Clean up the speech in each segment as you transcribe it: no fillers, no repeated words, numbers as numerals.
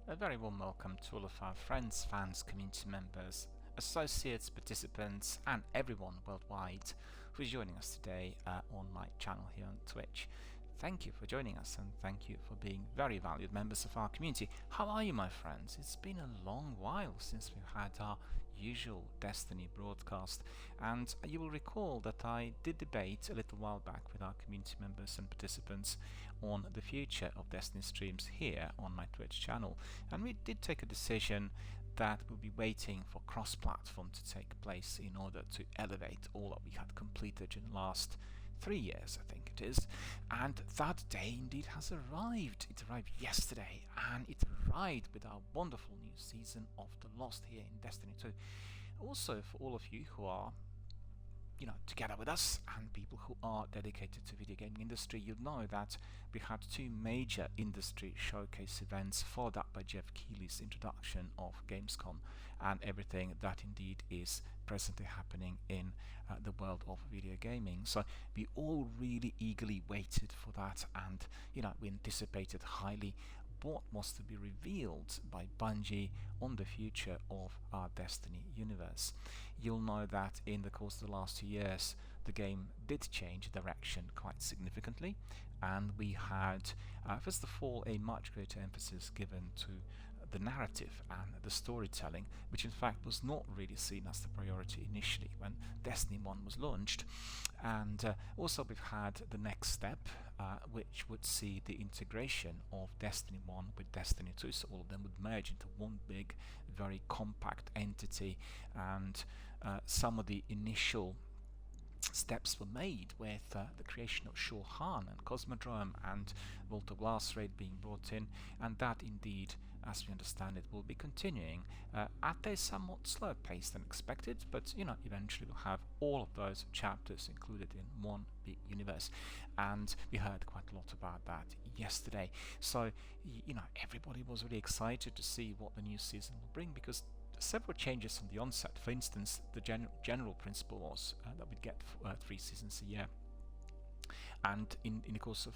A very warm welcome to all of our friends, fans, community members, associates, participants, and everyone worldwide who's joining us today on my channel here on Twitch. Thank you for joining us, and thank you for being very valued members of our community. How are you, my friends? It's been a long while since we've had our usual Destiny broadcast, and you will recall that I did debate a little while back with our community members and participants on the future of Destiny streams here on my Twitch channel, and we did take a decision that we'll be waiting for cross-platform to take place in order to elevate all that we had completed in the last 3 years, I think it is, and that day indeed has arrived. It arrived yesterday, and it arrived with our wonderful new season of The Lost here in Destiny 2. Also, for all of you who are together with us and people who are dedicated to video gaming industry, you'll know that we had two major industry showcase events, followed up by Jeff Keighley's introduction of Gamescom and everything that indeed is presently happening in the world of video gaming. So we all really eagerly waited for that, and we anticipated highly what was to be revealed by Bungie on the future of our Destiny universe. You'll know that in the course of the last 2 years the game did change direction quite significantly, and we had first of all a much greater emphasis given to the narrative and the storytelling, which in fact was not really seen as the priority initially when Destiny 1 was launched. And also we've had the next step, which would see the integration of Destiny 1 with Destiny 2, so all of them would merge into one big, very compact entity, and some of the initial steps were made with the creation of Shulhan and Cosmodrome and Vault of Glass Raid being brought in, and that indeed, as we understand it, will be continuing at a somewhat slower pace than expected, but eventually we'll have all of those chapters included in one big universe, and we heard quite a lot about that yesterday. So everybody was really excited to see what the new season will bring, because several changes from the onset. For instance, the general principle was that we'd get 3 seasons a year. And in the course of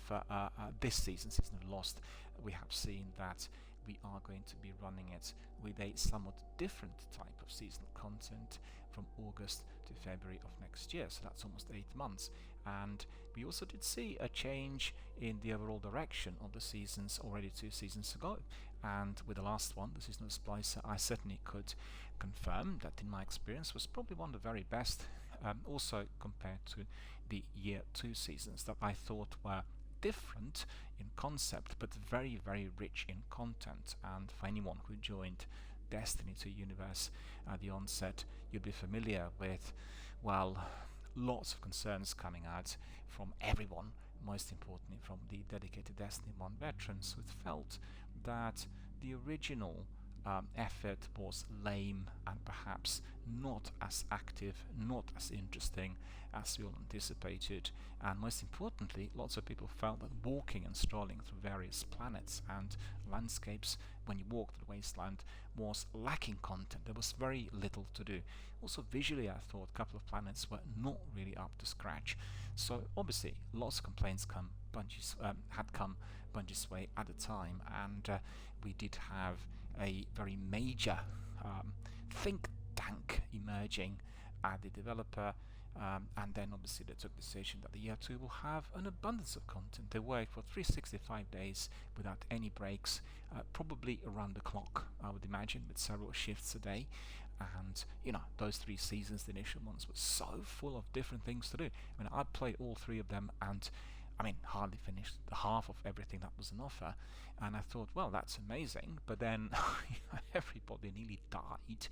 this season of Lost, we have seen that we are going to be running it with a somewhat different type of seasonal content from August to February of next year, so that's almost 8 months. And we also did see a change in the overall direction of the seasons already 2 seasons ago, and with the last one, the season of Splicer, I certainly could confirm that in my experience was probably one of the very best, also compared to the year 2 seasons that I thought were different in concept but very, very rich in content. And for anyone who joined Destiny 2 universe at the onset, you'll be familiar with, well, lots of concerns coming out from everyone, most importantly from the dedicated Destiny 1 veterans, who felt that the original effort was lame and perhaps not as active, not as interesting as we all anticipated. And most importantly, lots of people felt that walking and strolling through various planets and landscapes when you walked the wasteland was lacking content. There was very little to do. Also visually, I thought a couple of planets were not really up to scratch. So obviously lots of complaints had come Bungie's way at the time, and we did have a very major think tank emerging at the developer, and then obviously they took the decision that the year 2 will have an abundance of content. They work for 365 days without any breaks, probably around the clock, I would imagine, with several shifts a day. And those 3 seasons, the initial ones, were so full of different things to do. I mean, I played all 3 of them, and hardly finished the half of everything that was on offer, and I thought, well, that's amazing. But then everybody nearly died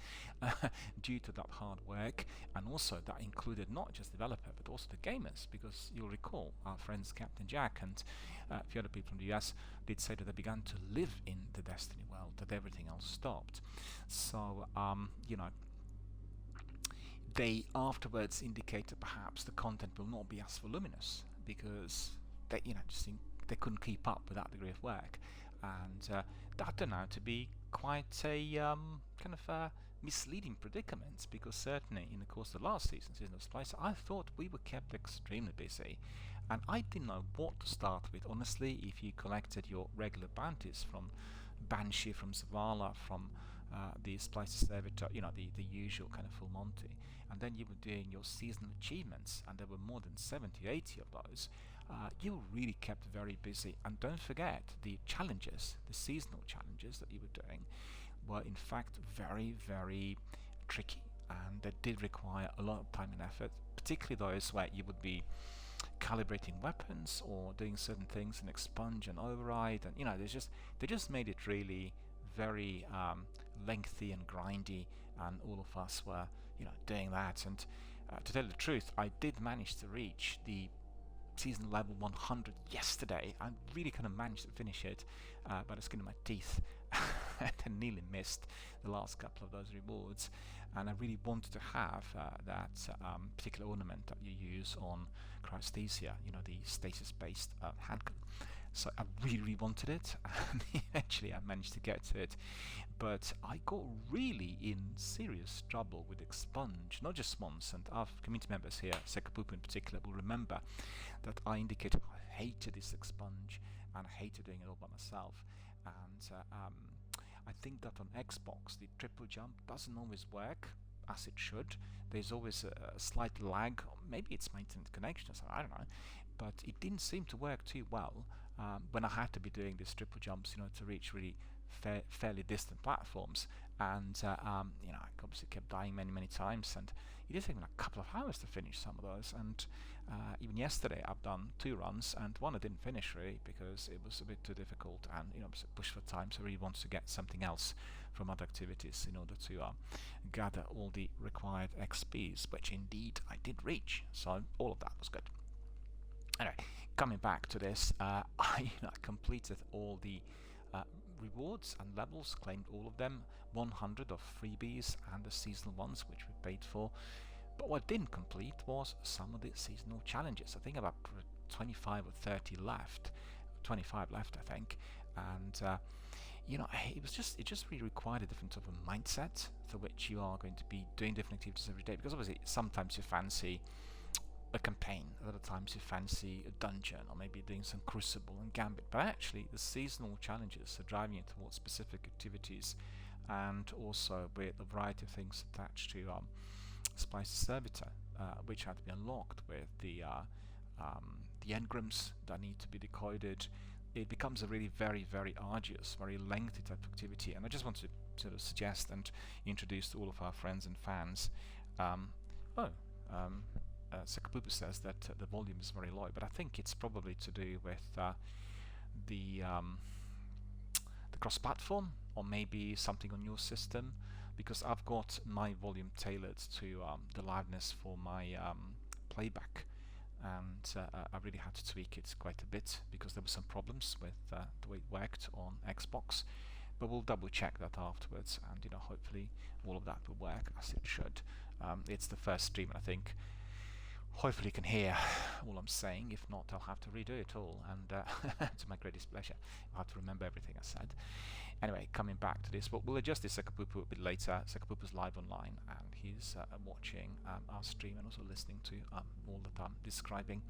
due to that hard work, and also that included not just developer but also the gamers, because you'll recall our friends Captain Jack and a few other people from the US did say that they began to live in the Destiny world, that everything else stopped. So they afterwards indicated perhaps the content will not be as voluminous, because they they couldn't keep up with that degree of work, and that turned out to be quite a kind of a misleading predicament, because certainly in the course of the last season of Splicer, I thought we were kept extremely busy, and I didn't know what to start with, honestly. If you collected your regular bounties from Banshee from Zavala, from the Splicer Servitor, the usual kind of full Monty. And then you were doing your seasonal achievements, and there were more than 70, 80 of those. You were really kept very busy. And don't forget, the challenges, the seasonal challenges that you were doing, were in fact very, very tricky, and they did require a lot of time and effort, particularly those where you would be calibrating weapons or doing certain things in expunge and override, and they just made it really very lengthy and grindy, and all of us were doing that. And to tell you the truth, I did manage to reach the season level 100 yesterday. I really kind of managed to finish it by the skin of my teeth and I nearly missed the last couple of those rewards, and I really wanted to have that particular ornament that you use on Cryesthesia, the stasis-based handgun. So I really wanted it, and eventually I managed to get to it. But I got really in serious trouble with expunge, not just once, and our community members here, Sekapupu in particular, will remember that I indicated I hated this expunge and I hated doing it all by myself. And I think that on Xbox the triple jump doesn't always work as it should. There's always a slight lag, or maybe it's my internet connection or something, I don't know, but it didn't seem to work too well when I had to be doing these triple jumps, to reach really fairly distant platforms. And I obviously kept dying many times, and it did take me a couple of hours to finish some of those. And even yesterday I've done 2 runs, and one I didn't finish really because it was a bit too difficult, and I was pushed for time, so I really wanted to get something else from other activities in order to gather all the required XPs, which indeed I did reach, so all of that was good. Anyway, coming back to this, I completed all the rewards and levels, claimed all of them, 100 of freebies and the seasonal ones which we paid for. But what I didn't complete was some of the seasonal challenges. I think about 25 or 30 left, 25 left I think, and it just really required a different sort of mindset for which you are going to be doing different activities every day, because obviously sometimes you fancy a campaign, other times you fancy a dungeon, or maybe doing some Crucible and Gambit, but actually the seasonal challenges are driving you towards specific activities, and also with a variety of things attached to Splicer Servitor, which had to be unlocked with the engrams that need to be decoded. It becomes a really very arduous, very lengthy type of activity, and I just want to sort of suggest and introduce to all of our friends and fans. Sekapupu says that the volume is very low, but I think it's probably to do with the cross-platform, or maybe something on your system, because I've got my volume tailored to the liveness for my playback, and I really had to tweak it quite a bit because there were some problems with the way it worked on Xbox. But we'll double check that afterwards, and hopefully all of that will work as it should. It's the first stream, and I think hopefully you can hear all I'm saying. If not, I'll have to redo it all, and to my great displeasure, I'll have to remember everything I said. Anyway, coming back to this, we'll adjust this Sekapupu a bit later. Sekapupu's live online, and he's watching our stream and also listening to all that I'm describing.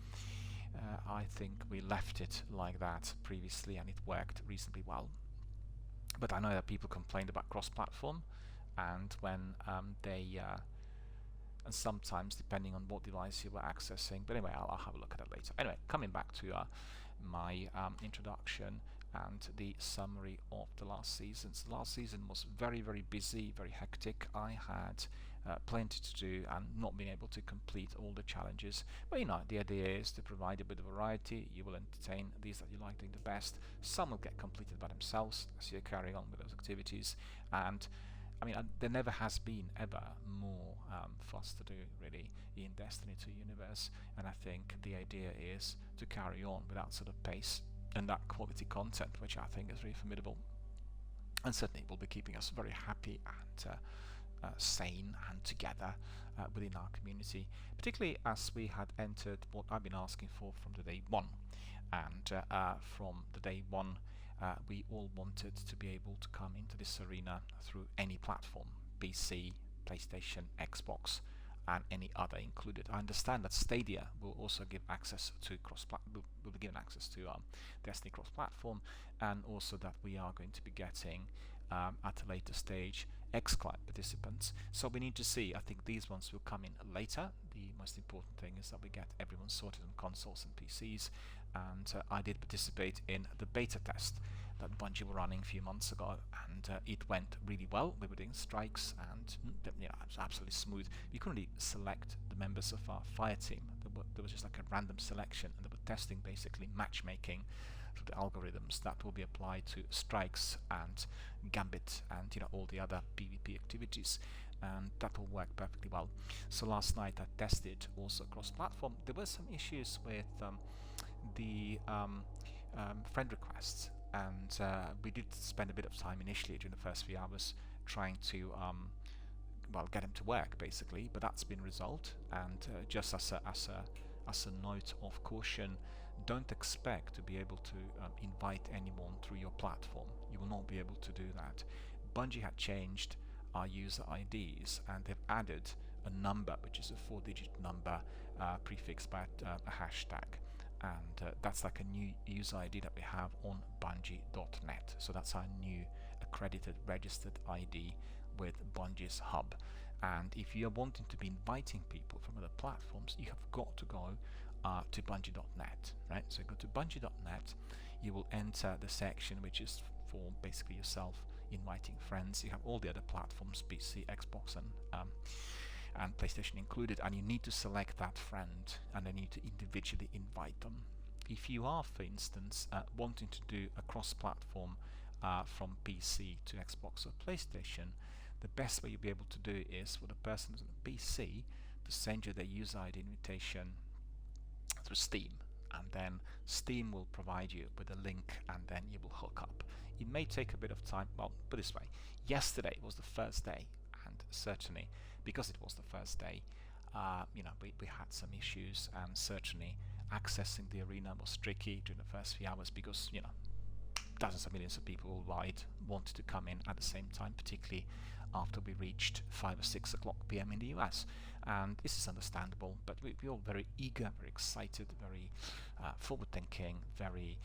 I think we left it like that previously, and it worked reasonably well. But I know that people complained about cross-platform, and when and sometimes depending on what device you were accessing. But anyway, I'll have a look at that later. Anyway, coming back to my introduction and the summary of the last season. So the last season was very busy, very hectic. I had plenty to do and not being able to complete all the challenges. But the idea is to provide a bit of variety. You will entertain these that you like doing the best. Some will get completed by themselves as you're carrying on with those activities. And there never has been ever more for us to do really in Destiny 2 universe, and I think the idea is to carry on with that sort of pace and that quality content, which I think is really formidable, and certainly will be keeping us very happy and sane and together within our community, particularly as we had entered what I've been asking for from the day one. And from the day one, we all wanted to be able to come into this arena through any platform, PC, PlayStation, Xbox, and any other included. I understand that Stadia will also give access to will be given access to Destiny cross-platform, and also that we are going to be getting at a later stage xCloud participants. So we need to see. I think these ones will come in later. The most important thing is that we get everyone sorted on consoles and PCs, and I did participate in the beta test that Bungie were running a few months ago, and it went really well. We were doing strikes, and it was absolutely smooth. We couldn't really select the members of our fire team. There was just like a random selection, and they were testing basically matchmaking through the algorithms that will be applied to strikes and Gambit and all the other PvP activities, and that will work perfectly well. So last night I tested also cross-platform. There were some issues with the friend requests, and we did spend a bit of time initially during the first few hours trying to get them to work basically, but that's been resolved. And just as a note of caution, don't expect to be able to invite anyone through your platform. You will not be able to do that. Bungie had changed our user IDs, and they've added a number, which is a 4-digit number prefixed by a hashtag, and that's like a new user ID that we have on Bungie.net. So that's our new accredited registered ID with Bungie's hub. And if you are wanting to be inviting people from other platforms, you have got to go to Bungie.net, right? So go to Bungie.net, you will enter the section which is for basically yourself inviting friends. You have all the other platforms, PC, Xbox, and PlayStation included, and you need to select that friend, and then you need to individually invite them. If you are, for instance, wanting to do a cross-platform from PC to Xbox or PlayStation, the best way you'll be able to do is for the person who's on the PC to send you their user ID invitation through Steam, and then Steam will provide you with a link, and then you will hook up. It may take a bit of time. Well, put it this way, yesterday was the first day, and certainly because it was the first day, we had some issues, and certainly accessing the arena was tricky during the first few hours because dozens of millions of people worldwide wanted to come in at the same time, particularly after we reached 5 or 6 o'clock p.m. in the US. And this is understandable, but we're all very eager, very excited, very forward-thinking, very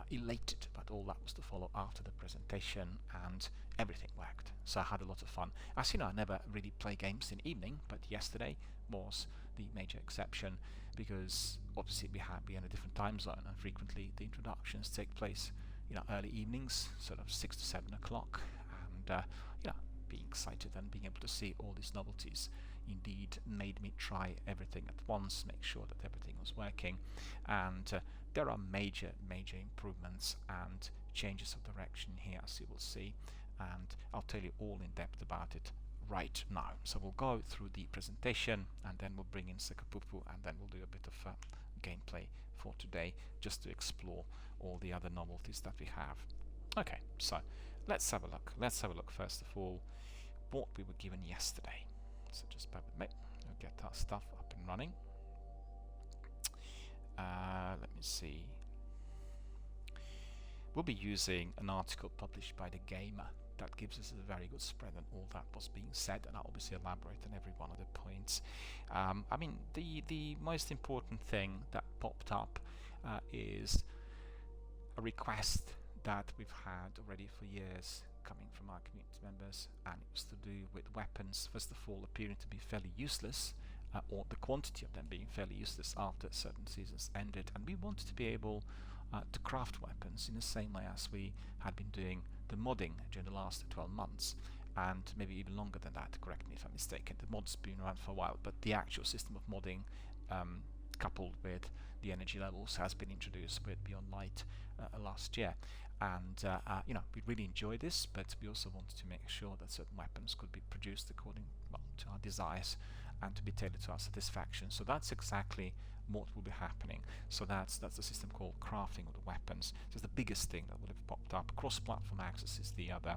elated about all that was to follow after the presentation, and everything worked. So I had a lot of fun. As you know, I never really play games in the evening, but yesterday was the major exception because obviously we are in a different time zone, and frequently the introductions take place early evenings, sort of 6 to 7 o'clock, and being excited and being able to see all these novelties indeed made me try everything at once, make sure that everything was working. And there are major improvements and changes of direction here, as you will see, and I'll tell you all in depth about it right now. So we'll go through the presentation, and then we'll bring in Sekapupu, and then we'll do a bit of gameplay for today, just to explore all the other novelties that we have. Okay, so let's have a look. Let's have a look first of all what we were given yesterday. So just bear with me. We'll get our stuff up and running. Let me see. We'll be using an article published by The Gamer that gives us a very good spread on all that was being said, and I'll obviously elaborate on every one of the points. I mean, the most important thing that popped up is a request that we've had already for years coming from our community members, and it was to do with weapons, first of all, appearing to be fairly useless, or the quantity of them being fairly useless after certain seasons ended, and we wanted to be able to craft weapons in the same way as we had been doing the modding during the last 12 months, and maybe even longer than that, correct me if I'm mistaken. The mod's been around for a while, but the actual system of modding coupled with the energy levels has been introduced with Beyond Light last year. And we really enjoy this, but we also wanted to make sure that certain weapons could be produced according to our desires and to be tailored to our satisfaction. So that's exactly what will be happening. So that's the system called crafting of the weapons. So it's the biggest thing that would have popped up. Cross-platform access is the other,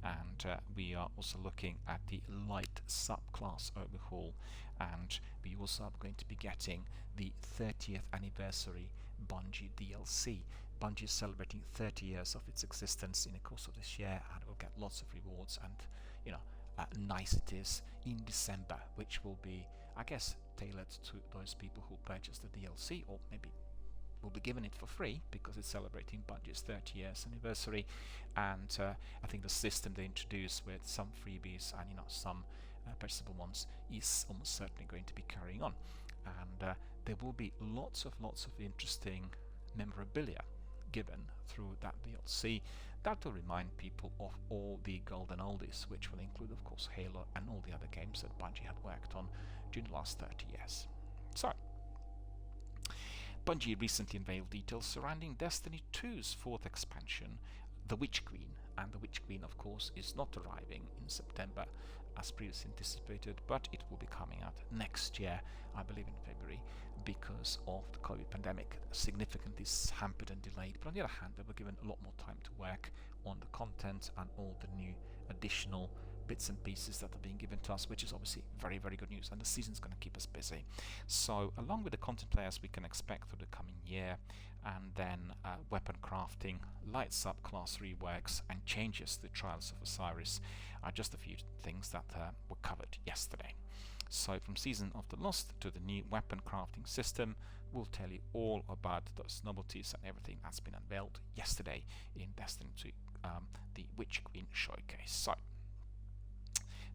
and we are also looking at the light subclass overhaul, and we also are going to be getting the 30th anniversary Bungie DLC. Bungie is celebrating 30 years of its existence in the course of this year, and we'll get lots of rewards and niceties in December, which will be, I guess, tailored to those people who purchase the DLC, or maybe will be given it for free because it's celebrating Bungie's 30 years anniversary. And I think the system they introduced with some freebies and some purchasable ones is almost certainly going to be carrying on. And there will be lots of interesting memorabilia given through that DLC that will remind people of all the golden oldies, which will include, of course, Halo and all the other games that Bungie had worked on during the last 30 years. So, Bungie recently unveiled details surrounding Destiny 2's fourth expansion, The Witch Queen. And The Witch Queen, of course, is not arriving in September as previously anticipated, but it will be coming out next year, I believe in February, because of the COVID pandemic, significantly hampered and delayed. But on the other hand, they were given a lot more time to work on the content and all the new additional bits and pieces that are being given to us, which is obviously very, very good news, and the season's going to keep us busy. So along with the content players we can expect for the coming year, and then weapon crafting, lights up class reworks, and changes to the Trials of Osiris are just a few things that were covered yesterday. So from Season of the Lost to the new weapon crafting system, we'll tell you all about those novelties and everything that's been unveiled yesterday in Destiny 2, the Witch Queen showcase. So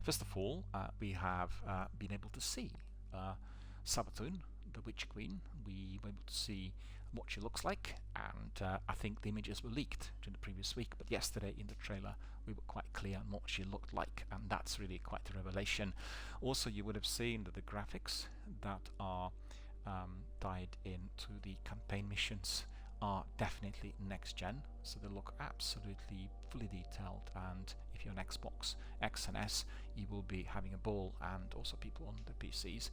first of all, we have been able to see Savathun, the Witch Queen. We were able to see what she looks like, and I think the images were leaked during the previous week, but yesterday in the trailer we were quite clear on what she looked like, and that's really quite a revelation. Also, you would have seen that the graphics that are tied into the campaign missions are definitely next gen, so they look absolutely fully detailed, and if you're an Xbox X and S, you will be having a ball, and also people on the PCs.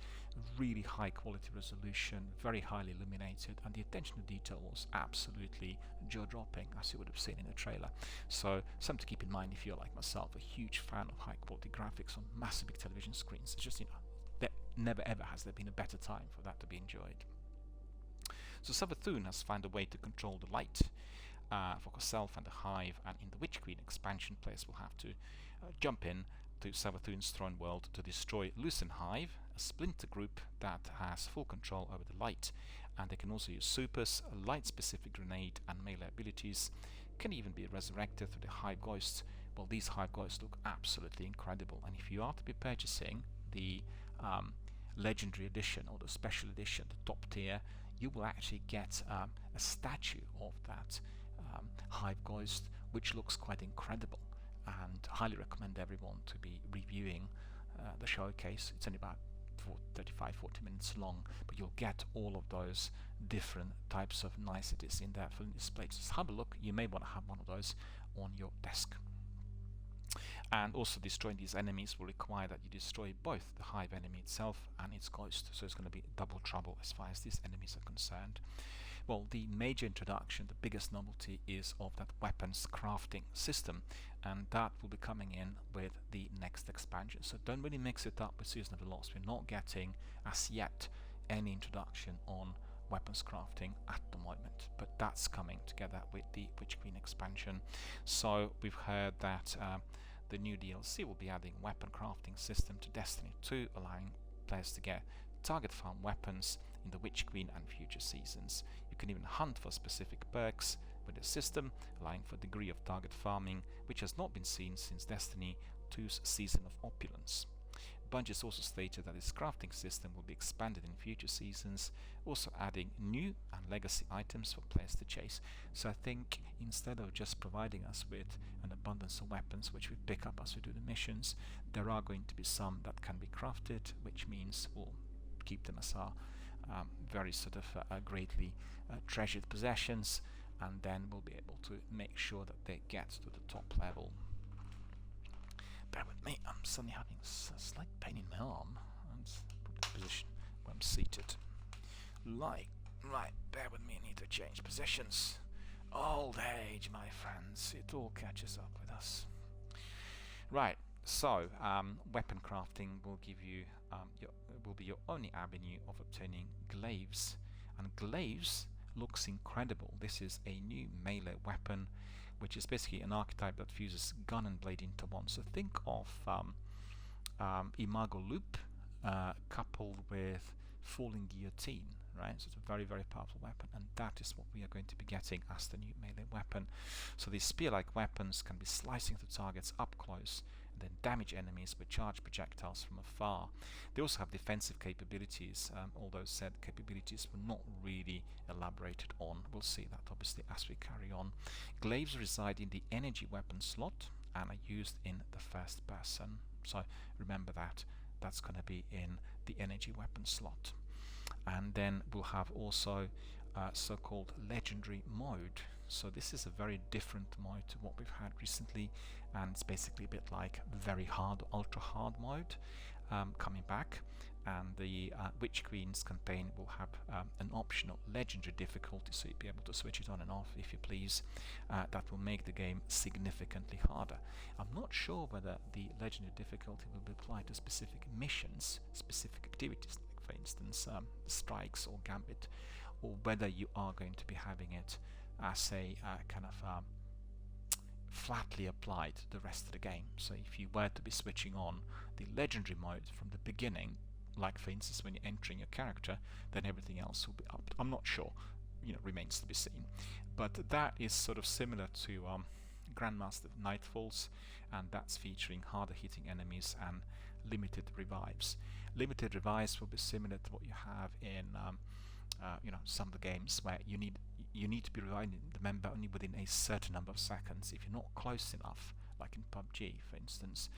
Really high quality resolution, very highly illuminated, and the attention to detail was absolutely jaw-dropping, as you would have seen in the trailer. So something to keep in mind if you're like myself, a huge fan of high quality graphics on massive big television screens. It's just, there never ever has there been a better time for that to be enjoyed. So Savathun has found a way to control the light for herself and the Hive, and in the Witch Queen expansion, players will have to jump in to Savathun's throne world to destroy Lucen Hive, a splinter group that has full control over the light, and they can also use supers, a light-specific grenade, and melee abilities. Can even be resurrected through the Hive Ghosts. Well, these Hive Ghosts look absolutely incredible, and if you are to be purchasing the Legendary Edition or the Special Edition, the top tier, you will actually get a statue of that Hive Ghost, which looks quite incredible, and highly recommend everyone to be reviewing the showcase. It's only about 35-40 minutes long, but you'll get all of those different types of niceties in there for display. Just have a look. You may want to have one of those on your desk. And also destroying these enemies will require that you destroy both the Hive enemy itself and its ghost, so it's going to be double trouble as far as these enemies are concerned. Well, the major introduction, the biggest novelty, is of that weapons crafting system, and that will be coming in with the next expansion. So don't really mix it up with Season of the Lost. We're not getting, as yet, any introduction on weapons crafting at the moment, but that's coming together with the Witch Queen expansion. So we've heard that the new DLC will be adding weapon crafting system to Destiny 2, allowing players to get target farm weapons in the Witch Queen and future seasons. You can even hunt for specific perks with the system, allowing for a degree of target farming which has not been seen since Destiny 2's Season of Opulence. Bungie has also stated that its crafting system will be expanded in future seasons, also adding new and legacy items for players to chase. So I think instead of just providing us with an abundance of weapons which we pick up as we do the missions, there are going to be some that can be crafted, which means we'll keep them as our very sort of greatly treasured possessions, and then we'll be able to make sure that they get to the top level. Bear with me, I'm suddenly having a slight pain in my arm. Let's put the position where I'm seated. Right, bear with me, I need to change positions. Old age, my friends, it all catches up with us. Right, so weapon crafting will give you will be your only avenue of obtaining glaives, and glaives looks incredible. This is a new melee weapon, which is basically an archetype that fuses gun and blade into one. So think of Imago Loop coupled with Falling Guillotine, right? So it's a very, very powerful weapon, and that is what we are going to be getting as the new melee weapon. So these spear-like weapons can be slicing through targets up close and then damage enemies with charged projectiles from afar. They also have defensive capabilities, although said capabilities were not really elaborated on. We'll see that obviously as we carry on. Glaives reside in the energy weapon slot and are used in the first person. So remember that. That's going to be in the energy weapon slot. And then we'll have also so-called legendary mode. So this is a very different mode to what we've had recently, and it's basically a bit like very hard, ultra hard mode coming back. And the Witch Queen's campaign will have an optional legendary difficulty, so you'll be able to switch it on and off if you please. That will make the game significantly harder. I'm not sure whether the legendary difficulty will be applied to specific missions, specific activities, like for instance strikes or gambit, or whether you are going to be having it as a kind of flatly applied to the rest of the game. So if you were to be switching on the legendary mode from the beginning, like for instance when you're entering your character, then everything else will be upped. I'm not sure, remains to be seen. But that is sort of similar to Grandmaster Nightfalls, and that's featuring harder hitting enemies and limited revives. Limited revives will be similar to what you have in some of the games where you need to be reviving the member only within a certain number of seconds. If you're not close enough, like in PUBG for instance,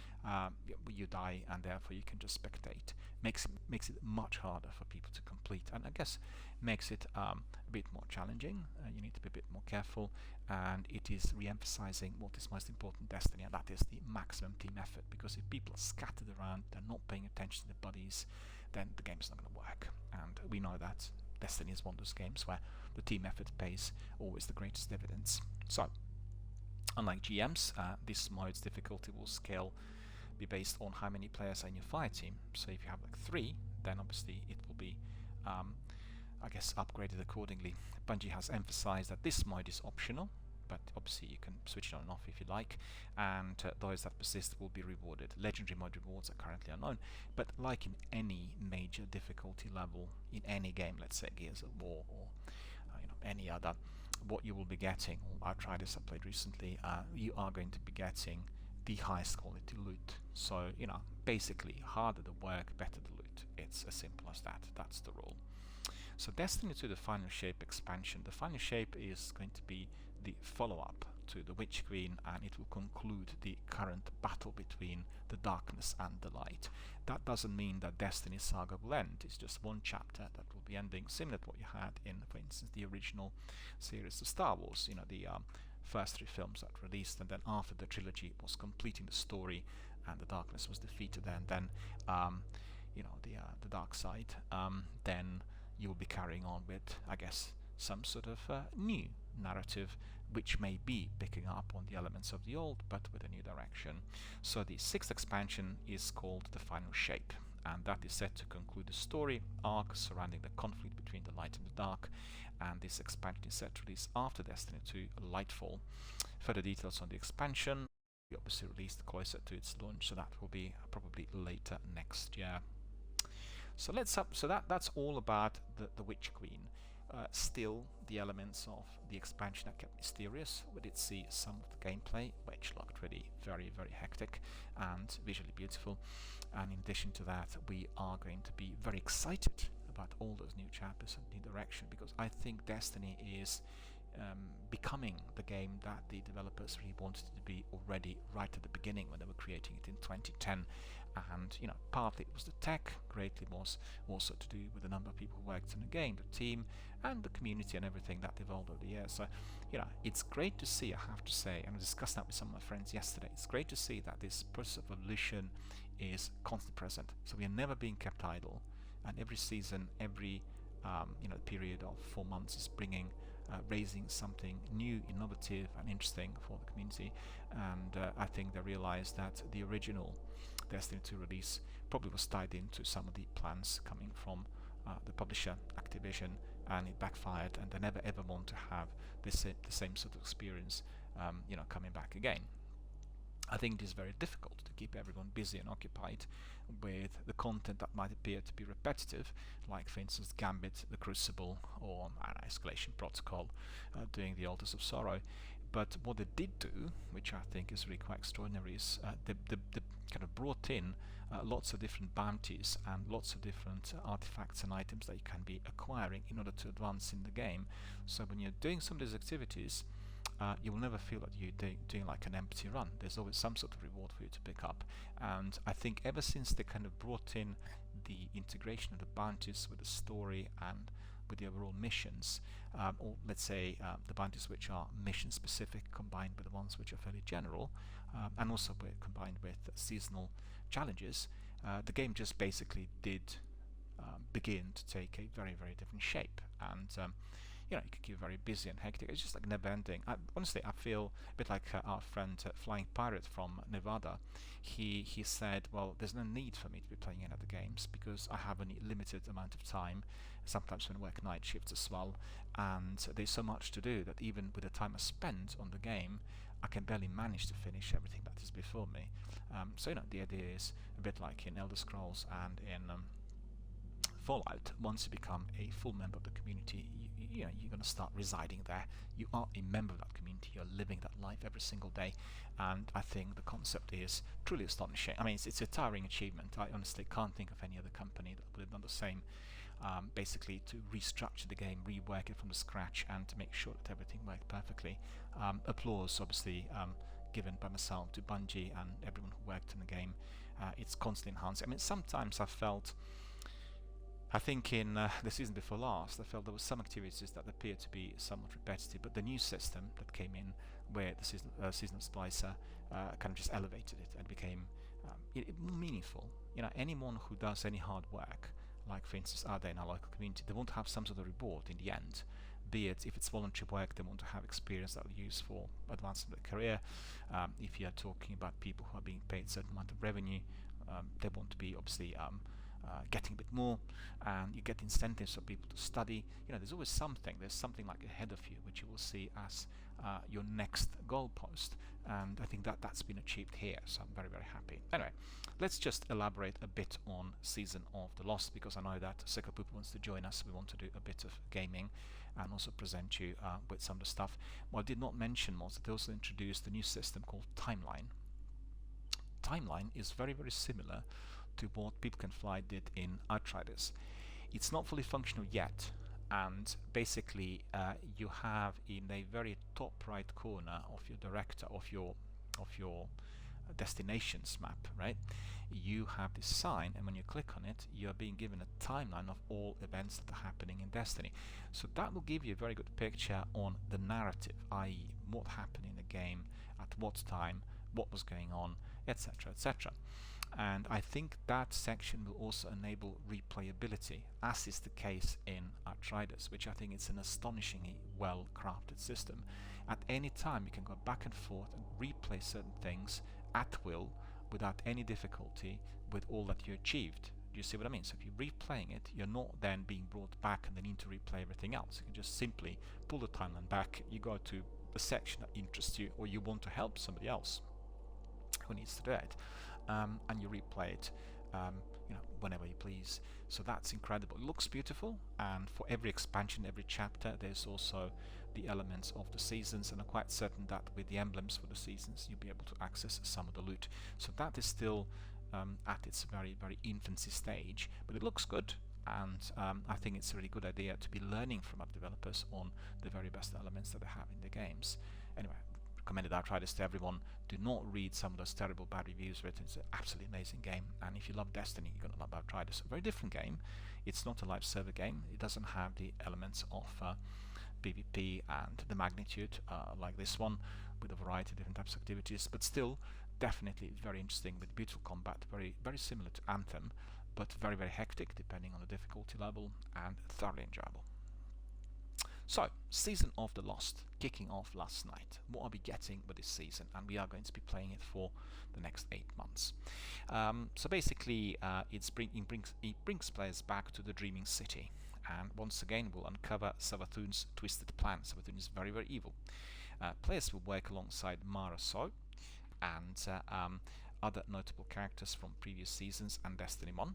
you die and therefore you can just spectate. Makes it much harder for people to complete, and I guess makes it a bit more challenging. You need to be a bit more careful, and it is re-emphasizing what is most important in Destiny, and that is the maximum team effort, because if people are scattered around, they're not paying attention to their buddies, then the game's not going to work. And we know that Destiny is one of those games where the team effort pays always the greatest dividends. So unlike GMs, this mode's difficulty will be based on how many players are in your fire team. So if you have like 3, then obviously it will be I guess upgraded accordingly. Bungie has emphasized that this mode is optional, but obviously you can switch it on and off if you like, and those that persist will be rewarded. Legendary mode rewards are currently unknown, but like in any major difficulty level in any game, let's say Gears of War or any other, what you will be getting, I tried this, I played recently, you are going to be getting the highest quality loot. So basically harder the work, better the loot. It's as simple as that. That's the rule. So Destiny 2, the Final Shape expansion. The Final Shape is going to be the follow-up to the Witch Queen, and it will conclude the current battle between the darkness and the light. That doesn't mean that Destiny Saga will end. It's just one chapter that will be ending, similar to what you had in, for instance, the original series of Star Wars. The first 3 films that released, and then after the trilogy was completing the story and the darkness was defeated, and then the dark side, then you will be carrying on with, I guess, some sort of new narrative, which may be picking up on the elements of the old, but with a new direction. So the 6th expansion is called The Final Shape, and that is set to conclude the story arc surrounding the conflict between the light and the dark, and this expansion is set to release after Destiny 2 Lightfall. Further details on the expansion will be obviously released closer to its launch, so that will be probably later next year. So that's all about the Witch Queen. Still, the elements of the expansion are kept mysterious. We did see some of the gameplay, which looked really very, very hectic and visually beautiful. And in addition to that, we are going to be very excited about all those new chapters and new direction, because I think Destiny is becoming the game that the developers really wanted it to be already right at the beginning when they were creating it in 2010. And partly it was the tech, greatly was also to do with the number of people who worked in the game, the team, and the community and everything that evolved over the years. So it's great to see, I have to say, and I discussed that with some of my friends yesterday, it's great to see that this process of evolution is constantly present. So we are never being kept idle, and every season, every period of 4 months is bringing raising something new, innovative and interesting for the community. And I think they realized that the original Destiny 2 release probably was tied into some of the plans coming from the publisher Activision, and it backfired, and they never ever want to have the same sort of experience coming back again. I think it is very difficult to keep everyone busy and occupied with the content that might appear to be repetitive, like for instance Gambit, the Crucible, or an Escalation Protocol, doing the Altars of Sorrow. But what they did do, which I think is really quite extraordinary, is they kind of brought in lots of different bounties and lots of different artifacts and items that you can be acquiring in order to advance in the game. So when you're doing some of these activities, you will never feel that you're doing like an empty run. There's always some sort of reward for you to pick up. And I think ever since they kind of brought in the integration of the bounties with the story and with the overall missions, or let's say the bounties which are mission specific combined with the ones which are fairly general, and also combined with seasonal challenges, the game just basically did begin to take a very, very different shape. And you know, it can keep very busy and hectic. It's just like never ending. Honestly, I feel a bit like our friend Flying Pirate from Nevada. He said, well, there's no need for me to be playing any other games because I have a limited amount of time. Sometimes when I work night shifts as well, and there's so much to do that even with the time I spend on the game, I can barely manage to finish everything that is before me. So you know, the idea is a bit like in Elder Scrolls and in Fallout. Once you become a full member of the community, you know, you're going to start residing there. You are a member of that community. You're living that life every single day, and I think the concept is truly astonishing. I mean, it's a towering achievement. I honestly can't think of any other company that would have done the same. Basically, to restructure the game, rework it from the scratch, and to make sure that everything worked perfectly. Applause, obviously, given by myself to Bungie and everyone who worked in the game. It's constantly enhancing. I mean, sometimes I think in the season before last, I felt there were some activities that appeared to be somewhat repetitive, but the new system that came in, where the season of Splicer kind of just elevated it and became more meaningful. You know, anyone who does any hard work, like for instance are they in our local community, they want to have some sort of reward in the end. Be it if it's voluntary work, they want to have experience that they'll use for advancing their career. If you are talking about people who are being paid a certain amount of revenue, they want to be obviously getting a bit more, and you get incentives for people to study. You know, there's always something. There's something like ahead of you, which you will see as your next goalpost, and I think that that's been achieved here. So I'm very, very happy. Anyway, let's just elaborate a bit on Season of the Lost, because I know that Sekapup wants to join us. We want to do a bit of gaming and also present you with some of the stuff. What I did not mention was that they also introduced a new system called Timeline. Timeline is very, very similar to what People Can Fly did in Outriders. It's not fully functional yet, and basically you have in a very top right corner of your director of your destinations map, right, you have this sign, and when you click on it, you are being given a timeline of all events that are happening in Destiny. So that will give you a very good picture on the narrative, i.e. what happened in the game, at what time, what was going on, etc., etc. And I think that section will also enable replayability, as is the case in Outriders, which I think is an astonishingly well crafted system. At any time you can go back and forth and replay certain things at will without any difficulty with all that you achieved. Do you see what I mean? So if you're replaying it, you're not then being brought back and then need to replay everything else. You can just simply pull the timeline back, you go to the section that interests you, or you want to help somebody else who needs to do it, and you replay it you know, whenever you please. So that's incredible. It looks beautiful, and for every expansion, every chapter, there's also the elements of the seasons, and I'm quite certain that with the emblems for the seasons you'll be able to access some of the loot. So that is still at its very, very infancy stage, but it looks good, and I think it's a really good idea to be learning from other developers on the very best elements that they have in the games. Anyway, recommended Outriders to everyone. Do not read some of those terrible bad reviews written. It's an absolutely amazing game, and if you love Destiny, you're going to love Outriders. A very different game. It's not a live server game. It doesn't have the elements of PvP and the magnitude like this one, with a variety of different types of activities, but still definitely very interesting with beautiful combat, very, very similar to Anthem, but very, very hectic depending on the difficulty level, and thoroughly enjoyable. So, Season of the Lost, kicking off last night. What are we getting with this season? And we are going to be playing it for the next 8 months. So basically, it brings players back to the Dreaming City. And once again, we'll uncover Savathun's twisted plan. Savathun is very, very evil. Players will work alongside Mara So and other notable characters from previous seasons and Destiny 1.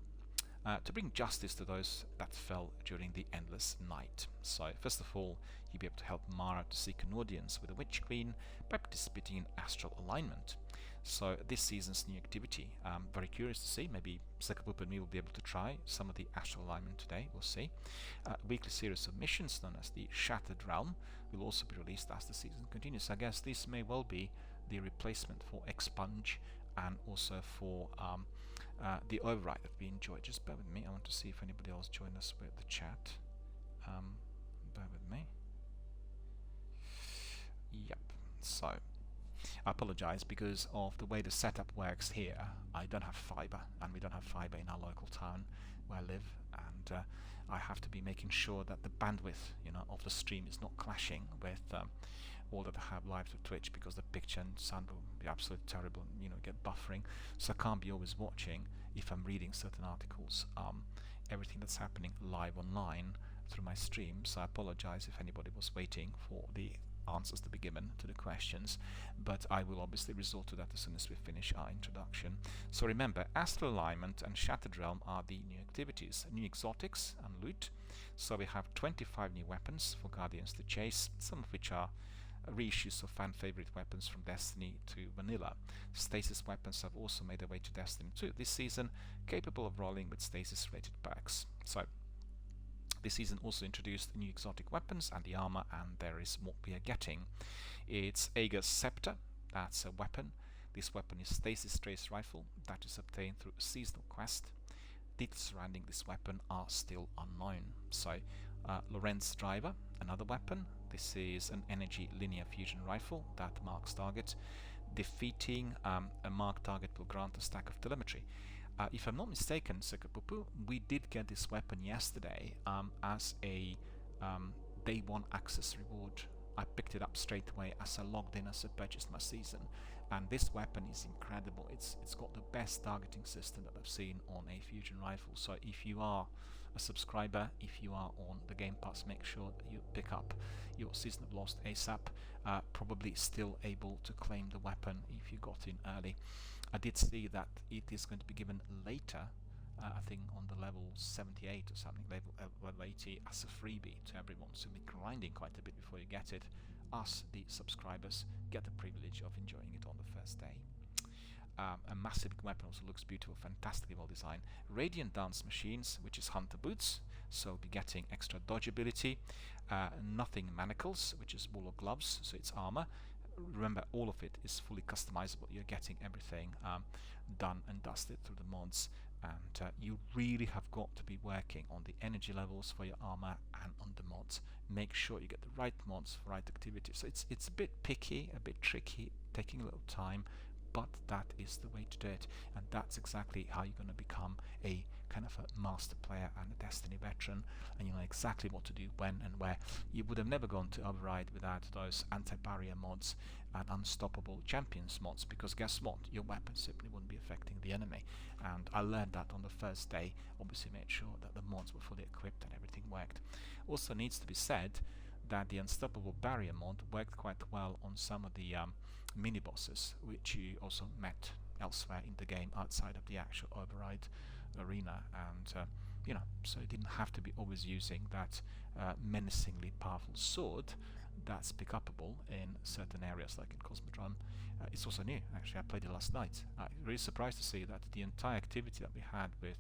To bring justice to those that fell during the Endless Night. So first of all, you'll be able to help Mara to seek an audience with the Witch Queen by participating in Astral Alignment. So this season's new activity, I'm very curious to see, maybe Sekapup and me will be able to try some of the Astral Alignment today, we'll see. A weekly series of missions known as the Shattered Realm will also be released as the season continues. I guess this may well be the replacement for Expunge and also for the override that we enjoyed. Just bear with me, I want to see if anybody else joined us with the chat. Bear with me. Yep, so I apologize because of the way the setup works here. I don't have fiber, and we don't have fiber in our local town where I live, and I have to be making sure that the bandwidth, of the stream is not clashing with all that I have live to Twitch, because the picture and sound will be absolutely terrible and get buffering, so I can't be always watching if I'm reading certain articles, everything that's happening live online through my stream. So I apologize if anybody was waiting for the answers to be given to the questions, but I will obviously resort to that as soon as we finish our introduction. So remember, Astral Alignment and Shattered Realm are the new activities, new exotics and loot. So we have 25 new weapons for Guardians to chase, some of which are reissues of fan favorite weapons from Destiny to Vanilla. Stasis weapons have also made their way to Destiny 2 this season, capable of rolling with stasis rated perks. So this season also introduced new exotic weapons and the armor, and there is what we are getting. It's Aega's Scepter, that's a weapon. This weapon is Stasis Trace Rifle that is obtained through a seasonal quest. Details surrounding this weapon are still unknown. So Lorenz Driver, another weapon. This is an energy linear fusion rifle that marks target. Defeating a marked target will grant a stack of telemetry. If I'm not mistaken, Sekapupu, we did get this weapon yesterday as a day one access reward. I picked it up straight away as I logged in, as I purchased my season, and this weapon is incredible. It's got the best targeting system that I've seen on a fusion rifle. So if you are a subscriber, if you are on the Game Pass, make sure that you pick up your Season of Lost ASAP. Probably still able to claim the weapon if you got in early. I did see that it is going to be given later, I think on the level 78 or something, level 80 as a freebie to everyone. So you'll be grinding quite a bit before you get it. Us, the subscribers, get the privilege of enjoying it on the first day. A massive weapon, also looks beautiful, fantastically well designed. Radiant Dance Machines, which is Hunter Boots, so we'll be getting extra dodge ability. Nothing Manacles, which is Wool or Gloves, so it's armor. Remember, all of it is fully customizable. You're getting everything done and dusted through the mods, and you really have got to be working on the energy levels for your armor and on the mods. Make sure you get the right mods for right activities. So it's a bit picky, a bit tricky, taking a little time, but that is the way to do it, and that's exactly how you're going to become a kind of a master player and a Destiny veteran, and you know exactly what to do when and where. You would have never gone to Override without those anti-barrier mods and unstoppable champions mods, because guess what, your weapon simply wouldn't be affecting the enemy. And I learned that on the first day. Obviously made sure that the mods were fully equipped and everything worked. Also needs to be said that the unstoppable barrier mod worked quite well on some of the mini bosses, which you also met elsewhere in the game outside of the actual Override arena, and so you didn't have to be always using that menacingly powerful sword that's pick upable in certain areas like in Cosmodrome. It's also new, actually. I played it last night. I'm really surprised to see that the entire activity that we had with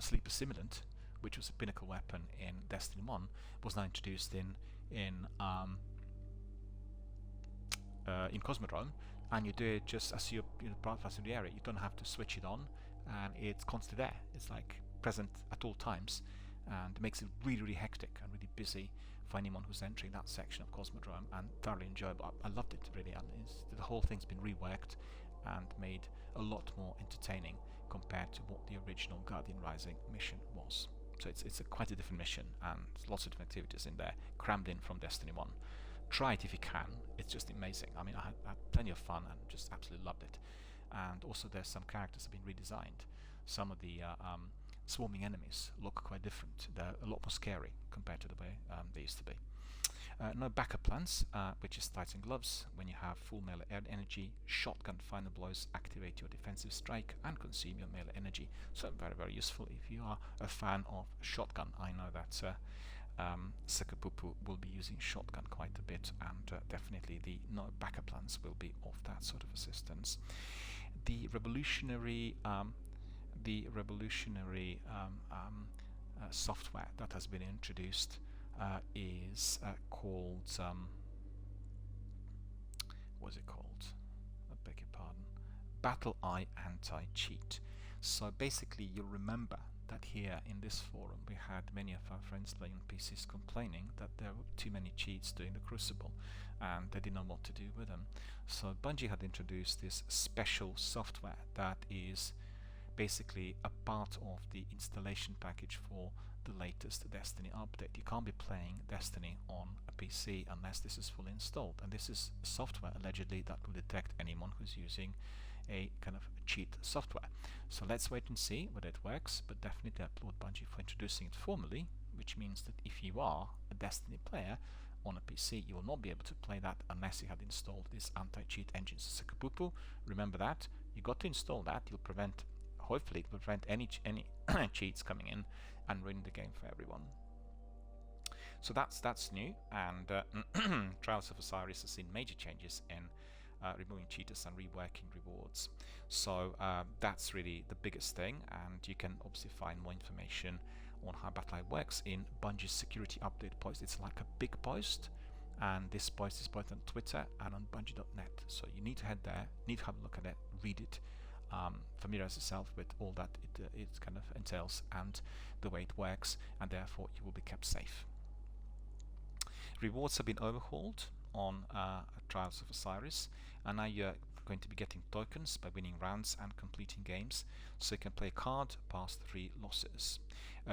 Sleeper Simulant, which was a pinnacle weapon in Destiny 1, was now introduced in Cosmodrome, and you do it just as you're broadcasting the area. You don't have to switch it on, and it's constantly there. It's like present at all times, and it makes it really, really hectic and really busy for anyone who's entering that section of Cosmodrome, and thoroughly enjoyable. I loved it, really, and the whole thing's been reworked and made a lot more entertaining compared to what the original Guardian Rising mission was. So it's quite a different mission, and lots of different activities in there, crammed in from Destiny 1. Try it if you can. It's just amazing. I mean, I had plenty of fun and just absolutely loved it. And also there's some characters have been redesigned. Some of the swarming enemies look quite different. They're a lot more scary compared to the way they used to be. No backup plans, which is Titan Gloves. When you have full melee energy, shotgun final blows activate your defensive strike and consume your melee energy. So very, very useful if you are a fan of shotgun. I know that Sakapupu will be using shotgun quite a bit, and definitely the no backup plans will be of that sort of assistance. The revolutionary software that has been introduced is called what's it called? I beg your pardon. Battle Eye Anti-Cheat. So basically, you'll remember that here in this forum we had many of our friends playing on PCs complaining that there were too many cheats during the Crucible, and they didn't know what to do with them. So Bungie had introduced this special software that is basically a part of the installation package for the latest Destiny update. You can't be playing Destiny on a PC unless this is fully installed, and this is software allegedly that will detect anyone who's using a kind of cheat software. So let's wait and see whether it works, but definitely applaud Bungie for introducing it formally, which means that if you are a Destiny player on a PC, you will not be able to play that unless you had installed this anti-cheat engine. So Sakapupu, remember that. You got to install that. You'll prevent, hopefully it will prevent any cheats coming in and ruin the game for everyone. So that's new, and Trials of Osiris has seen major changes in removing cheaters and reworking rewards. So that's really the biggest thing, and you can obviously find more information on how Battle Eye works in Bungie's security update post. It's like a big post, and this post is both on Twitter and on Bungie.net. So you need to head there, need to have a look at it, read it, familiarize yourself with all that it kind of entails and the way it works, and therefore you will be kept safe. Rewards have been overhauled on Trials of Osiris, and now you're going to be getting tokens by winning rounds and completing games, so you can play a card past 3 losses.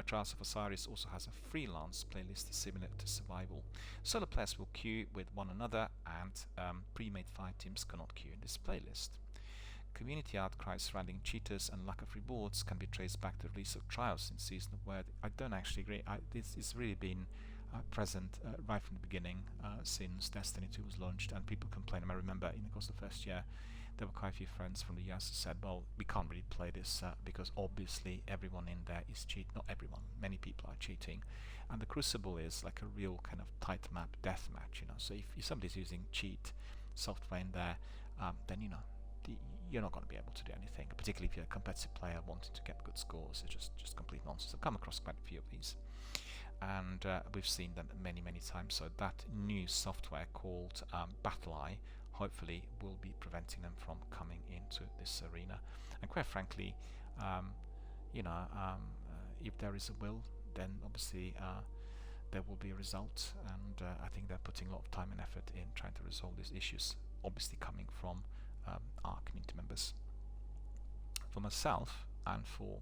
Trials of Osiris also has a freelance playlist similar to Survival. Solo players will queue with one another, and pre-made fire teams cannot queue in this playlist. Community outcries surrounding cheaters and lack of rewards can be traced back to the release of Trials in Season of Word. I don't actually agree. It's really been present right from the beginning since Destiny 2 was launched, and people complain. I remember in the course of the first year there were quite a few friends from the US who said, well, we can't really play this because obviously everyone in there is cheating. Not everyone, many people are cheating, and the Crucible is like a real kind of tight map deathmatch, you know. So if somebody's using cheat software in there, then you know you're not going to be able to do anything, particularly if you're a competitive player wanting to get good scores. It's just complete nonsense. I've come across quite a few of these, and we've seen them many times. So that new software called Battle Eye hopefully will be preventing them from coming into this arena. And quite frankly, if there is a will, then obviously there will be a result, and I think they're putting a lot of time and effort in trying to resolve these issues, obviously coming from our community members. For myself and for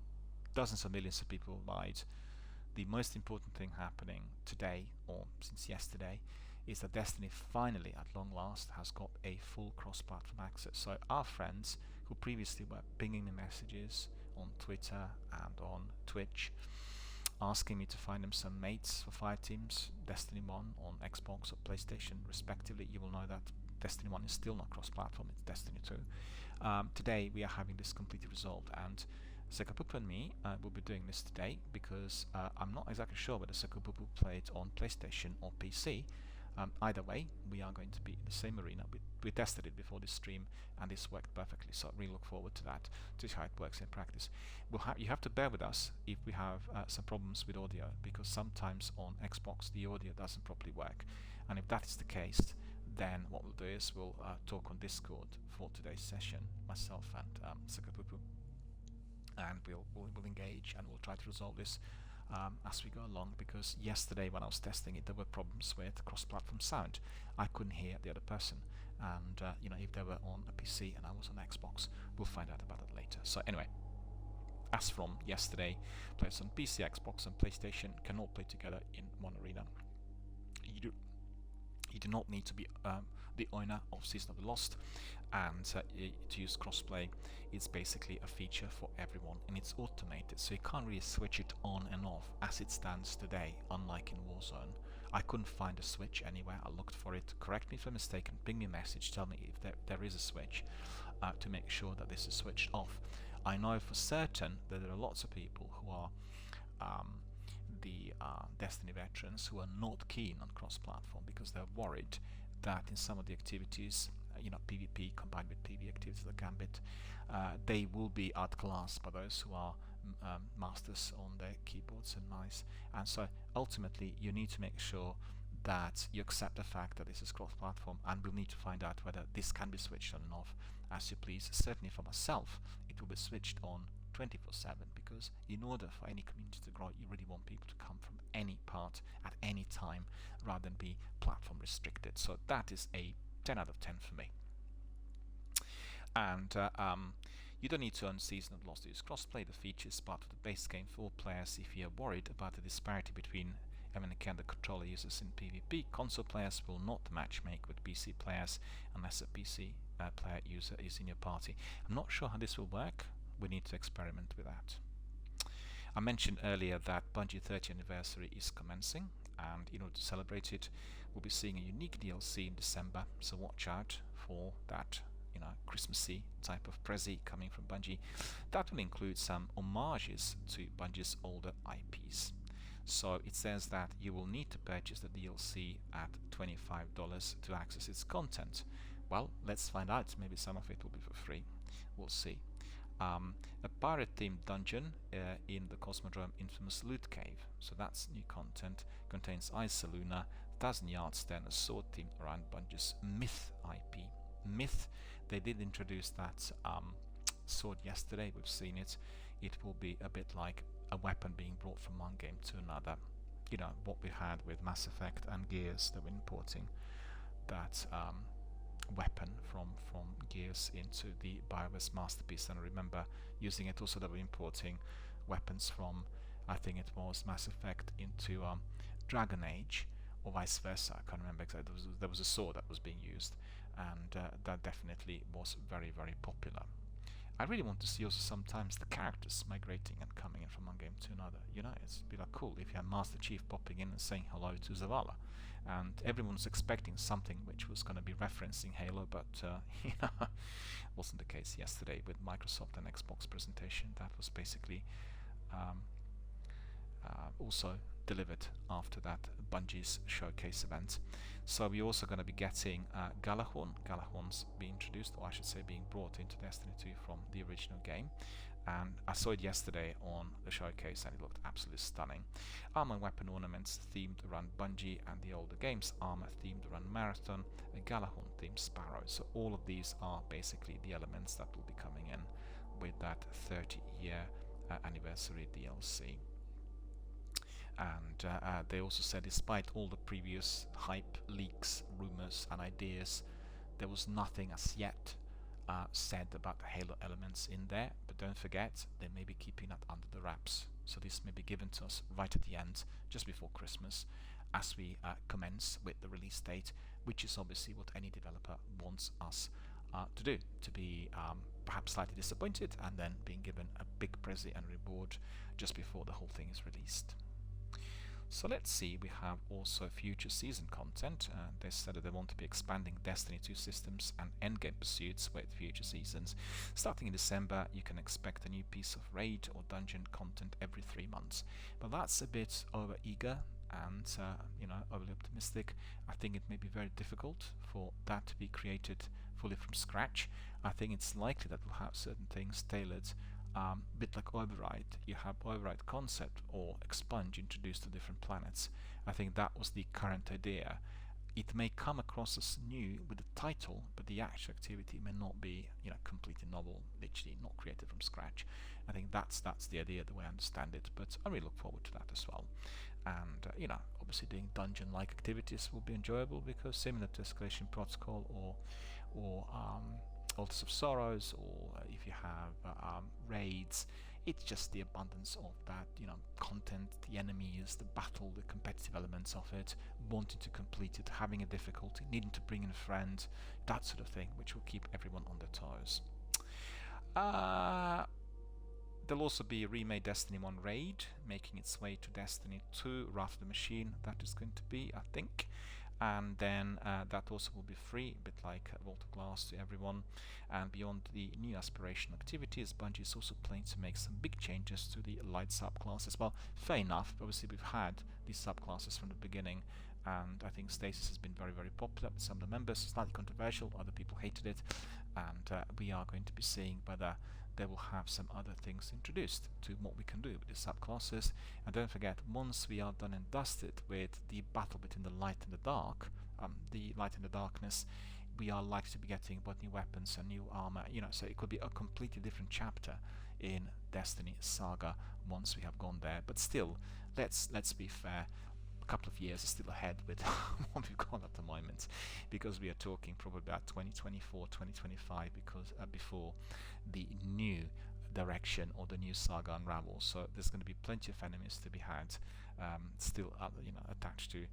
dozens of millions of people worldwide, the most important thing happening today, or since yesterday, is that Destiny finally, at long last, has got a full cross-platform access. So our friends who previously were pinging me messages on Twitter and on Twitch, asking me to find them some mates for fire teams, Destiny 1 on Xbox or PlayStation respectively, you will know that Destiny 1 is still not cross-platform, it's Destiny 2. Today we are having this completely resolved, and Sakapupu and me will be doing this today because I'm not exactly sure whether Sakapupu played on PlayStation or PC. Either way, we are going to be in the same arena. We tested it before this stream, and this worked perfectly, so I really look forward to that, to see how it works in practice. You have to bear with us if we have some problems with audio, because sometimes on Xbox the audio doesn't properly work, and if that is the case, then what we'll do is we'll talk on Discord for today's session, myself and Sakapupu, and we'll engage and we'll try to resolve this as we go along, because yesterday when I was testing it there were problems with cross-platform sound. I couldn't hear the other person, and if they were on a PC and I was on Xbox, we'll find out about it later. So anyway, as from yesterday, players on PC, Xbox and PlayStation can all play together in one arena. You do not need to be the owner of Season of the Lost, and to use crossplay. It's basically a feature for everyone, and it's automated, so you can't really switch it on and off as it stands today, unlike in Warzone, I couldn't find a switch anywhere. I looked for it. Correct me if I'm mistaken. Ping me a message. Tell me if there is a switch to make sure that this is switched off. I know for certain that there are lots of people who are the Destiny veterans who are not keen on cross-platform because they're worried that in some of the activities, PvP combined with PvE activities like Gambit, they will be outclassed by those who are masters on their keyboards and mice. And so ultimately you need to make sure that you accept the fact that this is cross-platform, and we'll need to find out whether this can be switched on and off as you please. Certainly for myself, it will be switched on 24/7, because in order for any community to grow, you really want people to come from any part at any time rather than be platform restricted. So that is a 10 out of 10 for me. And you don't need to own Season of Lost to use crossplay. The feature is part of the base game for all players. If you're worried about the disparity between MNK and the controller users in PvP, console players will not matchmake with PC players unless a PC player user is in your party. I'm not sure how this will work. We need to experiment with that. I mentioned earlier that Bungie 30th anniversary is commencing, and in order to celebrate it, we'll be seeing a unique DLC in December, so watch out for that Christmassy type of prezi coming from Bungie. That will include some homages to Bungie's older IPs. So it says that you will need to purchase the DLC at $25 to access its content. Well, let's find out. Maybe some of it will be for free. We'll see. A pirate-themed dungeon in the Cosmodrome infamous Loot Cave. So that's new content. Contains Ice Luna, 1,000 yards, then a sword themed around Bungie's Myth IP. Myth, they did introduce that sword yesterday. We've seen it. It will be a bit like a weapon being brought from one game to another. What we had with Mass Effect and Gears, that were importing that weapon from Gears into the BioWare's Masterpiece, and I remember using it also that we're importing weapons from, I think it was Mass Effect into Dragon Age, or vice versa. I can't remember exactly. There was a sword that was being used, and that definitely was very, very popular. I really want to see also sometimes the characters migrating and coming in from one game to another. It's be like cool if you had Master Chief popping in and saying hello to Zavala, and everyone's expecting something which was going to be referencing Halo, but wasn't the case yesterday with Microsoft and Xbox presentation. That was basically also delivered after that Bungie's showcase event. So we're also going to be getting Galahorn. Galahorn's being introduced, or I should say being brought into Destiny 2 from the original game. And I saw it yesterday on the showcase and it looked absolutely stunning. Armor and weapon ornaments themed around Bungie and the older games. Armor themed around Marathon. A Galahorn themed Sparrow. So all of these are basically the elements that will be coming in with that 30-year anniversary DLC. And they also said, despite all the previous hype, leaks, rumors and ideas, there was nothing as yet said about the Halo elements in there. But don't forget, they may be keeping that under the wraps. So this may be given to us right at the end, just before Christmas, as we commence with the release date, which is obviously what any developer wants us to do, to be perhaps slightly disappointed and then being given a big prezi and reward just before the whole thing is released. So let's see, we have also future season content. They said that they want to be expanding Destiny 2 systems and endgame pursuits with future seasons. Starting in December, you can expect a new piece of raid or dungeon content every 3 months. But that's a bit over eager and overly optimistic. I think it may be very difficult for that to be created fully from scratch. I think it's likely that we'll have certain things tailored. A bit like Override, you have Override concept or expunge introduced to different planets. I think that was the current idea. It may come across as new with the title, but the actual activity may not be, completely novel, literally not created from scratch. I think that's the idea, the way I understand it. But I really look forward to that as well. And obviously doing dungeon-like activities will be enjoyable because similar to Escalation Protocol or Altars of Sorrows, or if you have raids, it's just the abundance of that, content, the enemies, the battle, the competitive elements of it, wanting to complete it, having a difficulty, needing to bring in a friend, that sort of thing, which will keep everyone on their toes. There'll also be a remade Destiny 1 raid, making its way to Destiny 2, Wrath of the Machine, that is going to be, I think. And then that also will be free, a bit like Vault of Glass to everyone. And beyond the new aspiration activities, Bungie is also planning to make some big changes to the light subclasses. Well, fair enough, obviously we've had these subclasses from the beginning, and I think Stasis has been very, very popular with some of the members, slightly controversial, other people hated it, and we are going to be seeing whether they will have some other things introduced to what we can do with the subclasses. And don't forget, once we are done and dusted with the battle between the light and the dark, the light and the darkness, we are likely to be getting both new weapons and new armor, so it could be a completely different chapter in Destiny Saga once we have gone there. But still, let's be fair, a couple of years is still ahead with what we've got at the moment, because we are talking probably about 2024, 2025, because before the new direction or the new saga unravels. So there's going to be plenty of enemies to be had, still attached to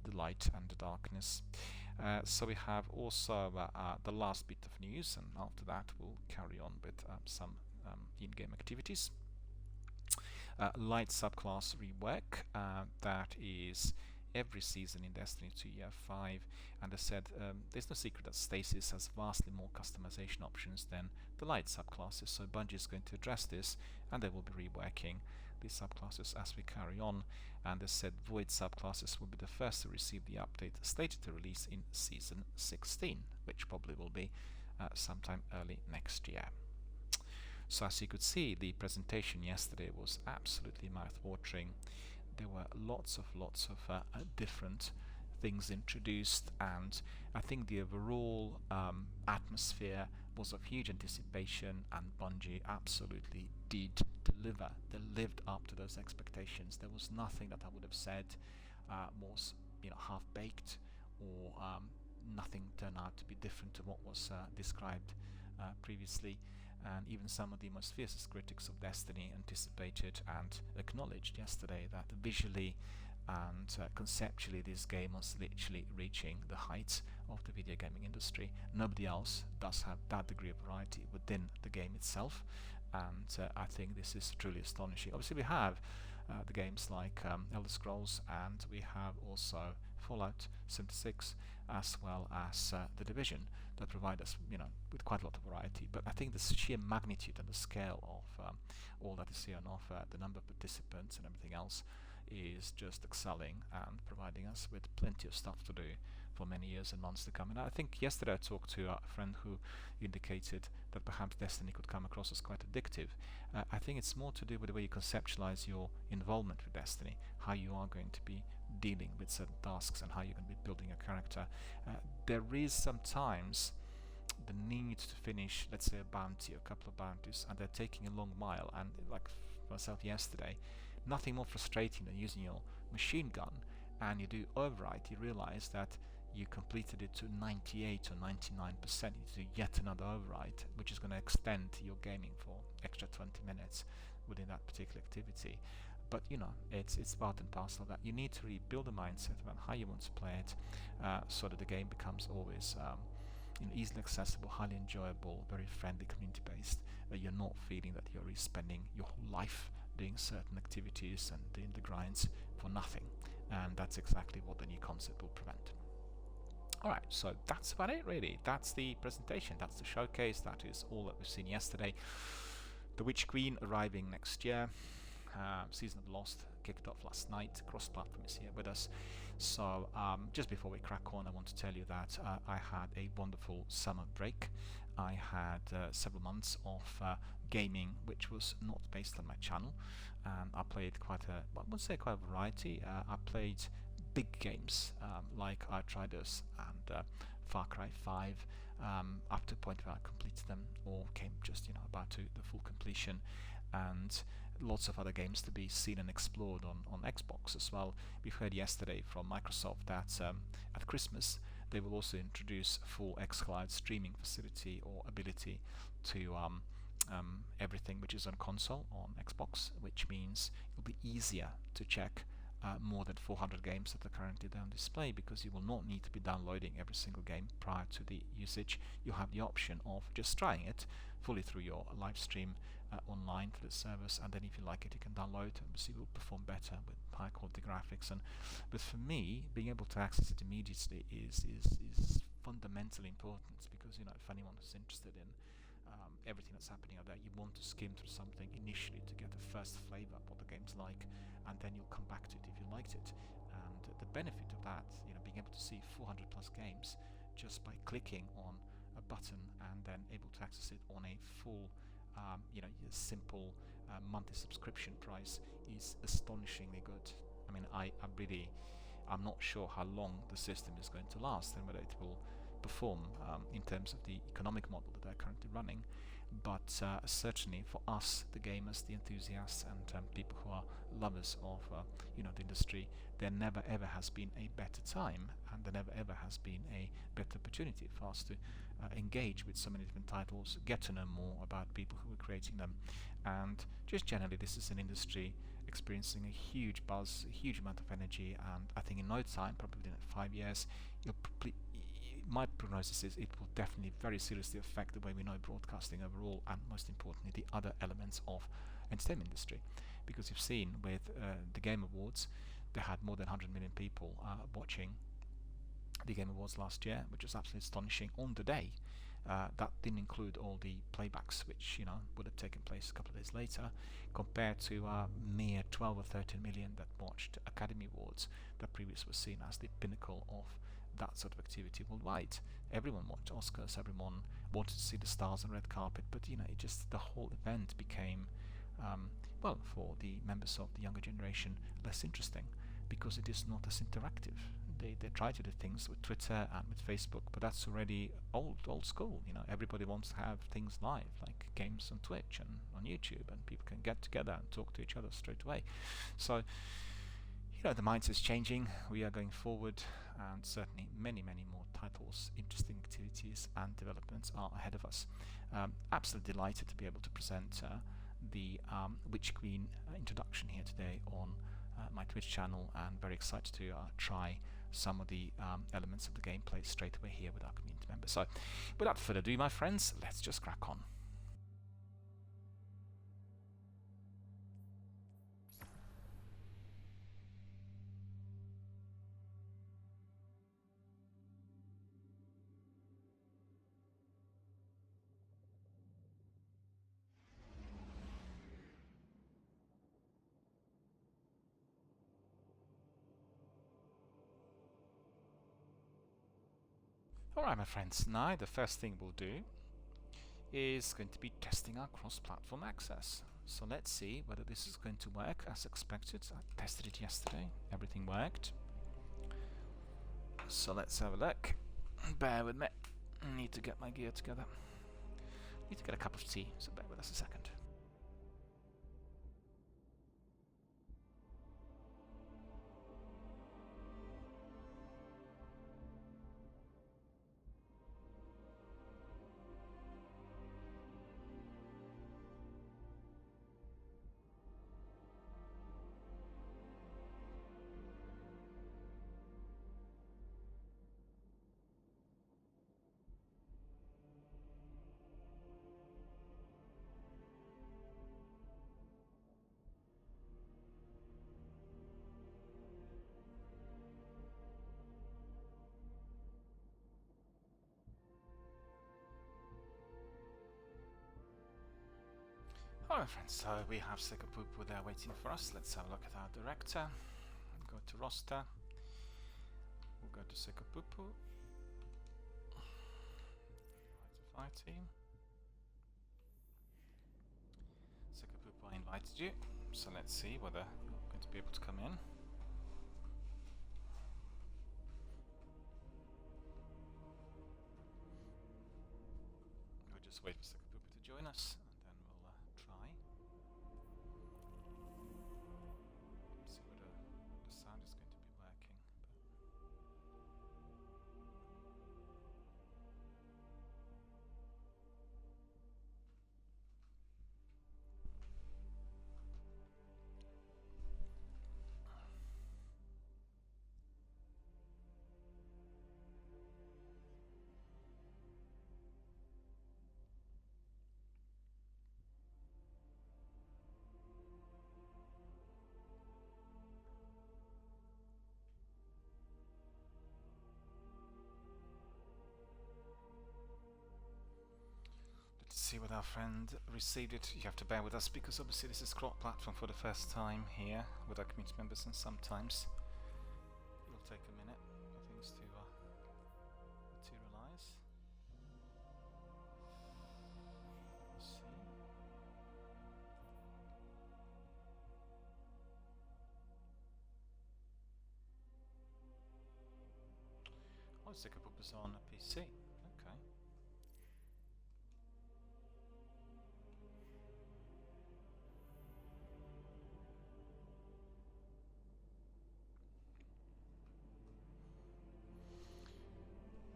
the light and the darkness. So we have also the last bit of news, and after that we'll carry on with some in-game activities. Light subclass rework, that is every season in Destiny 2 Year 5, and as said, there's no secret that Stasis has vastly more customization options than the light subclasses, so Bungie is going to address this, and they will be reworking these subclasses as we carry on. And as said, Void subclasses will be the first to receive the update slated to release in Season 16, which probably will be sometime early next year. So as you could see, the presentation yesterday was absolutely mouth-watering. There were lots of different things introduced, and I think the overall atmosphere was of huge anticipation, and Bungie absolutely did deliver. They lived up to those expectations. There was nothing that I would have said was half-baked, or nothing turned out to be different to what was described previously. And even some of the most fiercest critics of Destiny anticipated and acknowledged yesterday that visually and conceptually this game was literally reaching the heights of the video gaming industry. Nobody else does have that degree of variety within the game itself, and I think this is truly astonishing. Obviously we have the games like Elder Scrolls, and we have also Fallout 76, as well as The Division, that provide us with quite a lot of variety. But I think the sheer magnitude and the scale of all that is here on offer, the number of participants and everything else, is just excelling and providing us with plenty of stuff to do for many years and months to come. And I think yesterday I talked to a friend who indicated that perhaps Destiny could come across as quite addictive. I think it's more to do with the way you conceptualize your involvement with Destiny, how you are going to be dealing with certain tasks and how you're going to be building a character. There is sometimes the need to finish, let's say, a bounty, a couple of bounties, and they're taking a long while. And like for myself yesterday, nothing more frustrating than using your machine gun, and you do overwrite, you realize that you completed it to 98 or 99%, you do yet another overwrite, which is going to extend your gaming for extra 20 minutes within that particular activity. But it's part and parcel of that. You need to really build a mindset about how you want to play it, so that the game becomes always easily accessible, highly enjoyable, very friendly, community-based. You're not feeling that you're really spending your whole life doing certain activities and doing the grinds for nothing. And that's exactly what the new concept will prevent. Alright, so that's about it really. That's the presentation, that's the showcase, that is all that we've seen yesterday. The Witch Queen arriving next year. Season of Lost kicked off last night. Cross-platform is here with us. So just before we crack on, I want to tell you that I had a wonderful summer break. I had several months of gaming which was not based on my channel, and I played quite a variety. I played big games like Outriders and Far Cry 5, up to the point where I completed them, or came just about to the full completion, and lots of other games to be seen and explored on Xbox as well. We've heard yesterday from Microsoft that at Christmas they will also introduce full xCloud streaming facility or ability to everything which is on console on Xbox, which means it'll be easier to check more than 400 games that are currently there on display, because you will not need to be downloading every single game prior to the usage. You have the option of just trying it fully through your live stream online through the servers, and then if you like it, you can download it. Obviously, it will perform better with high quality graphics. But for me, being able to access it immediately is fundamentally important, because if anyone is interested in everything that's happening out there, you want to skim through something initially to get the first flavor of what the game's like, and then you'll come back to it if you liked it. And the benefit of that, being able to see 400 plus games just by clicking on a button and then able to access it on a full simple monthly subscription price is astonishingly good. I mean, I'm not sure how long the system is going to last and whether it will perform in terms of the economic model that they're currently running, but certainly for us, the gamers, the enthusiasts, and people who are lovers of the industry, there never ever has been a better time, and there never ever has been a better opportunity for us to engage with so many different titles, get to know more about people who are creating them, and just generally, this is an industry experiencing a huge buzz, a huge amount of energy, and I think in no time, probably within 5 years, my prognosis is it will definitely very seriously affect the way we know broadcasting overall, and most importantly the other elements of entertainment industry, because you've seen with the Game Awards, they had more than 100 million people watching the Game Awards last year, which was absolutely astonishing on the day. That didn't include all the playbacks, which would have taken place a couple of days later, compared to mere 12 or 13 million that watched Academy Awards, that previously was seen as the pinnacle of that sort of activity worldwide. Everyone watched Oscars, everyone wanted to see the stars on red carpet, but the whole event became, for the members of the younger generation, less interesting, because it is not as interactive. They try to do things with Twitter and with Facebook, but that's already old school. Everybody wants to have things live, like games on Twitch and on YouTube, and people can get together and talk to each other straight away. So the mindset's changing. We are going forward, and certainly many more titles, interesting activities and developments are ahead of us. Absolutely delighted to be able to present the Witch Queen introduction here today on my Twitch channel, and very excited to try some of the elements of the gameplay straight away here with our community members. So without further ado, my friends, let's just crack on. Alright, my friends, now the first thing we'll do is going to be testing our cross-platform access. So let's see whether this is going to work as expected. I tested it yesterday, everything worked. So let's have a look. Bear with me, I need to get my gear together. Need to get a cup of tea, so bear with us a second. Alright friends, so we have Sekapupu there waiting for us. Let's have a look at our director. Go to roster. We'll go to Sekapupu. Fire team. Sekapupu, I invited you. So let's see whether you're going to be able to come in. We'll just wait for Sekapupu to join us. see whether our friend received it. You have to bear with us because obviously this is cross-platform for the first time here with our community members, and sometimes it will take a minute for things to materialize. Let's see. Oh, Sikapupa's on a PC. Okay.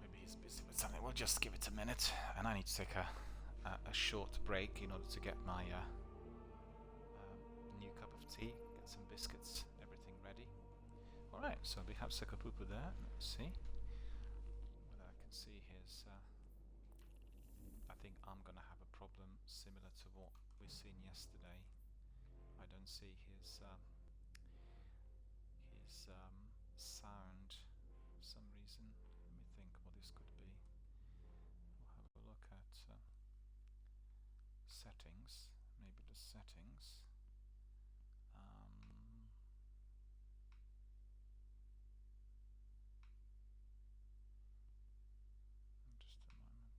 Maybe he's busy with something. We'll just give it a minute, and I need to take a short break in order to get my new cup of tea, get some biscuits, everything ready. Alright, so we have Sikapupa there. Let's see whether I can see his... I think I'm going to have a problem similar to what we've seen yesterday. I don't see his sound for some reason. Let me think what this could be. We'll have a look at settings, maybe the settings. Just a moment.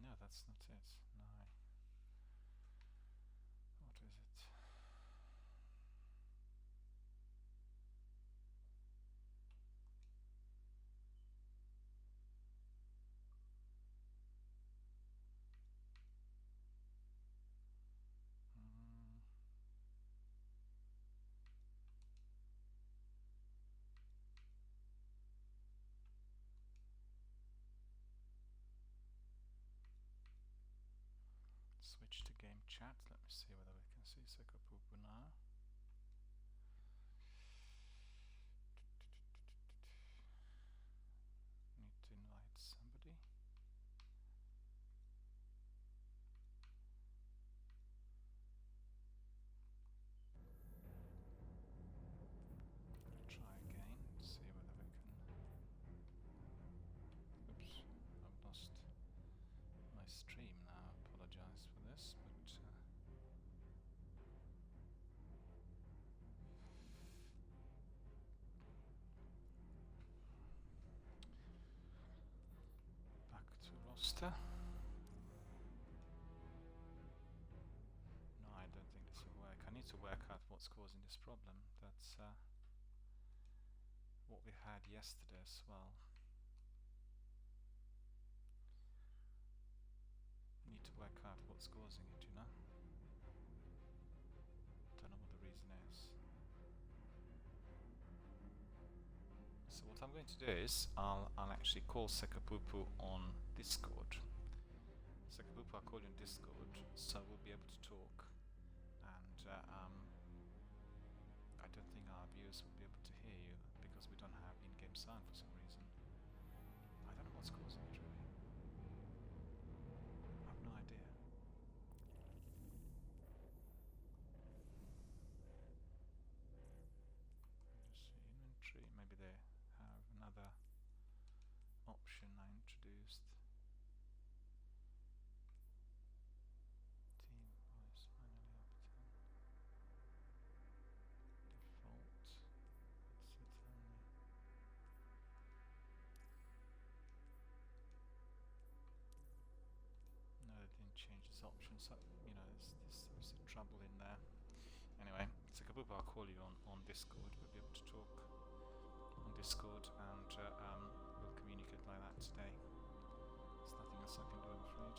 No, that's not it. No. What is it? Switch to game chat. Let me see whether we can see Sikapupa now. Need to invite somebody. Try again, see whether we can... Oops, I've lost my stream now. Apologize for this, but back to roster. No, I don't think this will work. I need to work out what's causing this problem. That's what we had yesterday as well. Need to work out what's causing it, you know? Don't know what the reason is. So what I'm going to do is I'll actually call Sikapupa on Discord. Sikapupa, I'll call you on Discord, so we'll be able to talk. And I don't think our viewers will be able to hear you because we don't have in-game sound for some reason. I don't know what's causing it really. I have no idea. Just see inventory. Maybe they have another option I introduced. Team voice finally obtained. Default. What's it tell me? No, they didn't change this option, so you know there's obviously trouble in there. Anyway, Sikapupa, I'll call you on Discord. We'll be able to talk on Discord, and we'll communicate like that today. There's nothing else I can do, I'm afraid.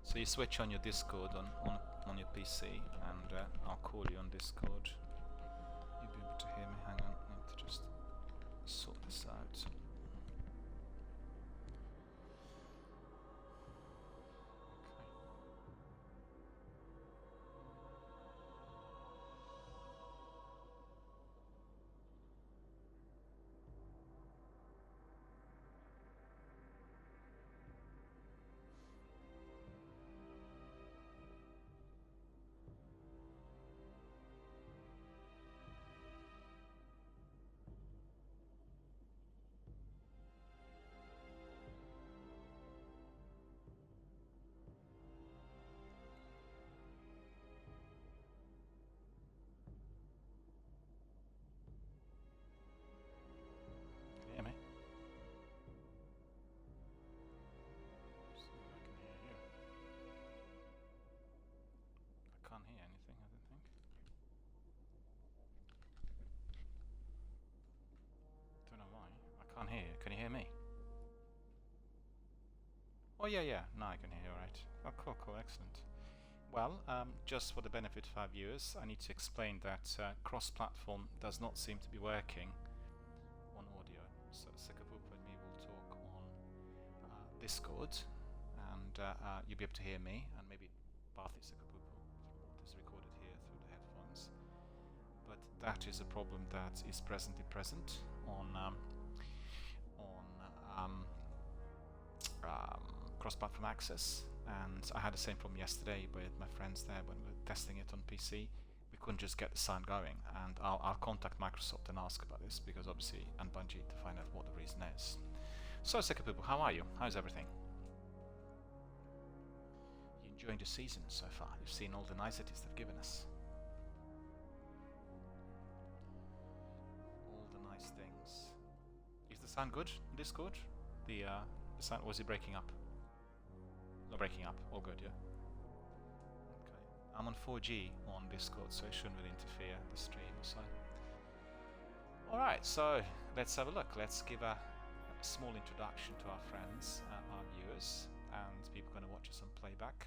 So you switch on your Discord on your PC, and I'll call you on Discord. You'll be able to hear me. Hang on, I need to just sort this out. Oh yeah, yeah, now I can hear you alright. Oh cool, cool, excellent. Well, just for the benefit of our viewers, I need to explain that cross-platform does not seem to be working on audio. So Sekapupa and me will talk on Discord, and you'll be able to hear me, and maybe partly Sekapupa through what is recorded here through the headphones. But that is a problem that is presently present on cross-platform access, and I had the same problem yesterday with my friends there when we were testing it on PC. We couldn't just get the sound going, and I'll contact Microsoft and ask about this, because obviously, and Bungie, to find out what the reason is. So, Sekapupa, how are you? How's everything? You enjoying the season so far? You've seen all the niceties they've given us. All the nice things. Is the sound good on Discord? The sound, was it breaking up? Not breaking up, all good, yeah? Okay. I'm on 4G on Discord, so it shouldn't really interfere the stream or so. Alright, so let's have a look. Let's give a small introduction to our friends, our viewers, and people going to watch us on playback.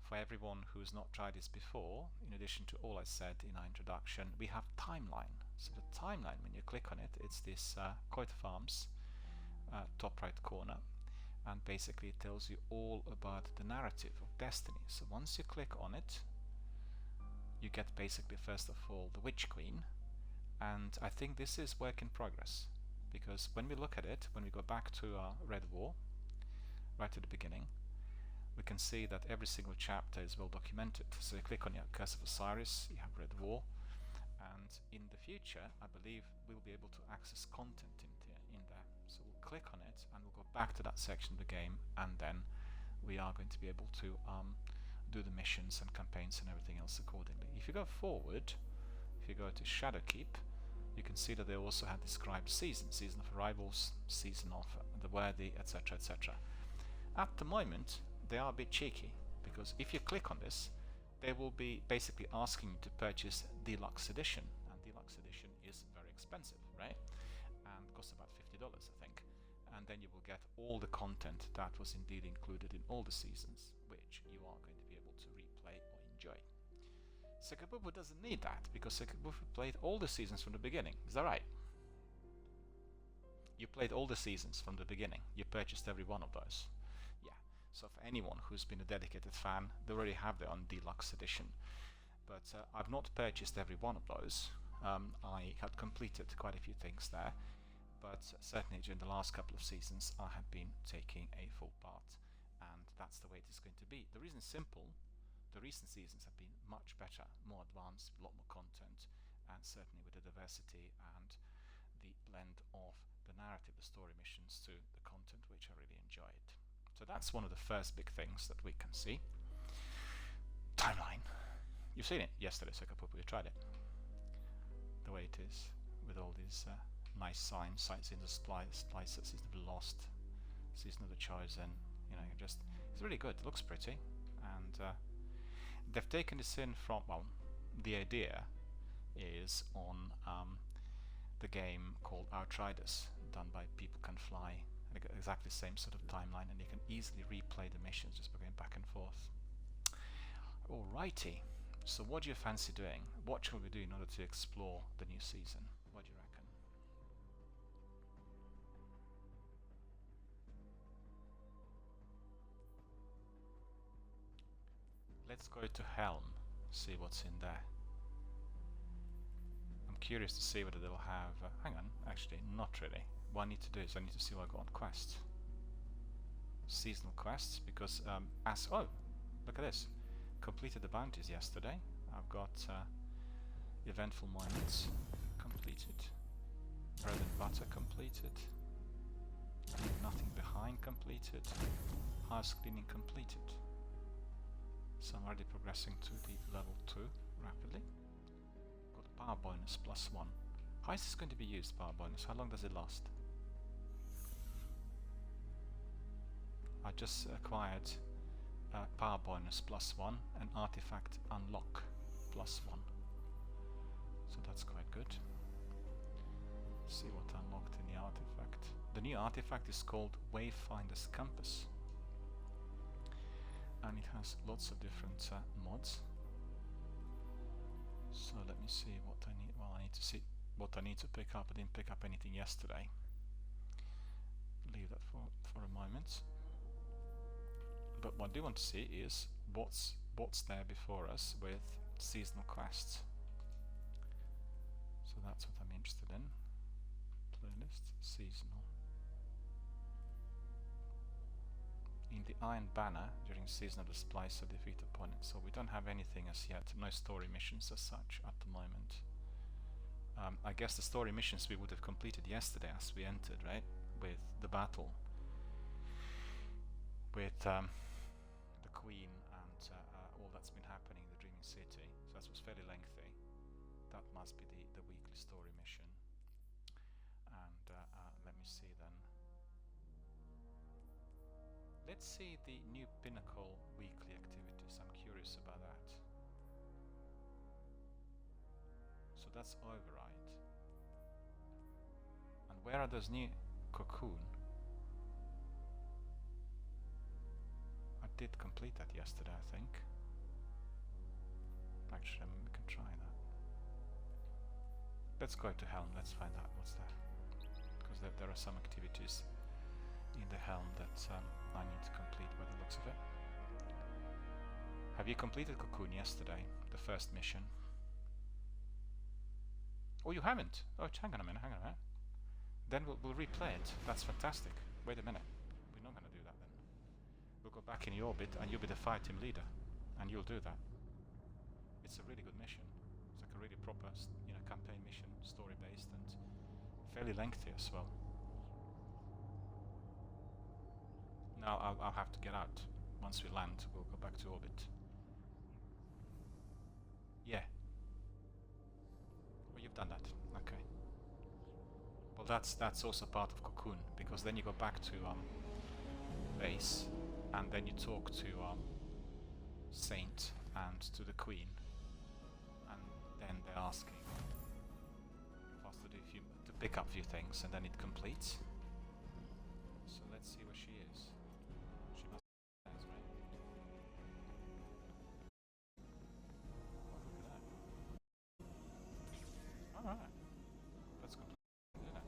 For everyone who's not tried this before, in addition to all I said in our introduction, we have timeline. So the timeline, when you click on it, it's this Coit Farms top right corner, and basically it tells you all about the narrative of Destiny. So once you click on it, you get basically first of all the Witch Queen, and I think this is work in progress, because when we look at it, when we go back to our Red War, right at the beginning, we can see that every single chapter is well documented. So you click on your Curse of Osiris, you have Red War, and in the future I believe we'll be able to access content in there. So we'll click on it and we'll go back to that section of the game, and then we are going to be able to do the missions and campaigns and everything else accordingly. If you go forward, if you go to Shadowkeep, you can see that they also have described season of arrivals, season of the worthy, etc, etc. At the moment they are a bit cheeky, because if you click on this, they will be basically asking you to purchase Deluxe Edition, and Deluxe Edition is very expensive, right? And costs about $50, I think. And then you will get all the content that was indeed included in all the seasons, which you are going to be able to replay or enjoy. Sekapupa doesn't need that, because Sekapupa played all the seasons from the beginning. Is that right? You played all the seasons from the beginning. You purchased every one of those. Yeah. So for anyone who's been a dedicated fan, they already have their own Deluxe Edition. But I've not purchased every one of those. I had completed quite a few things there, but certainly during the last couple of seasons I have been taking a full part, and that's the way it is going to be. The reason is simple. The recent seasons have been much better, more advanced, a lot more content, and certainly with the diversity and the blend of the narrative, the story missions, to the content, which I really enjoyed. So that's one of the first big things that we can see. Timeline. You've seen it yesterday, Sekapupa, you tried it. The way it is, with all these nice signs, sights in the splices, Season of the Lost, Season of the Chosen, you know, it's really good, it looks pretty, and they've taken this in from, well, the idea is on the game called Outriders, done by People Can Fly, and they got exactly the same sort of timeline, and you can easily replay the missions just by going back and forth. Alrighty, so what do you fancy doing? What shall we do in order to explore the new season? What do you reckon? Let's go to Helm, see what's in there. I'm curious to see whether they'll have... hang on, actually, not really. What I need to do is I need to see what I got on quests. Seasonal quests, because oh, look at this. Completed the bounties yesterday. I've got eventful moments completed. Bread and butter completed. Leave nothing behind completed. House cleaning completed. So I'm already progressing to the level 2 rapidly. Got power bonus +1. How is this going to be used, power bonus? How long does it last? I just acquired power bonus +1 and artifact unlock +1. So that's quite good. Let's see what unlocked in the artifact. The new artifact is called Wayfinder's Compass. and it has lots of different mods. So let me see what I need. Well, I need to see what I need to pick up. I didn't pick up anything yesterday. Leave that for a moment. But what I do want to see is what's there before us with seasonal quests. So that's what I'm interested in. Playlist, seasonal. In the Iron Banner, during seasonal displays of defeat opponents. So we don't have anything as yet, no story missions as such at the moment. I guess the story missions we would have completed yesterday as we entered, right? With the battle. With the Queen and all that's been happening in the Dreaming City. So that was fairly lengthy. That must be the weekly story mission. And let me see then. Let's see the new Pinnacle weekly activities. I'm curious about that. So that's Override. And where are those new Cocoon? I did complete that yesterday, I think. Actually, we can try that. Let's go to Helm, let's find out what's there. Because there are some activities in the Helm that I need to complete by the looks of it. Have you completed Cocoon yesterday? The first mission? Oh, you haven't? Oh, hang on a minute. Then we'll replay it. That's fantastic. Wait a minute. We're not going to do that then. We'll go back in your orbit and you'll be the fire team leader. And you'll do that. It's a really good mission. It's like a really proper, campaign mission, story-based and fairly lengthy as well. Now I'll have to get out. Once we land, we'll go back to orbit. Yeah. Well, you've done that. Okay. Well, that's also part of Cocoon, because then you go back to base, and then you talk to Saint and to the Queen, and then they're asking for us to pick up a few things, and then it completes. So let's see where she is. She must be there, right? Oh, look at that. Alright. That's complete, isn't it?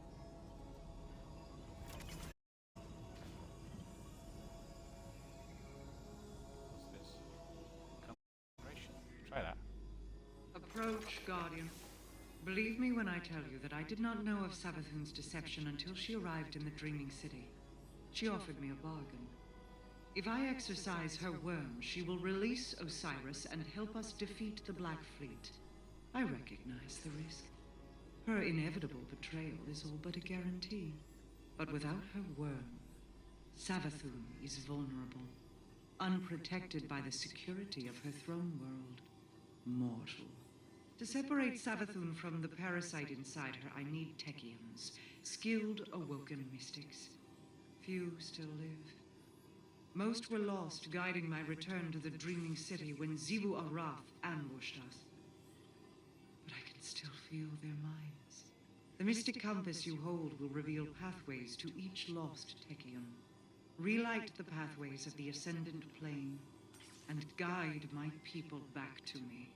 What's this? Concentration. Try that. Approach, Guardian. Believe me when I tell you that I did not know of Savathun's deception until she arrived in the Dreaming City. She offered me a bargain. If I exercise her worm, she will release Osiris and help us defeat the Black Fleet. I recognize the risk. Her inevitable betrayal is all but a guarantee. But without her worm, Savathun is vulnerable, unprotected by the security of her throne world. Mortal. To separate Savathun from the parasite inside her, I need Techians, skilled awoken mystics. Few still live. Most were lost guiding my return to the Dreaming City when Xivu Araf ambushed us. But I can still feel their minds. The mystic compass you hold will reveal pathways to each lost Techion. Relight the pathways of the Ascendant Plane and guide my people back to me.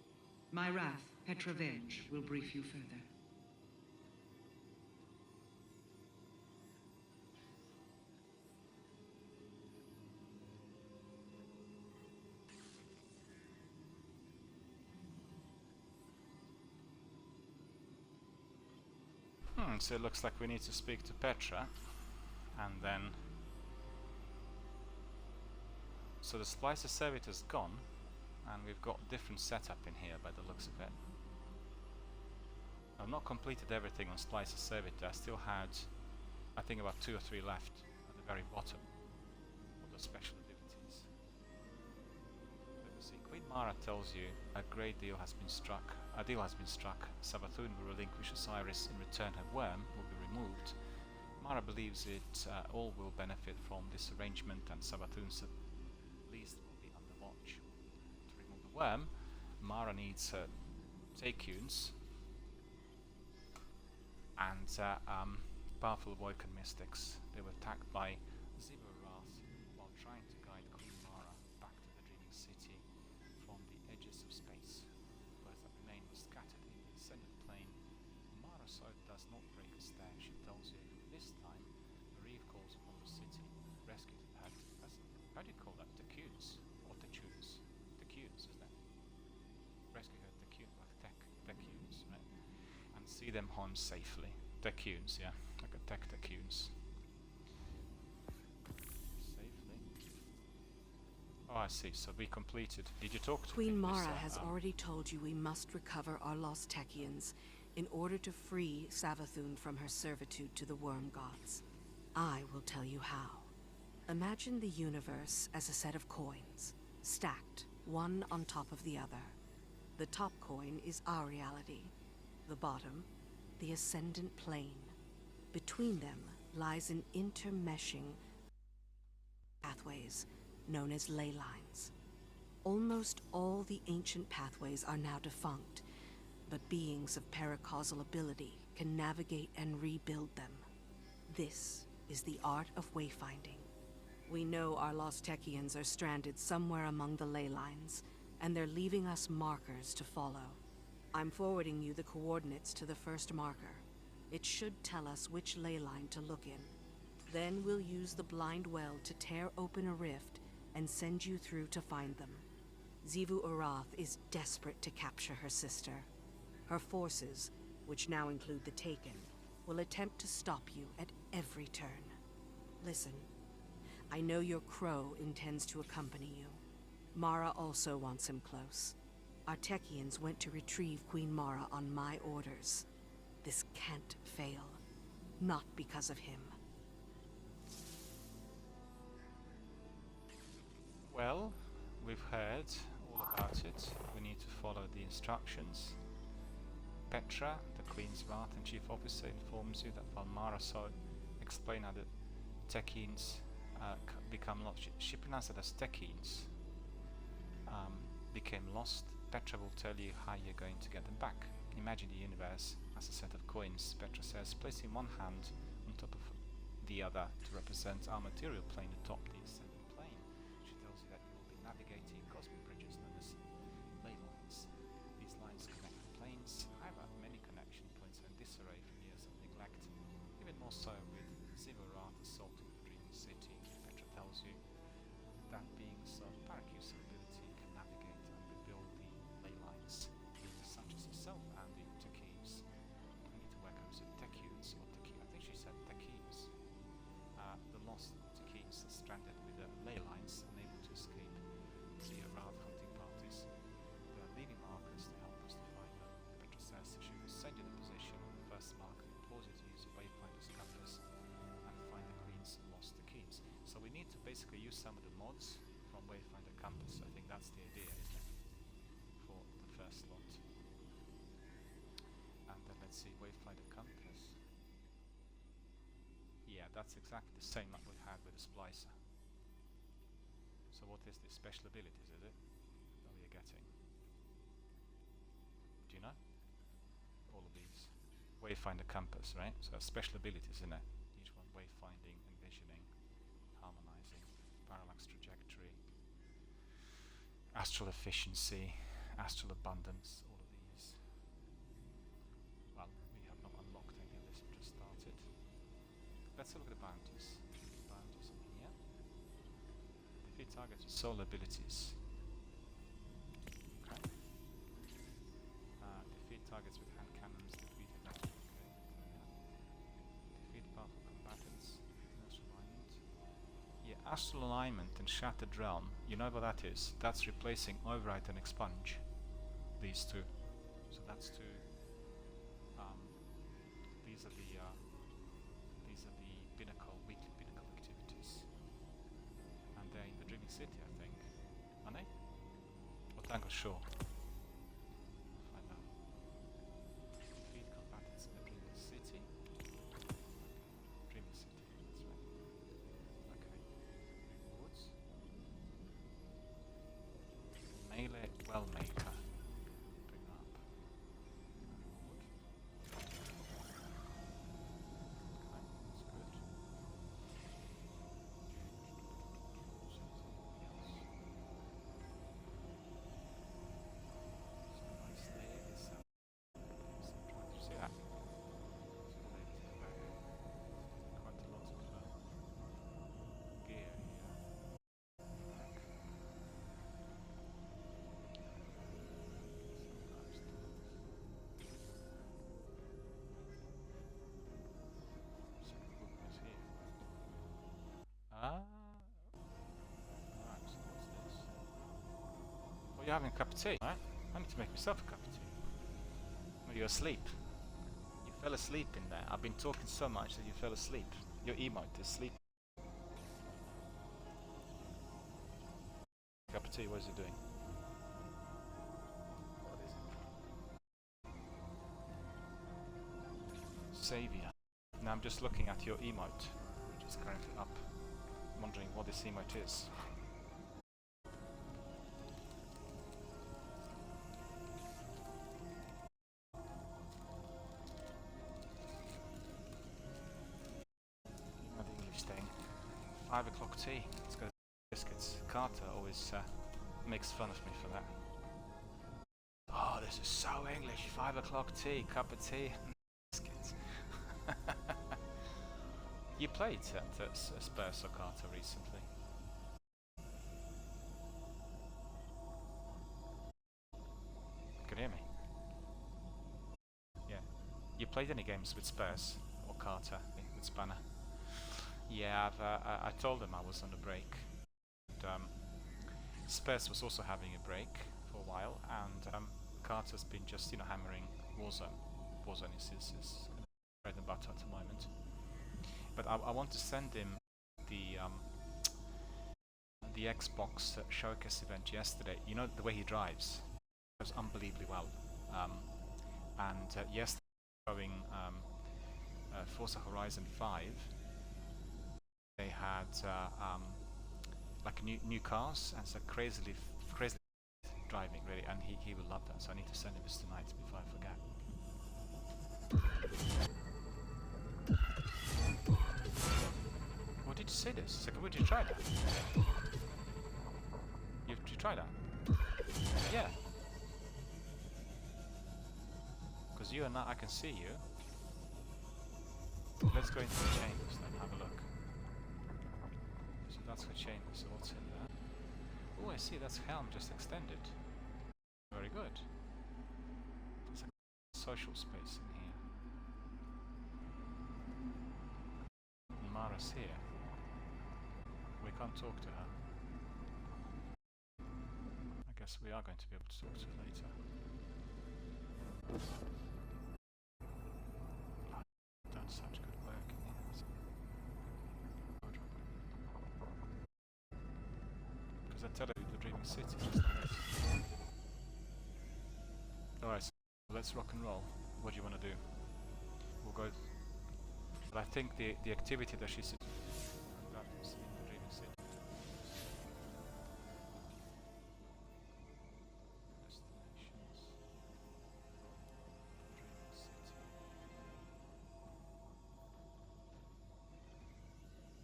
My wrath, Petravenge, will brief you further. So it looks like we need to speak to Petra, and then... So the Splicer Servitor's gone, and we've got different setup in here by the looks of it. I've not completed everything on Splicer Servitor. I still had, I think, about 2 or 3 left at the very bottom of the special abilities. Let me see. Queen Mara tells you a great deal has been struck. A deal has been struck. Savathun will relinquish Osiris. In return, her worm will be removed. Mara believes it all will benefit from this arrangement, and Savathun's at least will be under watch. To remove the worm, Mara needs her Taekuns and powerful awoken mystics. They were attacked by Xivu Arath while trying to guide Queen Mara back to the tells you this time Reeve calls upon the city, rescue the pet. How do you call that? The Cunes or the Tunes? The Cunes, isn't it? Rescue her, the Cunes, like the Cunes, right? And see them home safely. The Cunes, yeah, like attack the Cunes. Oh, I see. So we completed. Did you talk to Queen Mara has already told you we must recover our lost Techians in order to free Savathun from her servitude to the worm gods. I will tell you how. Imagine the universe as a set of coins, stacked, one on top of the other. The top coin is our reality. The bottom, the ascendant plane. Between them lies an intermeshing pathways known as ley lines. Almost all the ancient pathways are now defunct, but beings of paracausal ability can navigate and rebuild them. This is the art of wayfinding. We know our lost Techians are stranded somewhere among the ley lines, and they're leaving us markers to follow. I'm forwarding you the coordinates to the first marker. It should tell us which ley line to look in. Then we'll use the blind well to tear open a rift and send you through to find them. Xivu Arath is desperate to capture her sister. Her forces, which now include the Taken, will attempt to stop you at every turn. Listen, I know your crow intends to accompany you. Mara also wants him close. Our Techians went to retrieve Queen Mara on my orders. This can't fail. Not because of him. Well, we've heard all about it. We need to follow the instructions. Petra, the Queen's Wrath and Chief Officer, informs you that while Mara saw explain how the Techians become lost. She pronounced it as Techians. Became lost. Petra will tell you how you're going to get them back. Imagine the universe as a set of coins. Petra says, placing one hand on top of the other to represent our material plane atop the ascending plane. She tells you that you will be navigating cosmic bridges known as ley lines. These lines connect the planes. However, many connection points are in disarray from years of neglect. Even more so with Xivu Arath assaulting the Dreaming City. Petra tells you that beings of paracausal ability can navigate and rebuild the ley lines. Beings such as yourself and the Techies. I need to work out is it Techians or Techies? I think she said Techies. The lost Techies are stranded with the ley lines, unable to escape the Arath hunting parties. They are leaving markers to help us to find them. Petra says she will send you the position of the first marker, implores you to use a wayfinder's compass and find the Queen's lost Techies. So we need to basically use some of the mods from Wayfinder Compass. I think that's the idea, isn't it? For the first slot. And then let's see, Wayfinder Compass. Yeah, that's exactly the same that we had with the Splicer. So what is this? Special abilities, is it? That we are getting? Do you know? All of these. Wayfinder Compass, right? So special abilities in it. Each one wayfinding, envisioning, harmonizing, parallax trajectory, astral efficiency, astral abundance, all of these. Well, we have not unlocked any of this, we just started. Let's have a look at the bounties. Bounties in here. Defeat targets with soul abilities. Okay. Defeat targets with hand cannons, defeated natural. Okay. Defeat powerful combatants. Astral alignment. Yeah, astral alignment and shattered realm. You know what that is? That's replacing override and expunge. These two. So that's two. These are the pinnacle, weekly pinnacle activities. And they're in the Dreaming City, I think. Are they? Or Tangle Shore? I'll find out. Defeat combatants in the Dreaming City. Okay. Dreaming City, that's right. Okay. Rewards. Melee Wellmaker. Bring that up. Reward. Well, you're having a cup of tea, right? I need to make myself a cup of tea. Well, you're asleep. You fell asleep in there. I've been talking so much that you fell asleep. Your emote is sleep. Cup of tea, what is it doing? What is it? Savior. Now I'm just looking at your emote, which is currently up. Wondering what this emote is. The English thing. 5 o'clock tea. It's got biscuits. Carter always makes fun of me for that. Oh, this is so English. 5 o'clock tea, cup of tea, biscuits. You played at Spurs or Carter recently? Can you hear me? Yeah. You played any games with Spurs or Carter with Spanner? Yeah, I told him I was on a break. And, Spurs was also having a break for a while, and Carter's been just hammering Warzone. Warzone is his bread and butter at the moment. But I want to send him the Xbox showcase event yesterday. You know the way he drives. It was unbelievably well. And yesterday showing Forza Horizon 5. They had like new cars and so crazy driving really, and he will love that. So I need to send him this tonight before I forget. Well, did you say this? So would you try that? You try that? Yeah. Because you and I can see you. Let's go into the chambers then, have a look. So that's the chambers, so what's in there? Oh, I see, that's Helm just extended. Very good. There's a social space in here. And Mara's here. We can't talk to her. I guess we are going to be able to talk to her later. I've done such good work in here. Because I tell you, the Dreaming City is just like this. Alright, so let's rock and roll. What do you want to do? We'll go. But I think the activity that she's in the Dreaming City. Destinations. Dreaming City.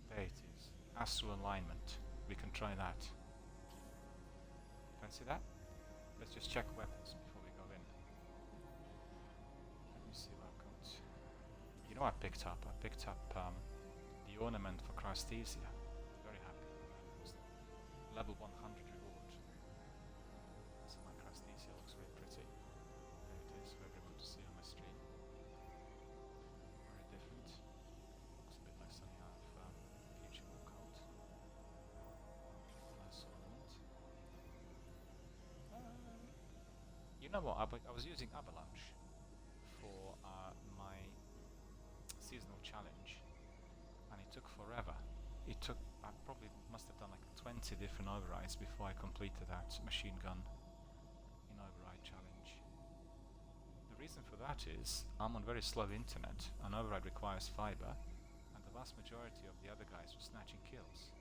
There it is. Astral alignment. We can try that. Fancy that? Let's just check weapons before we go in. Let me see what I've got. You know what I picked up? I picked up the ornament for Christesia. Very happy with that. It was level 100 reward. So my Christesia looks very pretty. There it is, for everyone to see on my stream. Very different. Looks a bit like something out of Future Walkout. Nice ornament. You know what? I was using Avalanche for my seasonal challenge, and it took forever. I probably must have done like 20 different overrides before I completed that machine gun in override challenge. The reason for that is I'm on very slow internet. An override requires fiber, and the vast majority of the other guys were snatching kills.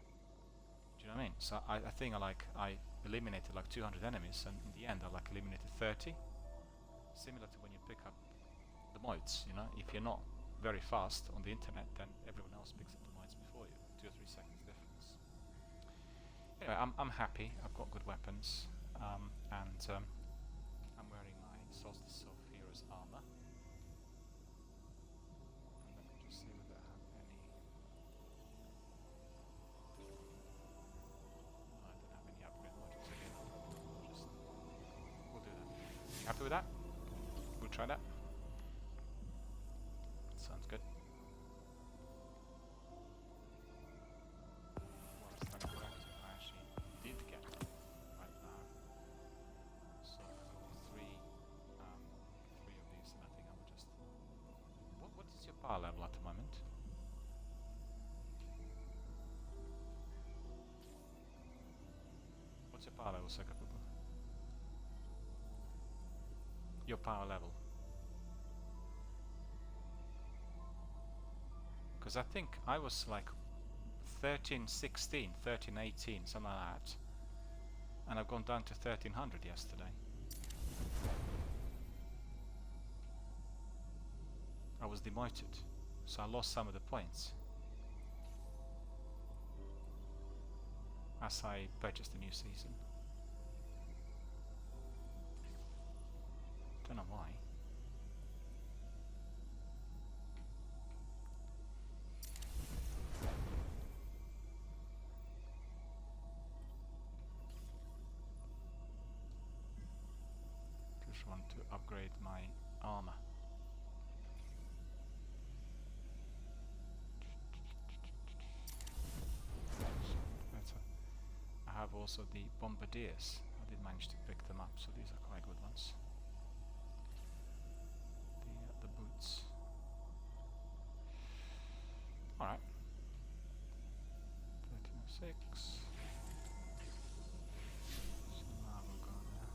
Do you know what I mean? So I think I eliminated like 200 enemies, and in the end I eliminated 30. Similar to when you pick up the mods, if you're not very fast on the internet, then everyone else picks up the mods before you. 2 or 3 seconds difference. Anyway, I'm happy. I've got good weapons, and I'm wearing my Solstice of Heroes armor. And let me just see whether I have any. No, I don't have any upgrade modules again. We'll do that. Happy with that? We'll try that. Sounds good. What is that correct? I actually did get right now. your power level at the moment? What's your power level, Sakapupu? Your power level. Because I think I was like 13, 16, 13, 18, something like that. And I've gone down to 1300 yesterday. I was demoted, so I lost some of the points as I purchased the new season. Don't know why. Just want to upgrade my armor. Better. I have also the bombardiers. I did manage to pick them up, so these are quite good ones. The boots. Alright. 1306. So now we'll go there.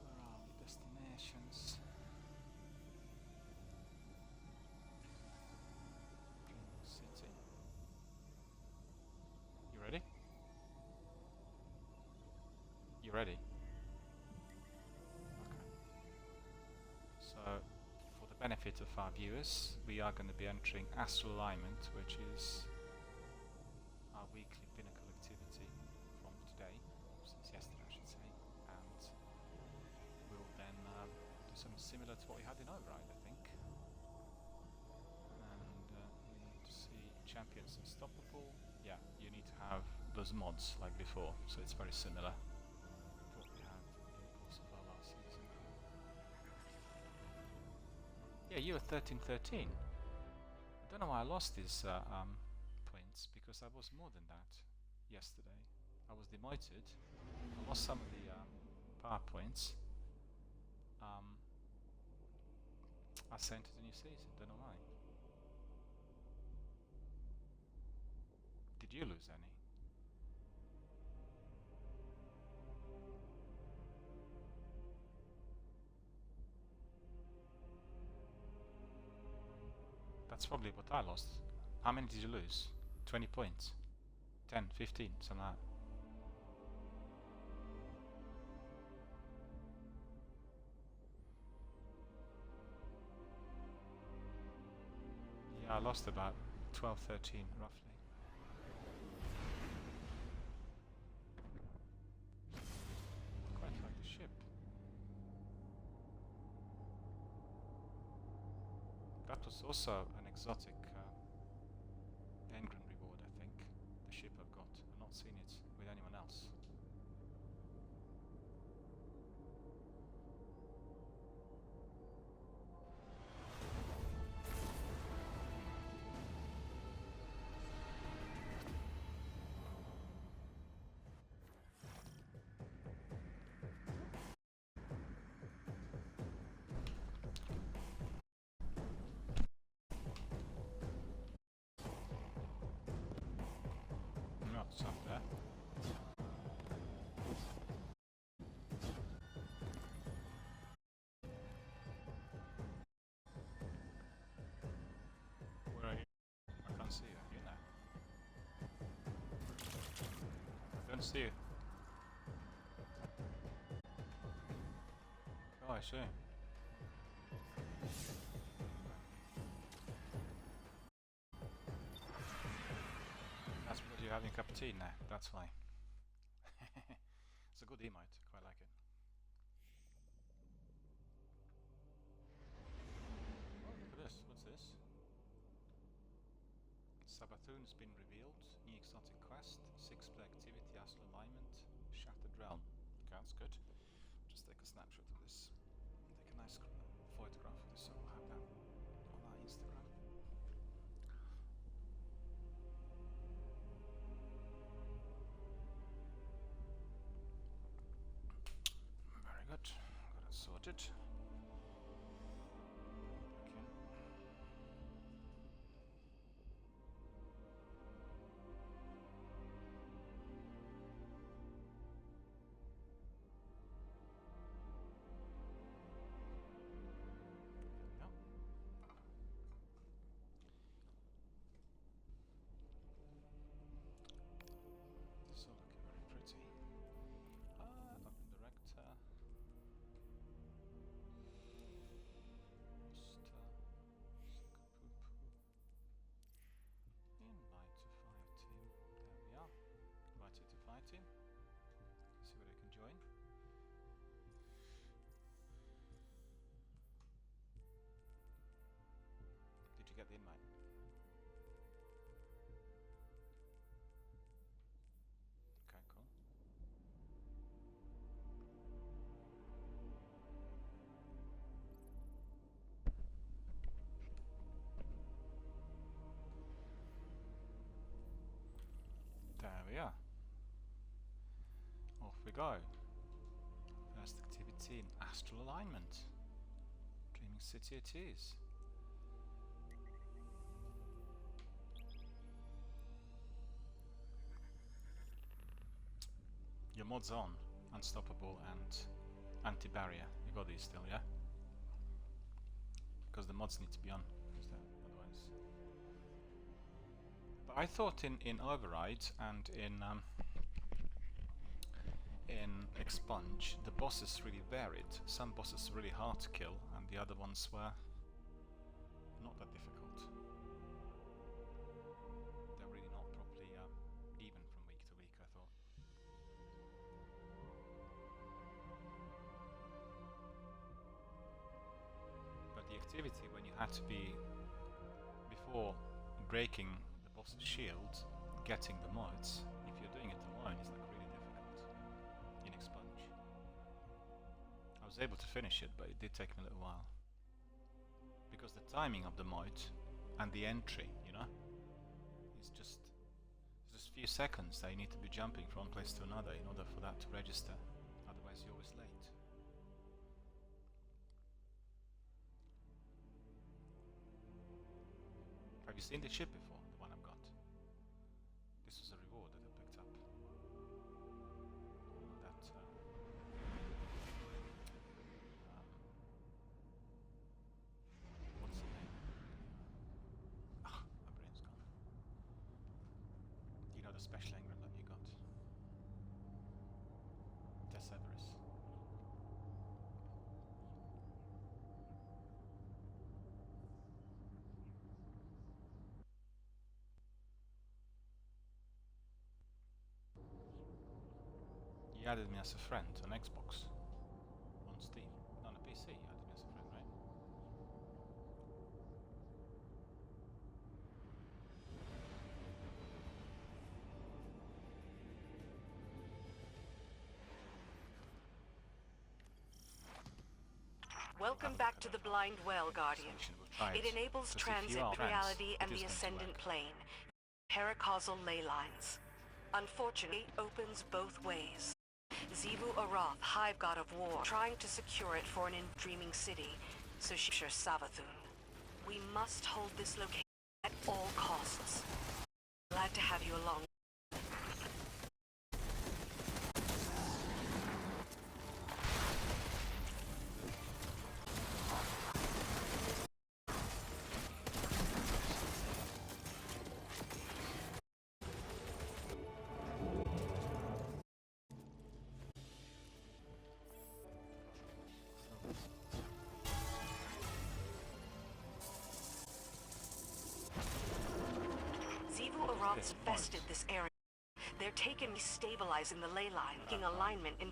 Where are the destinations? Dream City. You ready? You ready? Okay. So, for the benefit of our viewers, we are going to be entering Astral Alignment, which is our weekly pinnacle activity from today, since yesterday I should say, and we'll then do something similar to what we had in Override, I think. And we need to see Champions Unstoppable. Yeah, you need to have those mods like before, so it's very similar to what we had in the course of our last season. Yeah, you were 13-13. I don't know why I lost these points, because I was more than that yesterday. I was demoted. I lost some of the power points. I sent to the new season. Don't know why. Did you lose any? That's probably what I lost. How many did you lose? 20 points? 10, 15, something like that. Yeah, I lost about 12, 13 roughly. Quite like the ship. That was also an exotic Engren reward, I think. The ship I've got. I've not seen it with anyone else. No, it's up there. Where are you? I can't see you. You're there. I don't see you. Oh, I see. That's because you're having a cup of tea now. That's why. It's a good emote. Quite like it. Oh, look at this. What's this? Sabathoon's been revealed. New exotic quest. 6-player activity. Astral Alignment. Shattered Realm. Okay, that's good. Just take a snapshot of this. Take a nice photograph of this. So we'll have Noted. Okay. No. This all looking very pretty. Open director. Invite to fire team. There we are. Invite you to fire team. See whether you can join. Did you get the invite? Okay, cool. There we are. Off we go. First activity in astral alignment. Dreaming City it is. Your mod's on. Unstoppable and anti-barrier. You got these still, yeah? Because the mods need to be on. Otherwise. But I thought in Override and in Expunge, the bosses really varied. Some bosses were really hard to kill, and the other ones were not that difficult. They're really not properly even from week to week, I thought. But the activity when you had to be, before breaking the boss's shield, getting the mods, if you're doing it alone, is like really difficult in Expunge. I was able to finish it, but it did take me a little while. Because the timing of the mod and the entry, you know, is just a few seconds that you need to be jumping from one place to another in order for that to register. Otherwise you're always late. Have you seen the ship before? The one I've got? This was a reward that I picked up. That what's the name? Ah, my brain's gone. You know the special engram that you got? Tesseverus. He added me as a friend on Xbox, on Steam, on a PC. He added me as a friend, right? Welcome back to the Blind Well, Guardian. It enables transit reality and the Ascendant Plane. Paracausal ley lines. Unfortunately, it opens both ways. Xivu Arath, Hive God of War, trying to secure it for an dreaming city, so she captures Savathun. We must hold this location at all costs. Glad to have you along. Arath's infested this area. They're taking stabilizing the ley line, making alignment in.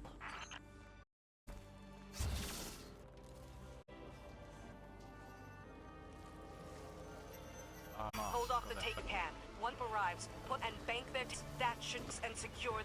Hold off the take can. One arrives, put and bank their statutes and secure.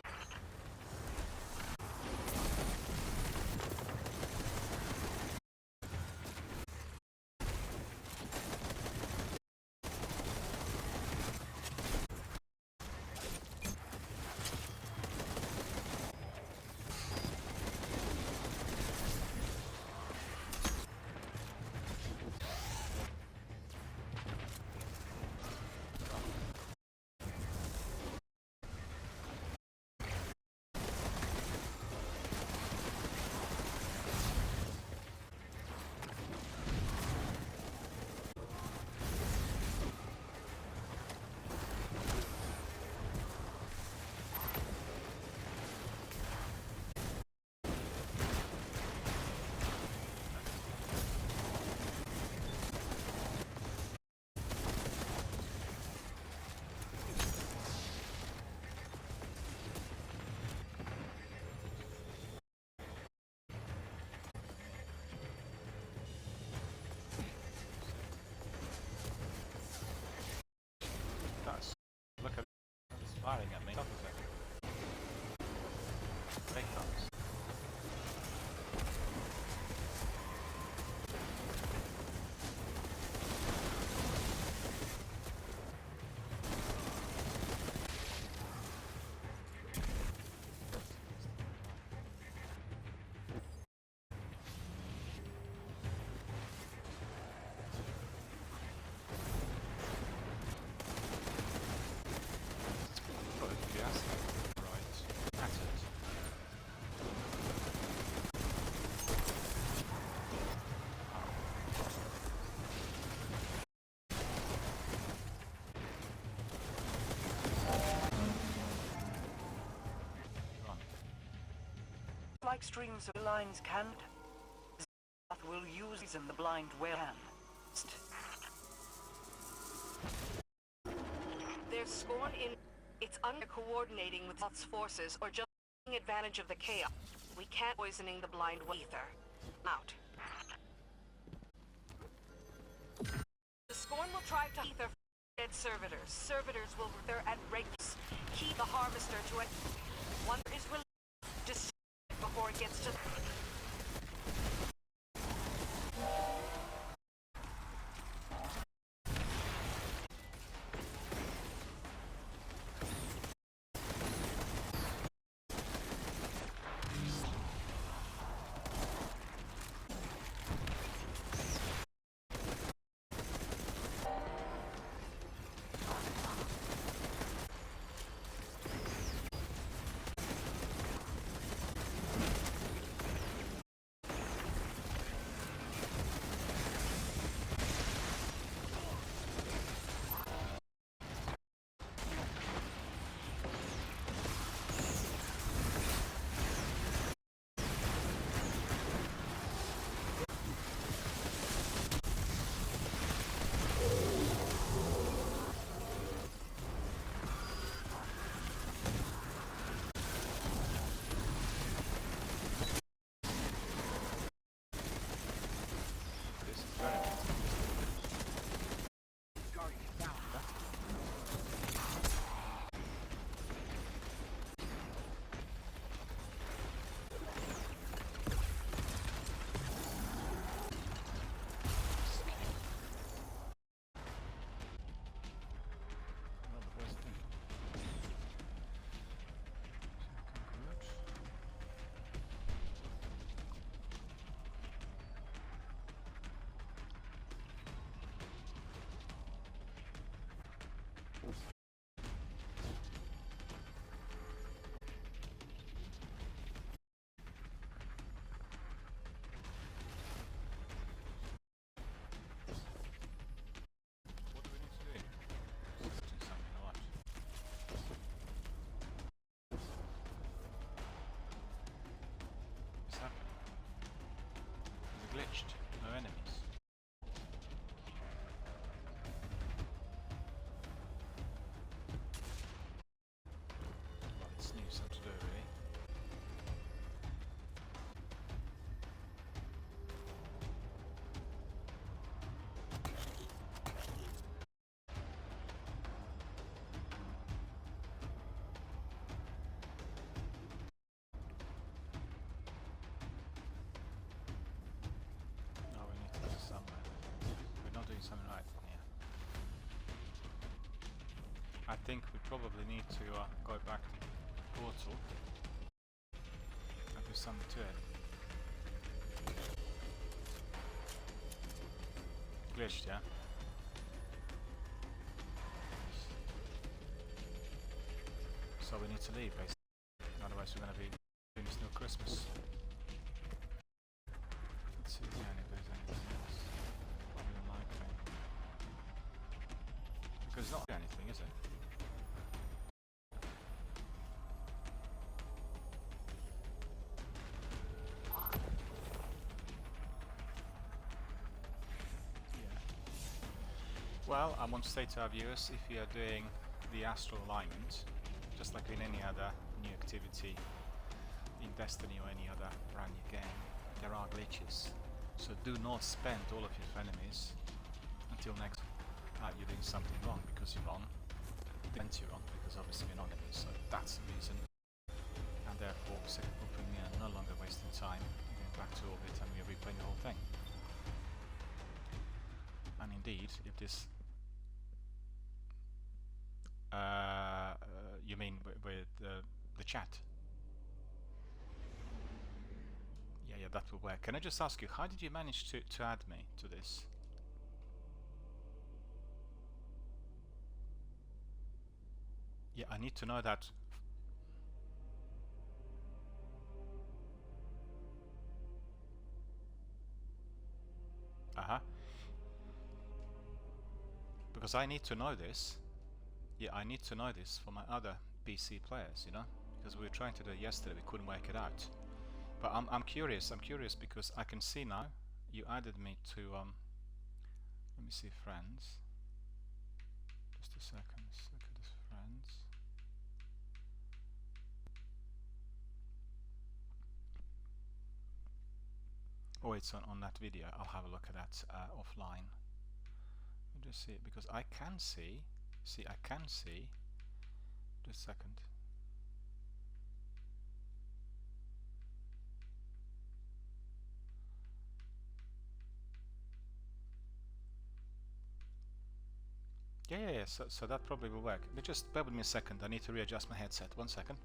firing at me. Stop a second. Very close. Like streams of lines can, will use in the blind well. There's scorn in it's under coordinating with Thoth's forces or just taking advantage of the chaos. We can't poisoning the blind ether. Out. The scorn will try to ether dead servitors. Servitors will wither at rates. Keep the harvester to it. One is released. Before it gets to... Glitched. No enemies. Well, it's new stuff to do, really. Something right here. I think we probably need to go back to the portal and do something to it. Glitched, yeah? So we need to leave, basically. Otherwise we're going to be doing this till Christmas. Let's see again if there's anything else. Probably unlikely. Because it's not anything, is it? Yeah. Well, I want to say to our viewers, if you are doing the astral alignment, just like in any other new activity in Destiny or any other brand new game, there are glitches. So do not spend all of your enemies until next you're doing something wrong, because you're wrong. Depends you're wrong, because because obviously we're not getting it, so that's the reason. And therefore, Sekapupu and me are no longer wasting time going back to orbit and we're replaying the whole thing. And indeed, if this... you mean with the chat? Yeah, that will work. Can I just ask you, how did you manage to add me to this? Yeah, I need to know that. Because I need to know this. Yeah, I need to know this for my other PC players, you know? Because we were trying to do it yesterday, we couldn't work it out. But I'm curious because I can see now you added me to let me see, friends. Just a second, look at this, friends. Oh, it's on that video. I'll have a look at that offline. Let me just see it, because I can see, I can see, just a second. Yeah, so that probably will work. But just bear with me a second, I need to readjust my headset. 1 second.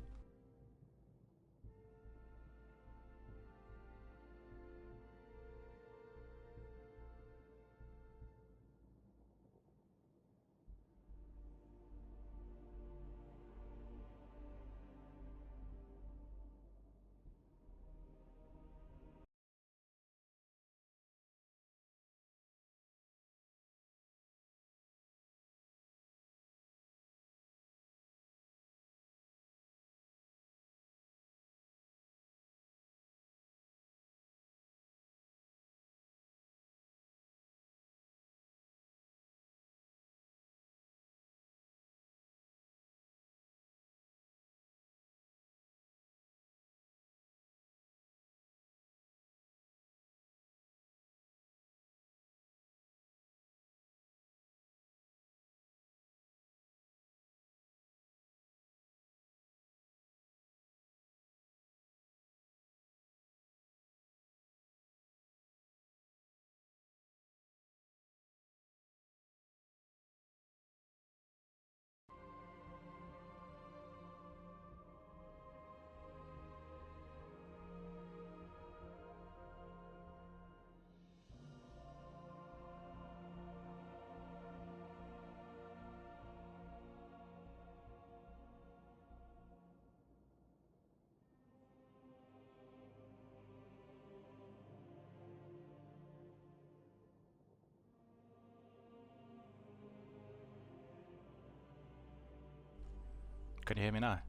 Can you hear me now?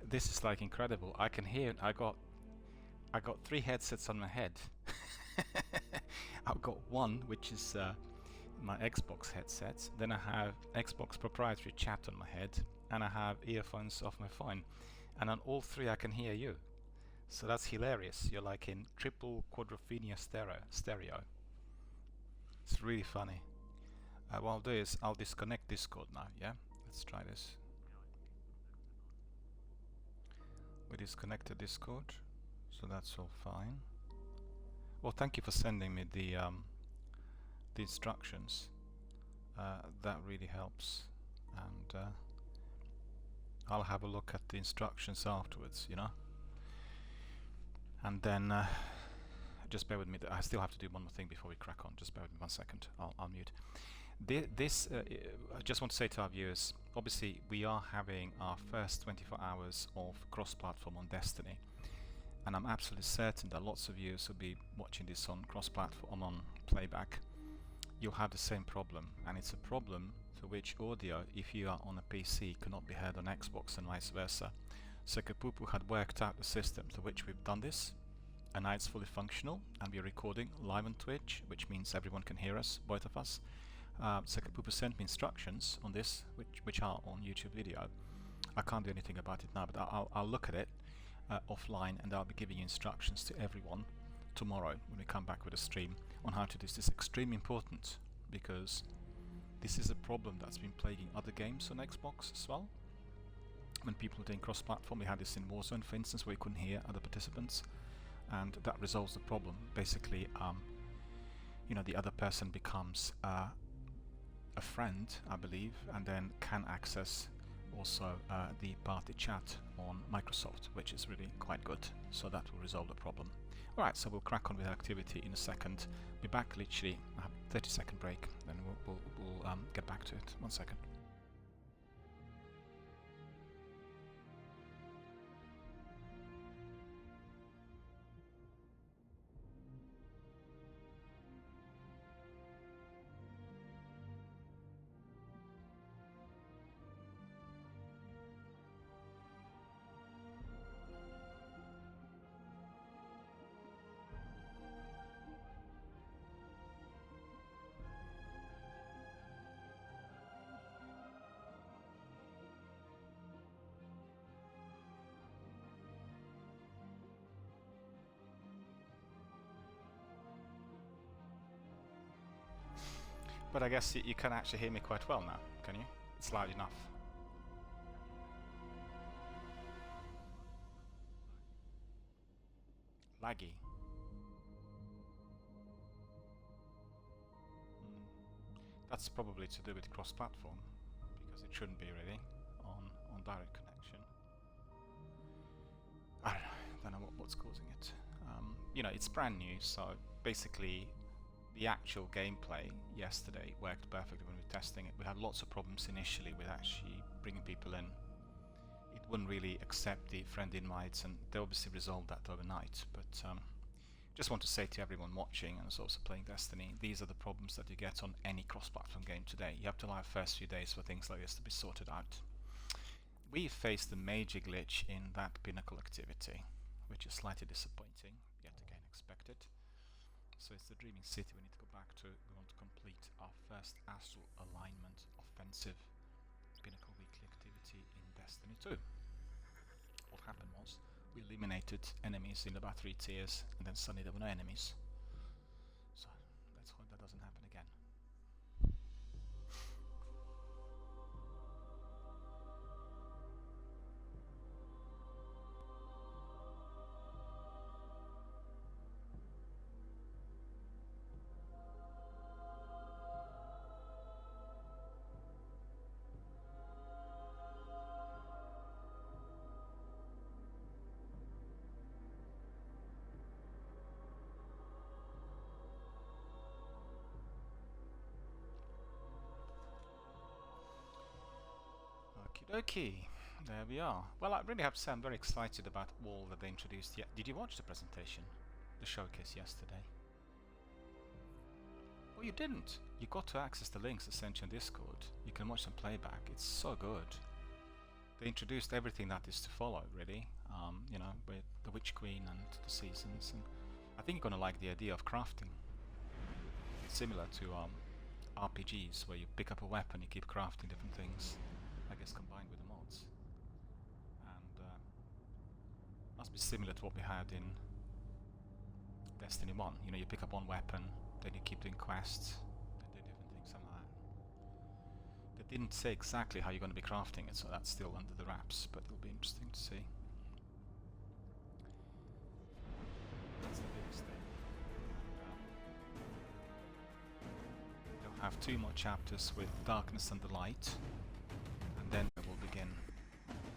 This is like incredible. I can hear. I got 3 headsets on my head. I've got one which is my Xbox headset. Then I have Xbox proprietary chat on my head, and I have earphones off my phone. And on all 3 I can hear you. So that's hilarious. You're like in triple quadrophenia stereo. It's really funny. What I'll do is I'll disconnect Discord now, yeah? Let's try this. We disconnected Discord, so that's all fine. Well, thank you for sending me the instructions. That really helps. And I'll have a look at the instructions afterwards, you know? And then just bear with me. I still have to do one more thing before we crack on. Just bear with me 1 second. I'll mute. I just want to say to our viewers, obviously we are having our first 24 hours of cross-platform on Destiny, and I'm absolutely certain that lots of viewers will be watching this on cross-platform, on playback. You'll have the same problem, and it's a problem for which audio, if you are on a PC, cannot be heard on Xbox and vice versa. So Kapupu had worked out the system to which we've done this, and now it's fully functional, and we're recording live on Twitch, which means everyone can hear us, both of us. So Kapupu sent me instructions on this, which are on YouTube video. I can't do anything about it now, but I'll look at it offline, and I'll be giving you instructions to everyone tomorrow when we come back with a stream on how to do this. This is extremely important because this is a problem that's been plaguing other games on Xbox as well. When people are doing cross-platform, we had this in Warzone, for instance, where you couldn't hear other participants, and that resolves the problem. Basically, you know, the other person becomes a friend, I believe, and then can access also the party chat on Microsoft, which is really quite good. So that will resolve the problem. Alright, so we'll crack on with activity in a second. Be back literally, I have a 30-second break, then we'll get back to it. 1 second. But I guess you can actually hear me quite well now, can you? It's loud enough. Laggy. That's probably to do with cross-platform, because it shouldn't be really on direct connection. I don't know what's causing it. You know, it's brand new, so basically the actual gameplay yesterday worked perfectly when we were testing it. We had lots of problems initially with actually bringing people in. It wouldn't really accept the friend invites, and they obviously resolved that overnight. But just want to say to everyone watching and is also playing Destiny, these are the problems that you get on any cross-platform game today. You have to allow the first few days for things like this to be sorted out. We faced a major glitch in that pinnacle activity, which is slightly disappointing, yet again expected. So it's the Dreaming City we need to go back to. We want to complete our first Astral Alignment offensive pinnacle weekly activity in Destiny 2. What happened was, we eliminated enemies in about 3 tiers, and then suddenly there were no enemies. So let's hope that doesn't happen again. Okay, there we are. Well, I really have to say I'm very excited about all that they introduced. Yeah, did you watch the presentation, the showcase yesterday? Oh, you didn't? You got to access the links I sent you on Discord. You can watch some playback. It's so good. They introduced everything that is to follow, really. You know, with the Witch Queen and the seasons. And I think you're gonna like the idea of crafting. Similar to RPGs, where you pick up a weapon, you keep crafting different things. I guess combined with the mods, and must be similar to what we had in Destiny 1. You know, you pick up one weapon, then you keep doing quests, then do different things, something like that. They didn't say exactly how you're going to be crafting it, so that's still under the wraps, but it'll be interesting to see. That's the biggest thing. You'll have 2 more chapters with Darkness and the Light. Then we'll begin.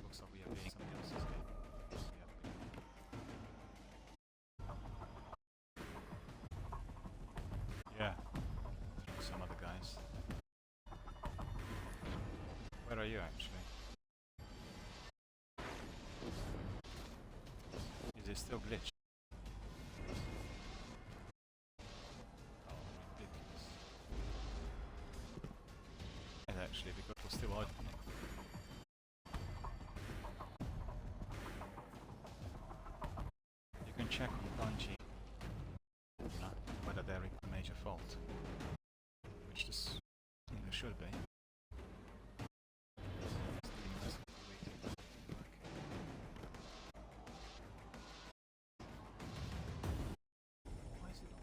Looks like we are doing something else's game. Yeah, some other guys. Where are you actually? Is it still glitched? Oh, ridiculous. And actually, because we're still opening. Check on Bungie, whether they're a major fault, which this should be. Why is it on?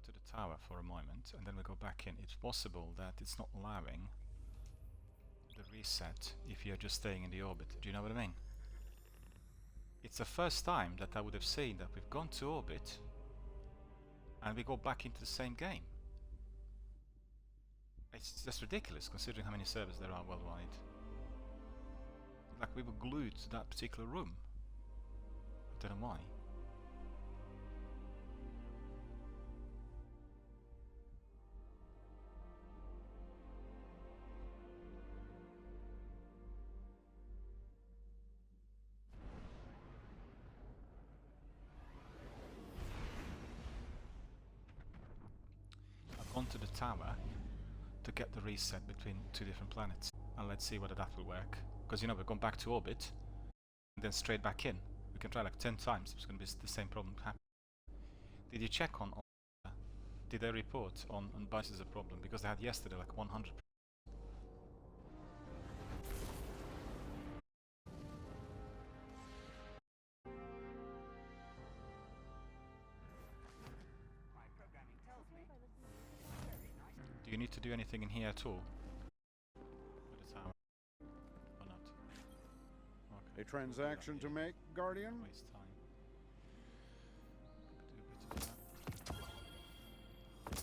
to the tower for a moment and then we go back in, it's possible that it's not allowing the reset if you're just staying in the orbit. Do you know what I mean? It's the first time that I would have seen that we've gone to orbit and we go back into the same game. It's just ridiculous considering how many servers there are worldwide. Like we were glued to that particular room. I don't know why. I've gone to the tower to get the reset between two different planets, and let's see whether that will work. Because you know we've gone back to orbit and then straight back in. We can try like 10 times. It's going to be the same problem happen. Did you check on? Did they report on BIOS as a problem? Because they had yesterday like 100%. Do you need to do anything in here at all? With the tower? Or not? Okay. A transaction to make, Guardian? Waste time. Do a bit of that.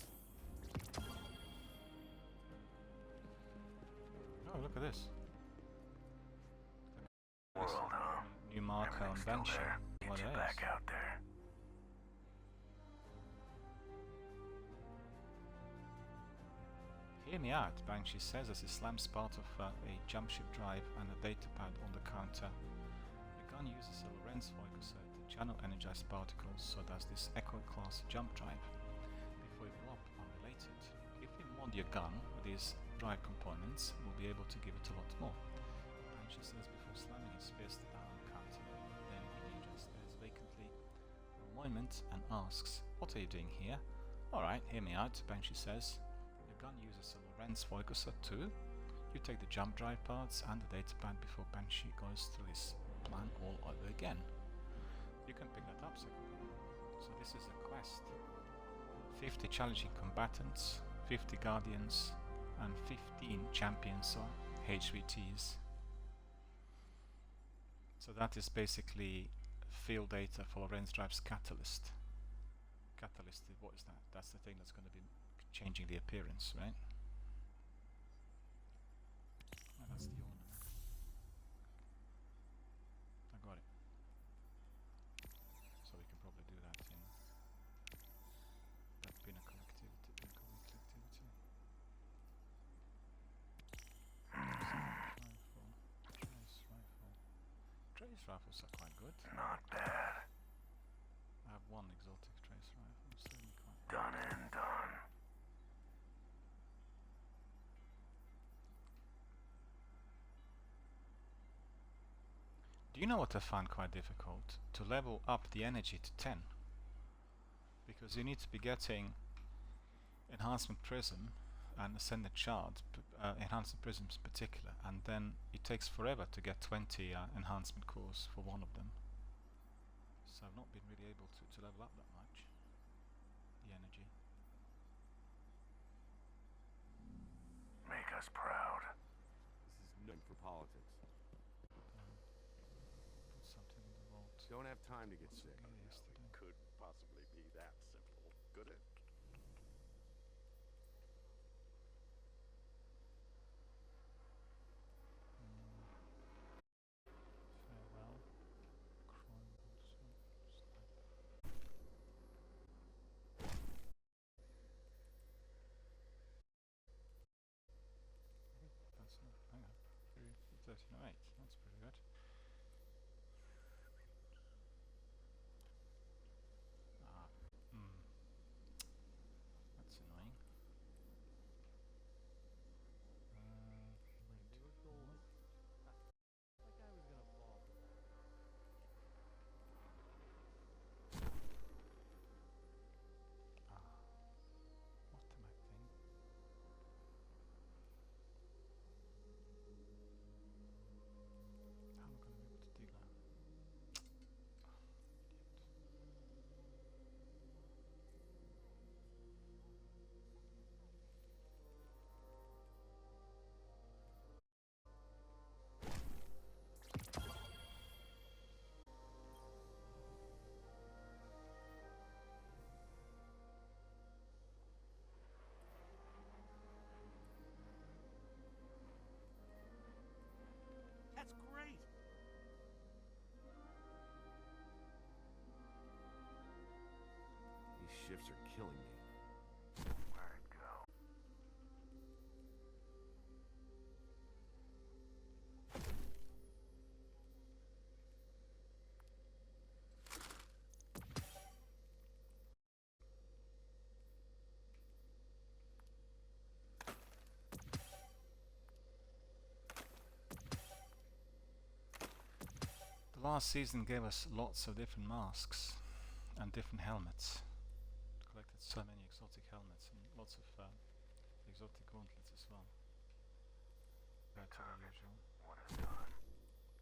Oh, look at this. World, huh? New marker on Everything's still Banshee. there. What Get you else? back out there. Hear me out, Banshee says as he slams part of a jump ship drive and a datapad on the counter. The gun uses a Lorentz focuser to channel energized particles, so does this Echo class jump drive. Before we blow up unrelated, if we mod your gun with these drive components, we'll be able to give it a lot more. Banshee says before slamming his fist down on the counter, then he just stares vacantly for a moment and asks, "What are you doing here?" "Alright, hear me out," Banshee says. The gun uses a Lorentz focuser too. You take the jump drive parts and the datapad before Banshee goes through his plan all over again. You can pick that up, second. So this is a quest. 50 challenging combatants, 50 guardians, and 15 champions or HVTs. So that is basically field data for Lorentz drive's catalyst. Catalyst, what is that? That's the thing that's going to be changing the appearance, right? Oh, that's the ornament. I got it. So we can probably do that in that pinnacle activity. Trace rifles are quite good. Not bad. I have one exotic trace rifle, certainly quite Done and done. Do you know what I find quite difficult? To level up the energy to 10. Because you need to be getting enhancement prism and ascended shard, enhancement prisms in particular, and then it takes forever to get 20 enhancement cores for one of them. So I've not been really able to level up that much. The energy. Make us proud. This is known for politics. Put something in the vault. Don't have time to get sick. Yesterday. Could possibly be that simple, could it? Farewell. Chrome also. That's not, hang on. 1308, that's pretty good. Ah, that's annoying. What am I thinking? How shifts are killing me. Where'd it go? The last season gave us lots of different masks and different helmets. Collected so many exotic helmets and lots of exotic gauntlets as well. Compared to the usual. What a done.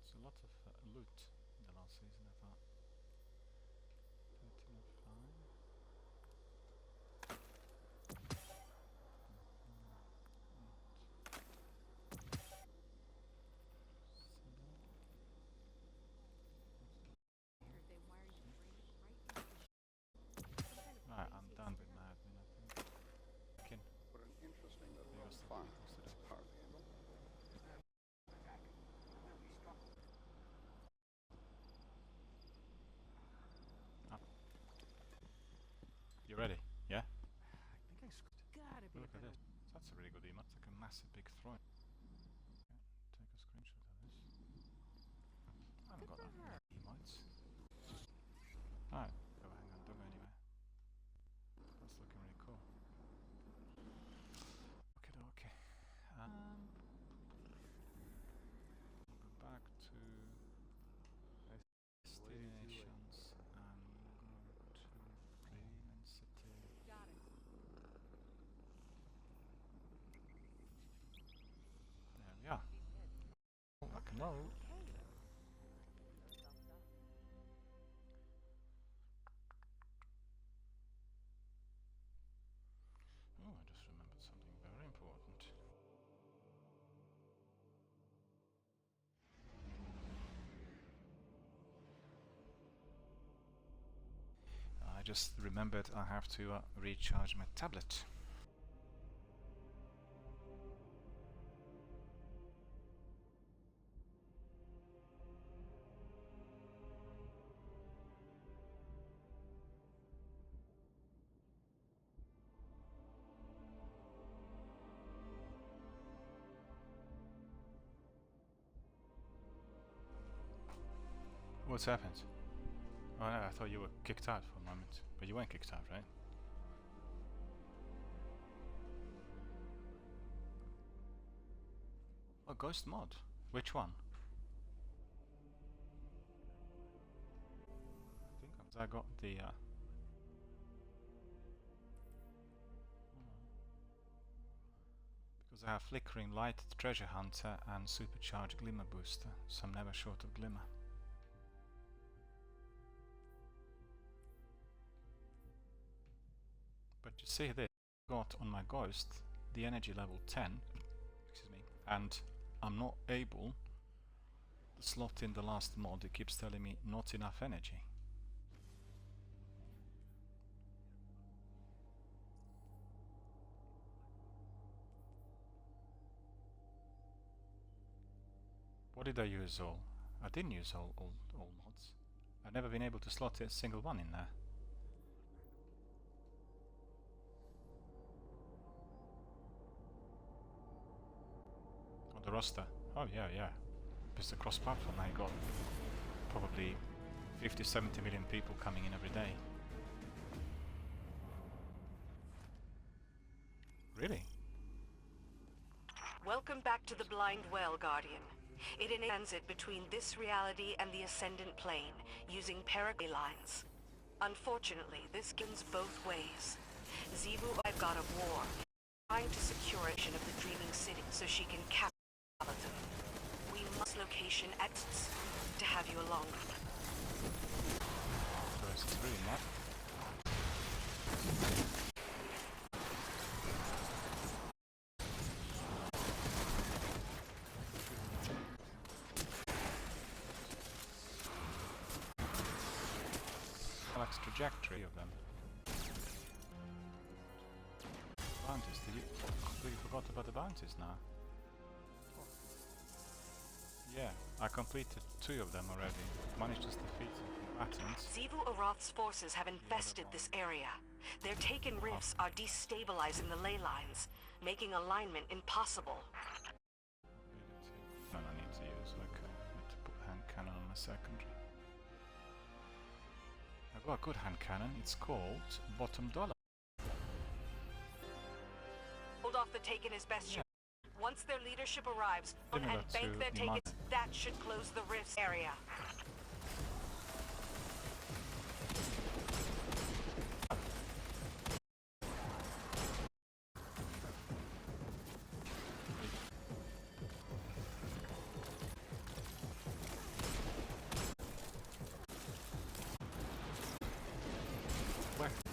It's a lot of loot in the last season, I thought. 13 of 5. Right, I'm done with my admin, I think. Kin, What an interesting little you got stuff fun. to do today? Hardly ever. Up. You ready? Yeah? I think I Look at this. That's a really good emote. It's like a massive big throne. Okay, take a screenshot of this. I haven't got that many emotes. Alright, go hang on, don't go anywhere. That's looking really cool. Okay. Go back to destinations and go to Bremen City. There we are. Rock and roll. Oh, I just remembered something very important. I just remembered I have to recharge my tablet. What's happened? Oh no, I thought you were kicked out for a moment, but you weren't kicked out, right? Oh, Ghost Mod. Which one? I think I got the because I have Flickering Light, Treasure Hunter and Supercharged Glimmer Booster, so I'm never short of Glimmer. But you see this, I got on my Ghost the energy level 10, excuse me, and I'm not able to slot in the last mod. It keeps telling me not enough energy. What did I use all? I didn't use all mods. I've never been able to slot a single one in there. On the roster? Oh yeah. It's a cross-platform. I got probably 50-70 million people coming in every day. Really? Welcome back to the Blind Well, Guardian. It enhances it between this reality and the Ascendant Plane, using parallel lines. Unfortunately, this goes both ways. Zivu, I've got a war, trying to secure a of the Dreaming City so she can capture them. We must location exits to have you along. First three, Matt. Alex trajectory of them. Bounties, did you completely forgot about the bounties now? Yeah, I completed 2 of them already. Managed to defeat some combatants. Zivu Aroth's forces have infested this area. Their taken rifts are destabilizing the ley lines, making alignment impossible. No, I need to use, okay. Need to put hand cannon on my secondary. I've got a good hand cannon, it's called Bottom Dollar. Hold off the taken as best you. Once their leadership arrives Similar and bank to their the takens, that should close the rifts area.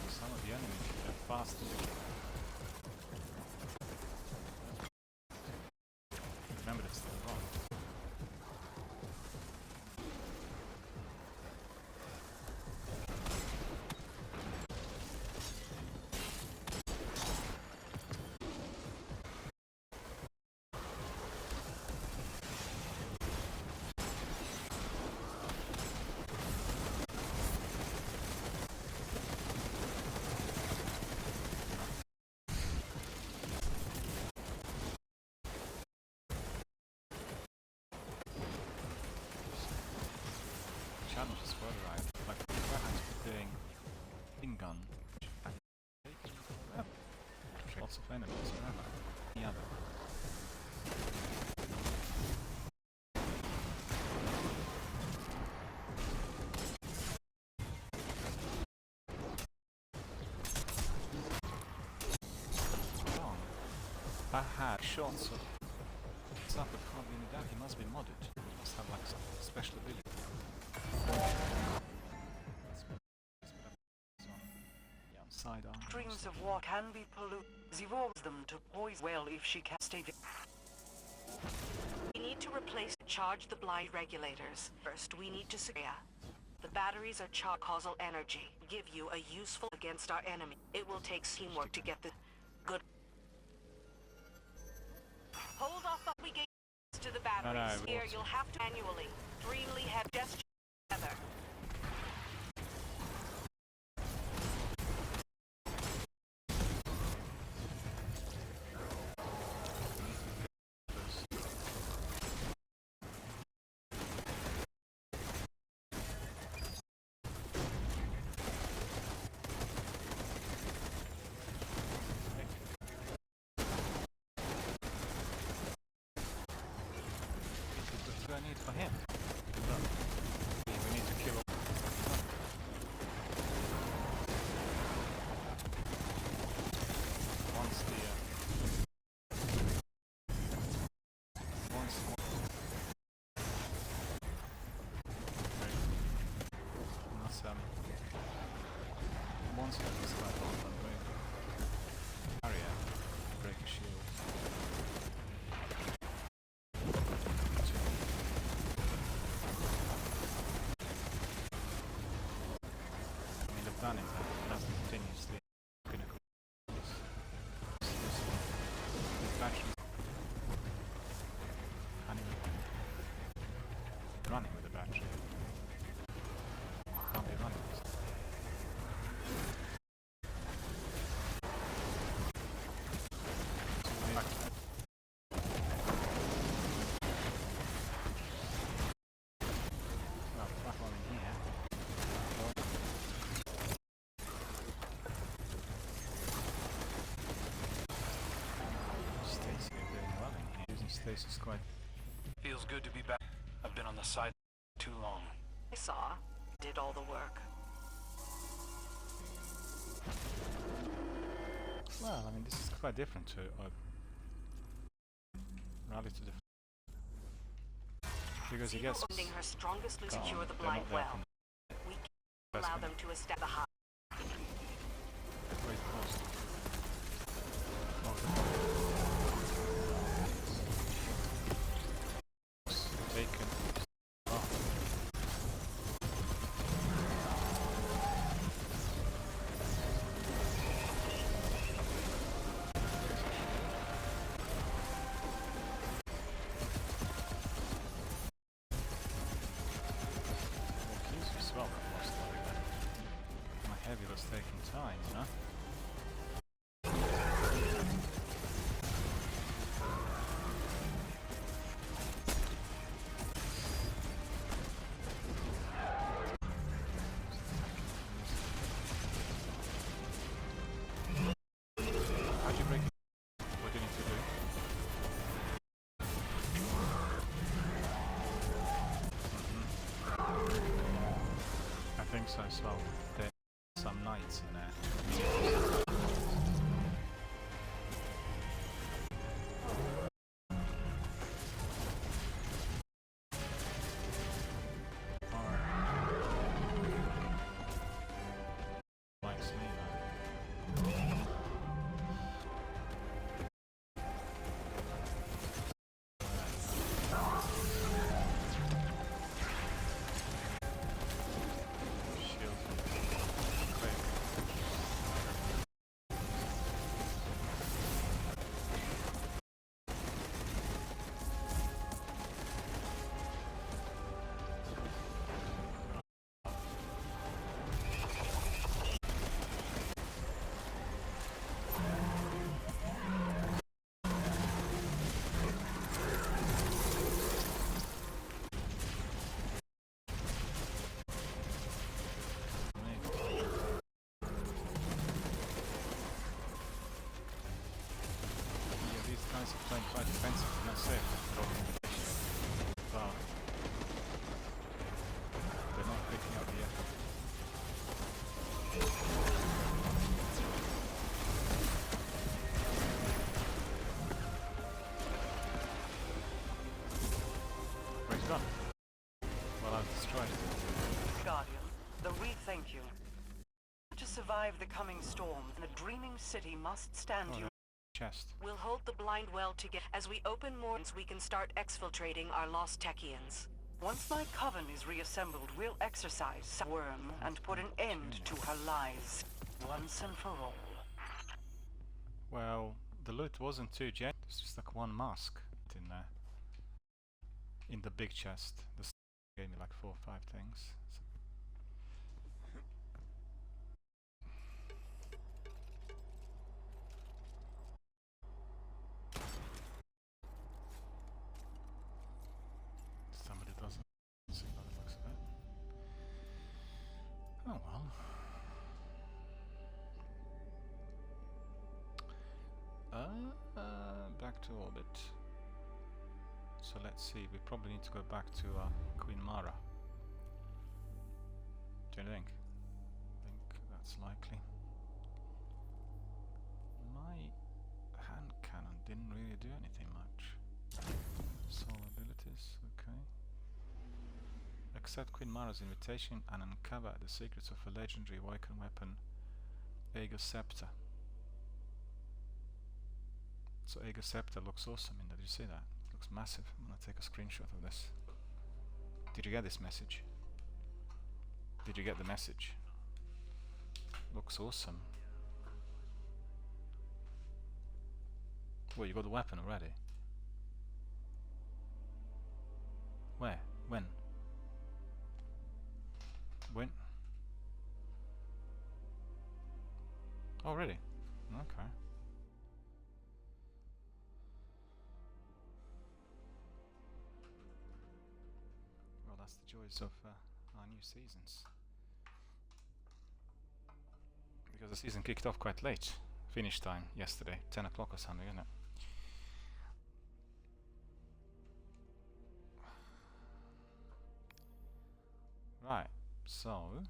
Some of the enemies are faster. Remember this thing wrong. Challenges were right. Like perhaps doing in gun. Lots of enemies around. Yeah. I had shots of stuff that can't be in that. He must be modded. He must have like some special ability. Sidearm. Streams of water can be polluted. She wants them to poison well if she can stay. We need to charge the blind regulators. First, we need to secure. The batteries are causal energy. Give you a useful against our enemy. It will take teamwork to get the good. Hold off the gates to the batteries. Here, you'll have to manually, extremely heavy gesture together. I need for him. Look. We need to kill once the once once this guy on barrier, break a shield. Done it, that's continuously pinnacle. Battery running with the battery. Can't be running with it. Well, platform in here. Stasis quite. Feels good to be back. I've been on the side too long. I saw. Did all the work. Well, I mean, this is quite different to Rally to the because he gets Sending her strongest to gone. secure the They're blind not there well. We can't allow them to establish the high. Great post. Taken. Oh. My heavy was taking time, you know? also as well, there's some knights in there. Likes me, man. Shield. Quick. Yeah, these guys are playing quite defensive, and that's it. But they're not picking up the effort. Where's it gone? Well, I've destroyed it. Guardian, the Reed thank you. To survive the coming storm, the Dreaming City must stand Oh, you. chest. We'll hold the blind well together. As we open more, we can start exfiltrating our lost Techians. Once my coven is reassembled, we'll exorcise Worm and put an end to her lies. Once and for all. Well, the loot wasn't too jet. It's just like one mask in there. In the big chest. The gave me like 4 or 5 things. Somebody doesn't see by the looks of it. Oh well. Back to orbit. So let's see, we probably need to go back to Queen Mara. Do you think? I think that's likely. My hand cannon didn't really do anything much. Soul abilities, okay. Accept Queen Mara's invitation and uncover the secrets of a legendary Wycan weapon, Aegis Scepter. So Aegis Scepter looks awesome in there, did you see that? It looks massive. I'm gonna take a screenshot of this. Did you get this message? Did you get the message? Looks awesome. Well, you got the weapon already. Where? When? When? Oh, really? Okay. Well, that's the joys of our new seasons. Because the season kicked off quite late. Finish time yesterday, 10 o'clock or something, isn't it? Right, so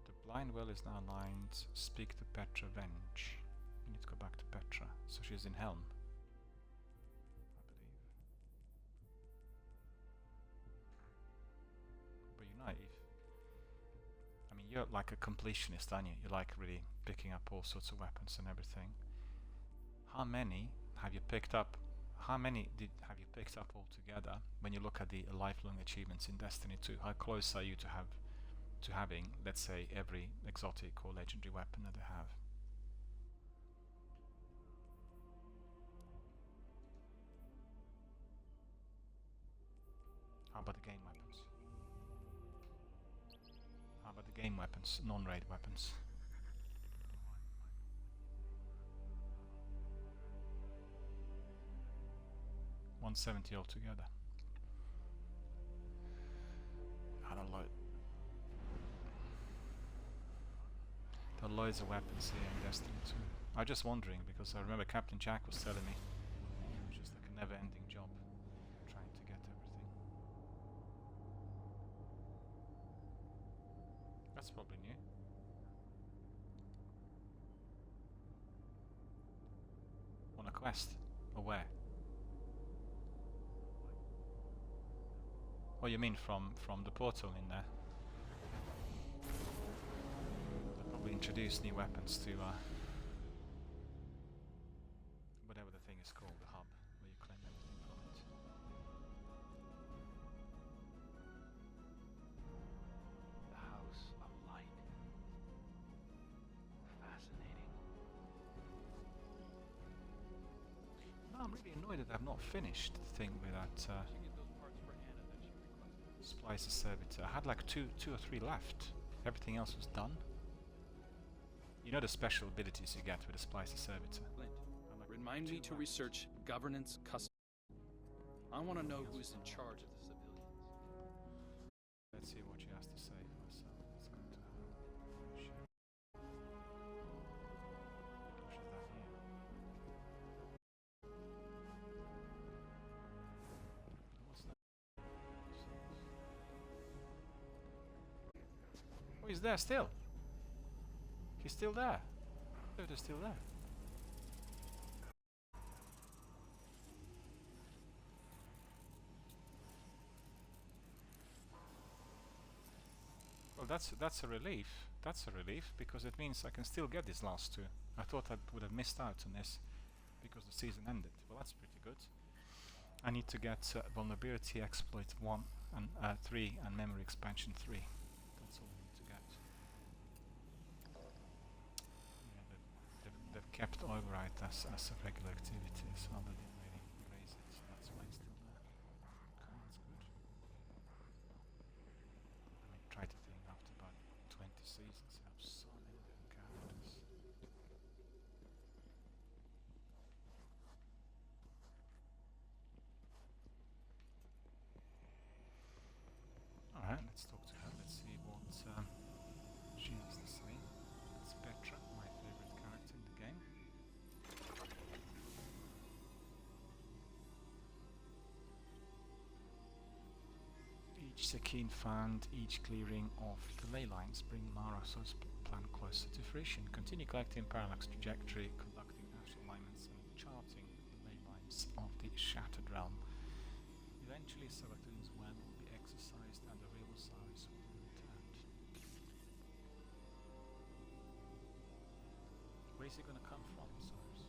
the blind well is now aligned. Speak to Petra Venge. We need to go back to Petra. So she's in Helm, I believe. But you're naive. I mean, you're like a completionist, aren't you? You like really picking up all sorts of weapons and everything. How many have you picked up? How many have you picked up altogether when you look at the lifelong achievements in Destiny 2? How close are you to having, let's say, every exotic or legendary weapon that they have? How about the game weapons? How about the game weapons, non-raid weapons? $170 altogether. I don't know. There are loads of weapons here in Destiny 2. I'm just wondering because I remember Captain Jack was telling me it was just like a never-ending job trying to get everything. That's probably new. On a quest? Or where? Oh, you mean from the portal in there? They'll probably introduce new weapons to whatever the thing is called, the hub, where you claim everything from it. The House of Light. Fascinating. No, I'm really annoyed that I've not finished the thing with that splicer servitor. I had like two or three left. Everything else was done. You know the special abilities you get with a splicer servitor. Remind me to research governance custom. I want to know who's in charge of the civilians. Let's see what she has to say for herself. Let's go to her. She's that here. What's that? Oh, he's there still. He's still there. Oh, they're still there. Well, that's a relief. That's a relief because it means I can still get these last two. I thought I would have missed out on this because the season ended. Well, that's pretty good. I need to get vulnerability exploit 1 and 3 and memory expansion 3. That's all I need to get. Yeah, they've kept override as a regular activity, so they didn't really erase it. So that's why it's still there. Okay, that's good. I mean, try to think after about 20 seasons, you have so many different characters. Alright, let's talk to her. Let's see what she has to say. It's Petra, my favorite character in the game. Each Sakine found, each clearing of the ley lines bring Maraso's plan closer to fruition. Continue collecting parallax trajectory, conducting astral alignments and charting the ley lines of the Shattered Realm. Eventually, Sabatun's web will be exercised and the real size will be returned. Where is he going to come from, Cyrus?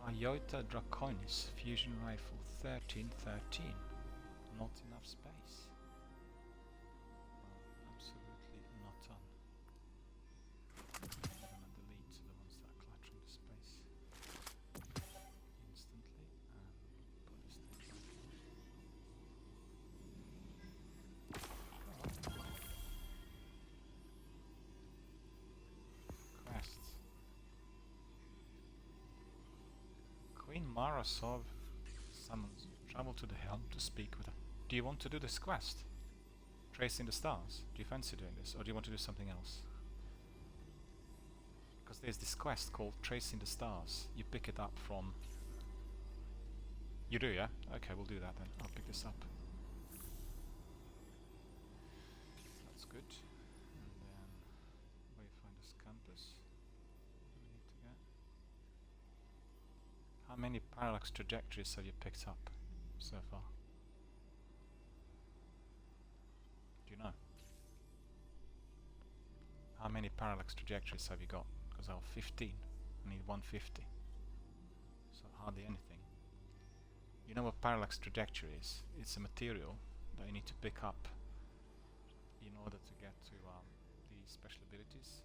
Iota Draconis fusion rifle 1313. Not enough space. Well, absolutely not on. I'm gonna delete the ones that are cluttering the space instantly and put this thing back on. Quests. Queen Marasov summons you. Travel to the helm to speak with her. Do you want to do this quest? Tracing the stars? Do you fancy doing this? Or do you want to do something else? Because there's this quest called Tracing the Stars. You pick it up from... You do, yeah? Okay, we'll do that then. I'll pick this up. That's good. And then... Wayfinder's Campus. What do we need to get? How many parallax trajectories have you picked up so far? Do you know? How many parallax trajectories have you got? Because I have 15. I need 150. So hardly anything. You know what parallax trajectory is? It's a material that you need to pick up in order to get to the special abilities.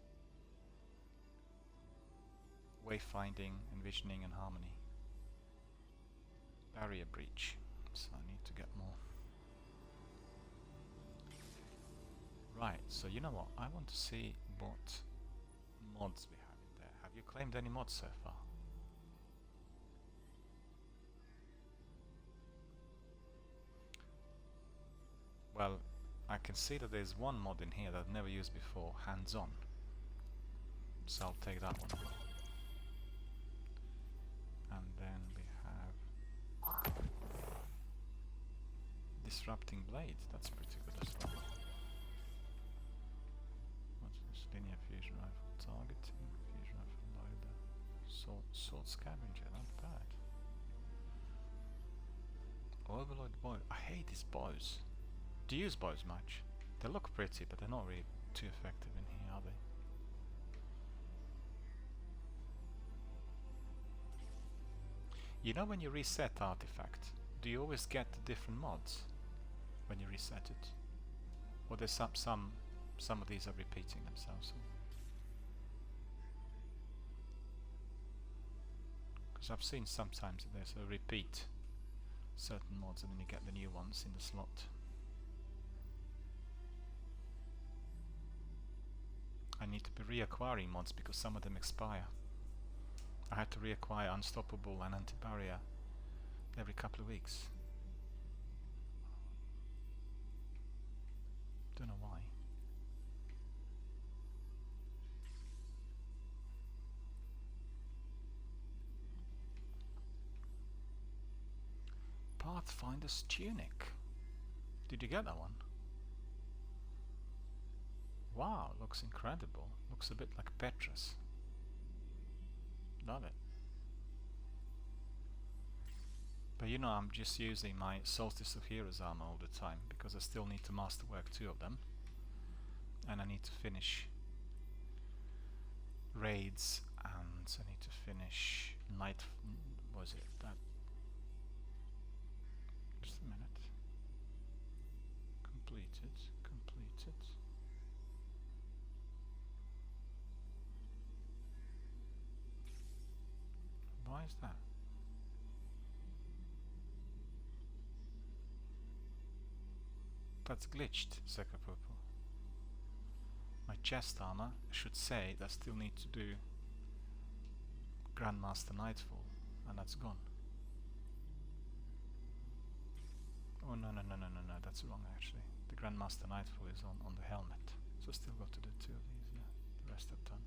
Wayfinding, envisioning and harmony. Barrier breach. So I need to get more. Right, so you know what? I want to see what mods we have in there. Have you claimed any mods so far? Well, I can see that there's one mod in here that I've never used before, hands-on. So I'll take that one. And then we have Disrupting Blade. That's pretty good as well. What's this? Linear fusion rifle targeting, fusion rifle loader, sword scavenger. Not bad. Overload bow. I hate these bows. Do you use bows much? They look pretty, but they're not really too effective in here, are they? You know, when you reset artifact, do you always get the different mods when you reset it? Or there's some of these are repeating themselves. Because I've seen sometimes that there's a repeat certain mods and then you get the new ones in the slot. I need to be reacquiring mods because some of them expire. I had to reacquire Unstoppable and Anti-Barrier every couple of weeks. Don't know why. Pathfinder's Tunic. Did you get that one? Wow, looks incredible. Looks a bit like Petra's. Love it. But you know, I'm just using my Solstice of Heroes armor all the time because I still need to masterwork 2 of them. And I need to finish raids and I need to finish night... was it that? Just a minute. Completed. Why is that? That's glitched, Sekapopo. My chest armor should say that I still need to do Grandmaster Nightfall, and that's gone. Oh no, that's wrong actually. The Grandmaster Nightfall is on the helmet. So still got to do 2 of these, yeah. The rest I've done.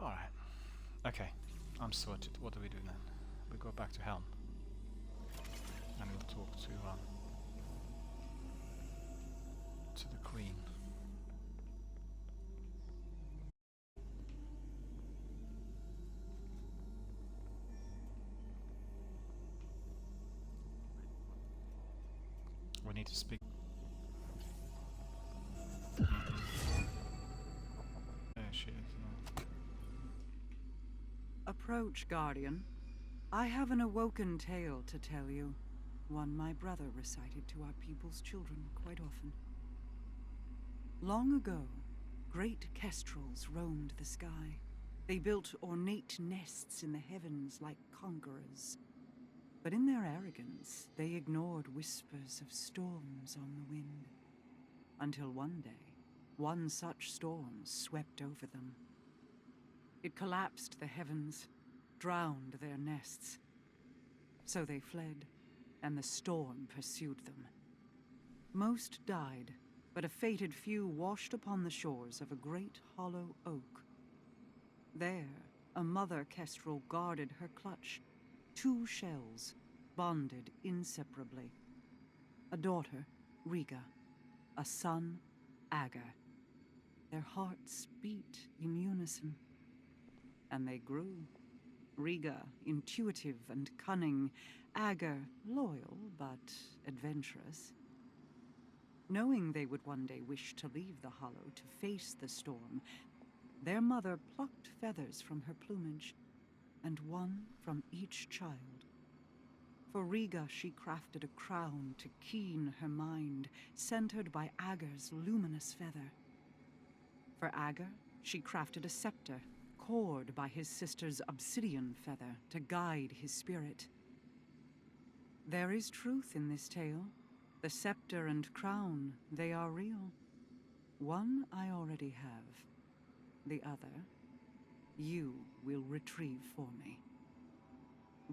Alright. Okay. I'm sorted. What do we do then? We go back to Helm. And we'll talk to the Queen. We need to speak. There she is. Approach, Guardian. I have an awoken tale to tell you. One my brother recited to our people's children quite often. Long ago, great kestrels roamed the sky. They built ornate nests in the heavens like conquerors. But in their arrogance, they ignored whispers of storms on the wind. Until one day, one such storm swept over them. It collapsed the heavens, drowned their nests. So they fled, and the storm pursued them. Most died, but a fated few washed upon the shores of a great hollow oak. There, a mother kestrel guarded her clutch, 2 shells, bonded inseparably. A daughter, Riga, a son, Agar. Their hearts beat in unison. And they grew. Riga, intuitive and cunning. Agar, loyal but adventurous. Knowing they would one day wish to leave the hollow to face the storm, their mother plucked feathers from her plumage, and one from each child. For Riga she crafted a crown to keen her mind, centered by Agar's luminous feather. For Agar, she crafted a scepter, cored by his sister's obsidian feather to guide his spirit. There is truth in this tale. The scepter and crown, they are real. One I already have. The other, you will retrieve for me.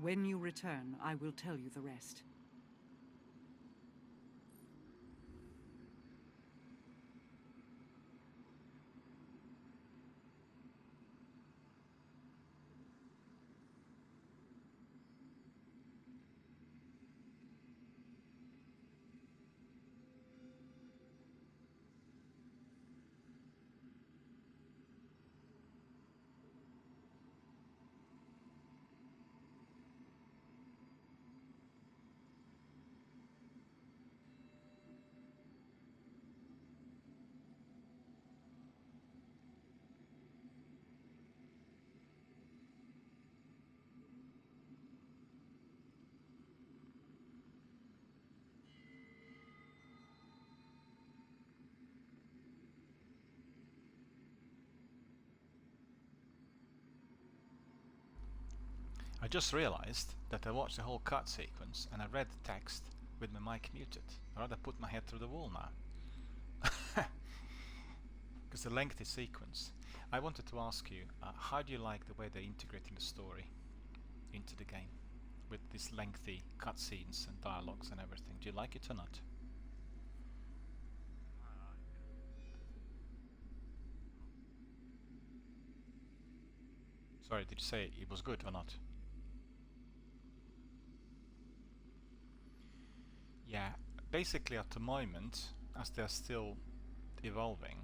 When you return, I will tell you the rest. I just realized that I watched the whole cut sequence and I read the text with my mic muted. I'd rather put my head through the wall now. Because the lengthy sequence. I wanted to ask you, how do you like the way they're integrating the story into the game? With these lengthy cutscenes and dialogues and everything. Do you like it or not? Sorry, did you say it was good or not? Yeah, basically at the moment, as they're still evolving,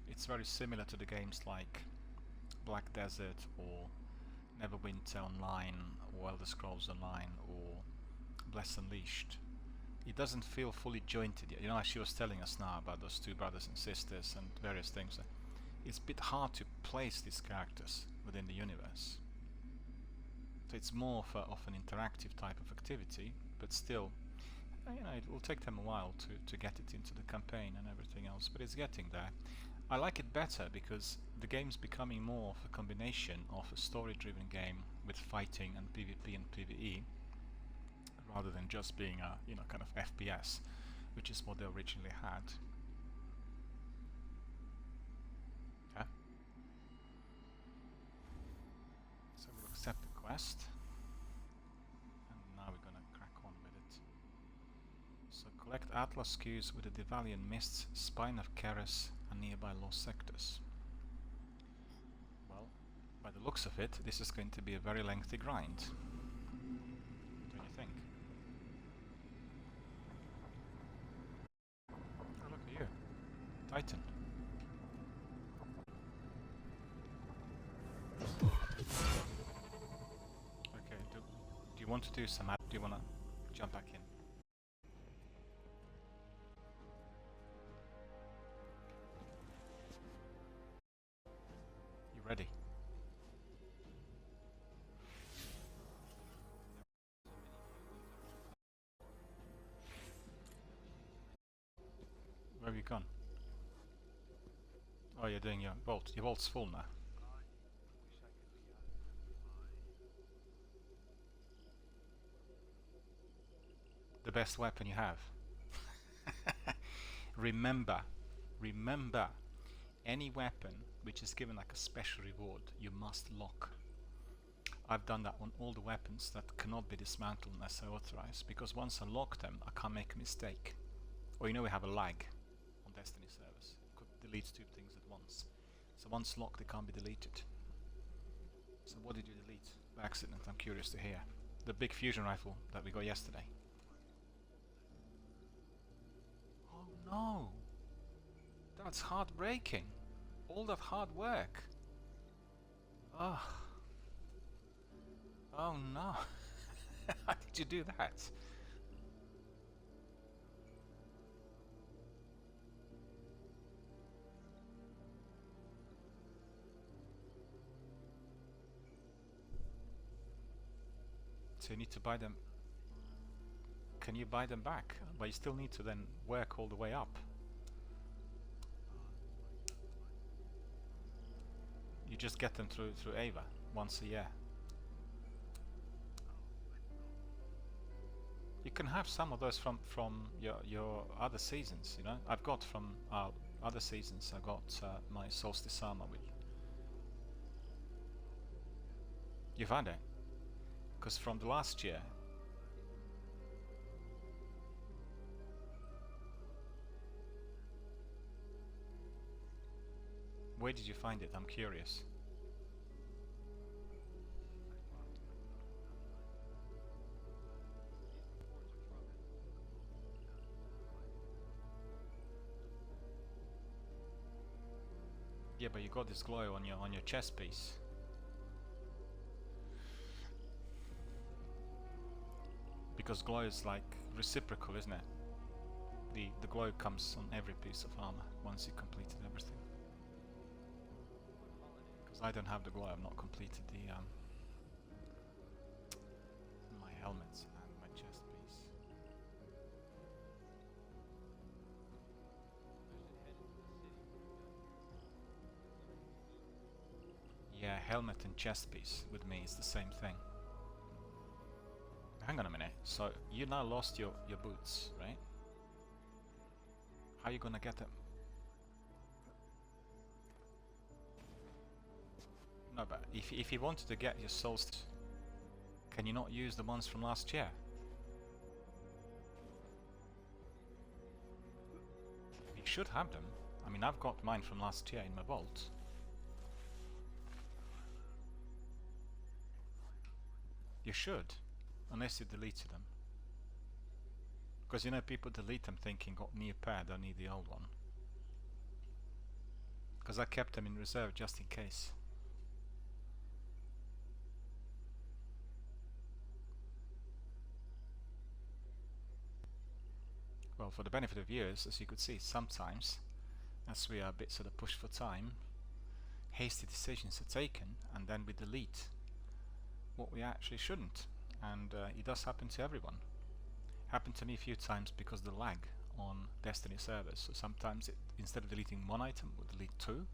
it's very similar to the games like Black Desert or Neverwinter Online or Elder Scrolls Online or Bless Unleashed. It doesn't feel fully jointed yet. You know, as she was telling us now about those two brothers and sisters and various things. It's a bit hard to place these characters within the universe. So it's more of an interactive type of activity, but still, you know, it will take them a while to get it into the campaign and everything else, but it's getting there. I like it better because the game's becoming more of a combination of a story-driven game with fighting and PvP and PvE, rather than just being a, you know, kind of FPS, which is what they originally had. Okay. So we'll accept the quest, and now we're gonna crack on with it. So collect Atlas cues with the Devalian Mists, Spine of Keres, and nearby lost sectors. Well, by the looks of it, this is going to be a very lengthy grind. Don't you think? Oh, look at you. Titan. Okay, do you want to do some ad? Do you want to jump back in? You ready? Where have you gone? Oh, you're doing your vault. Your vault's full now. The best weapon you have. remember, any weapon which is given like a special reward, you must lock. I've done that on all the weapons that cannot be dismantled unless I authorize, because once I lock them, I can't make a mistake. Or you know we have a lag on Destiny servers. It could delete two things at once. So once locked, they can't be deleted. So what did you delete by accident? I'm curious to hear. The big fusion rifle that we got yesterday. Oh no! That's heartbreaking. All that hard work. Oh. Oh no. How did you do that? So you need to buy them. Can you buy them back? But you still need to then work all the way up. You just get them through Ava once a year. You can have some of those from your other seasons, you know. I've got from other seasons. I got my Solstice armor with. You found it? Because from the last year. Where did you find it? I'm curious. Yeah, but you got this glow on your chest piece. Because glow is like reciprocal, isn't it? The glow comes on every piece of armor once you completed everything. Because I don't have the glow, I've not completed the my helmets and my chest piece. Yeah, helmet and chest piece with me is the same thing. Hang on a minute. So you now lost your boots, right? How are you gonna get them? No, but if you wanted to get your souls, can you not use the ones from last year? You should have them. I mean, I've got mine from last year in my vault. You should, unless you deleted them. Because you know, people delete them thinking, got new pair, don't need the old one. Because I kept them in reserve just in case. Well, for the benefit of viewers, as you could see, sometimes, as we are a bit sort of pushed for time, hasty decisions are taken and then we delete what we actually shouldn't. And it does happen to everyone. Happened to me a few times because of the lag on Destiny servers. So sometimes instead of deleting one item, we'll delete two,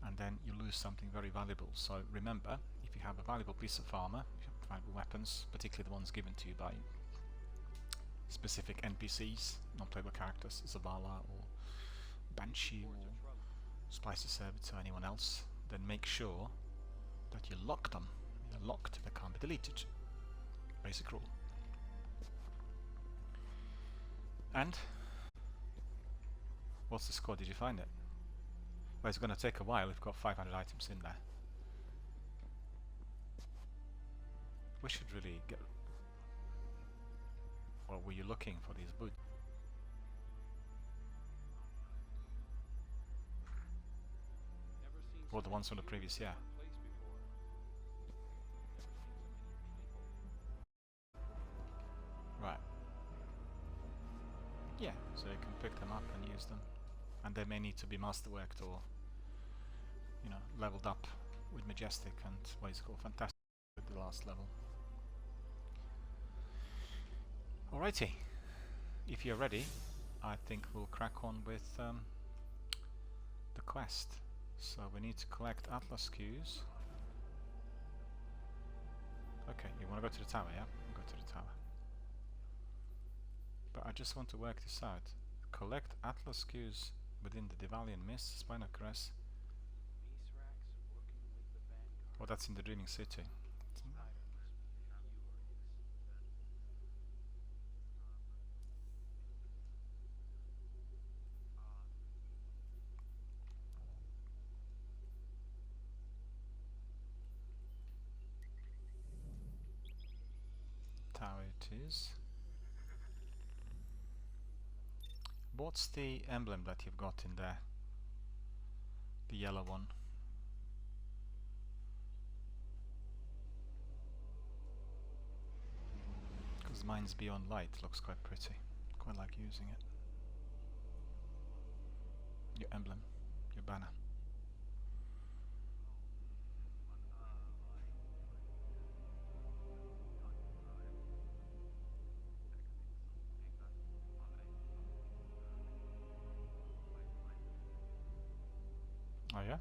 and then you lose something very valuable. So remember, if you have a valuable piece of armor, if you have valuable weapons, particularly the ones given to you by specific NPCs, non-playable characters, Zavala or Banshee or Spicy Servitor or anyone else, then make sure that you lock them. They're locked, they can't be deleted. Basic rule. And what's the score? Did you find it? Well, it's going to take a while. We've got 500 items in there. We should really get... Well, were you looking for these boots? Or the ones from the previous year? Right. Yeah, so you can pick them up and use them. And they may need to be masterworked or, you know, leveled up with Majestic and what is called Fantastic at the last level. Alrighty, if you're ready, I think we'll crack on with the quest. So we need to collect Atlas Qs. Okay, you want to go to the tower, yeah? We'll go to the tower. But I just want to work this out. Collect Atlas Qs within the Devalian Mist, Spinal Caress. Oh, that's in the Dreaming City. Tower it is. What's the emblem that you've got in there? The yellow one. Because mine's Beyond Light, looks quite pretty. Quite like using it. Your emblem, your banner. Oh yeah?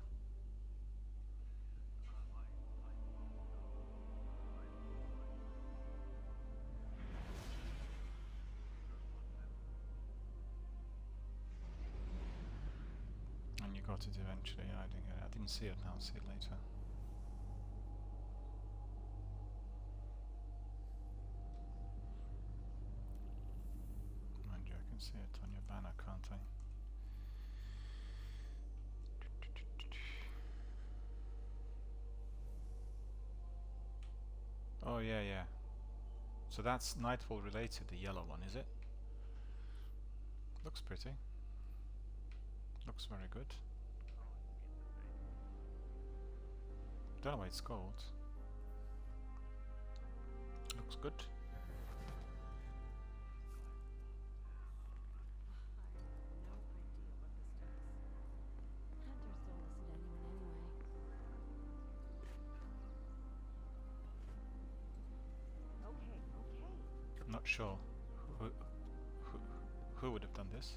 And you got it eventually, I didn't see it now, I'll see it later. Mind you, I can see it on your banner, can't I? Oh yeah, yeah. So that's Nightfall related, the yellow one, is it? Looks pretty. Looks very good. Don't know why it's called. Looks good. I'm not sure who would have done this.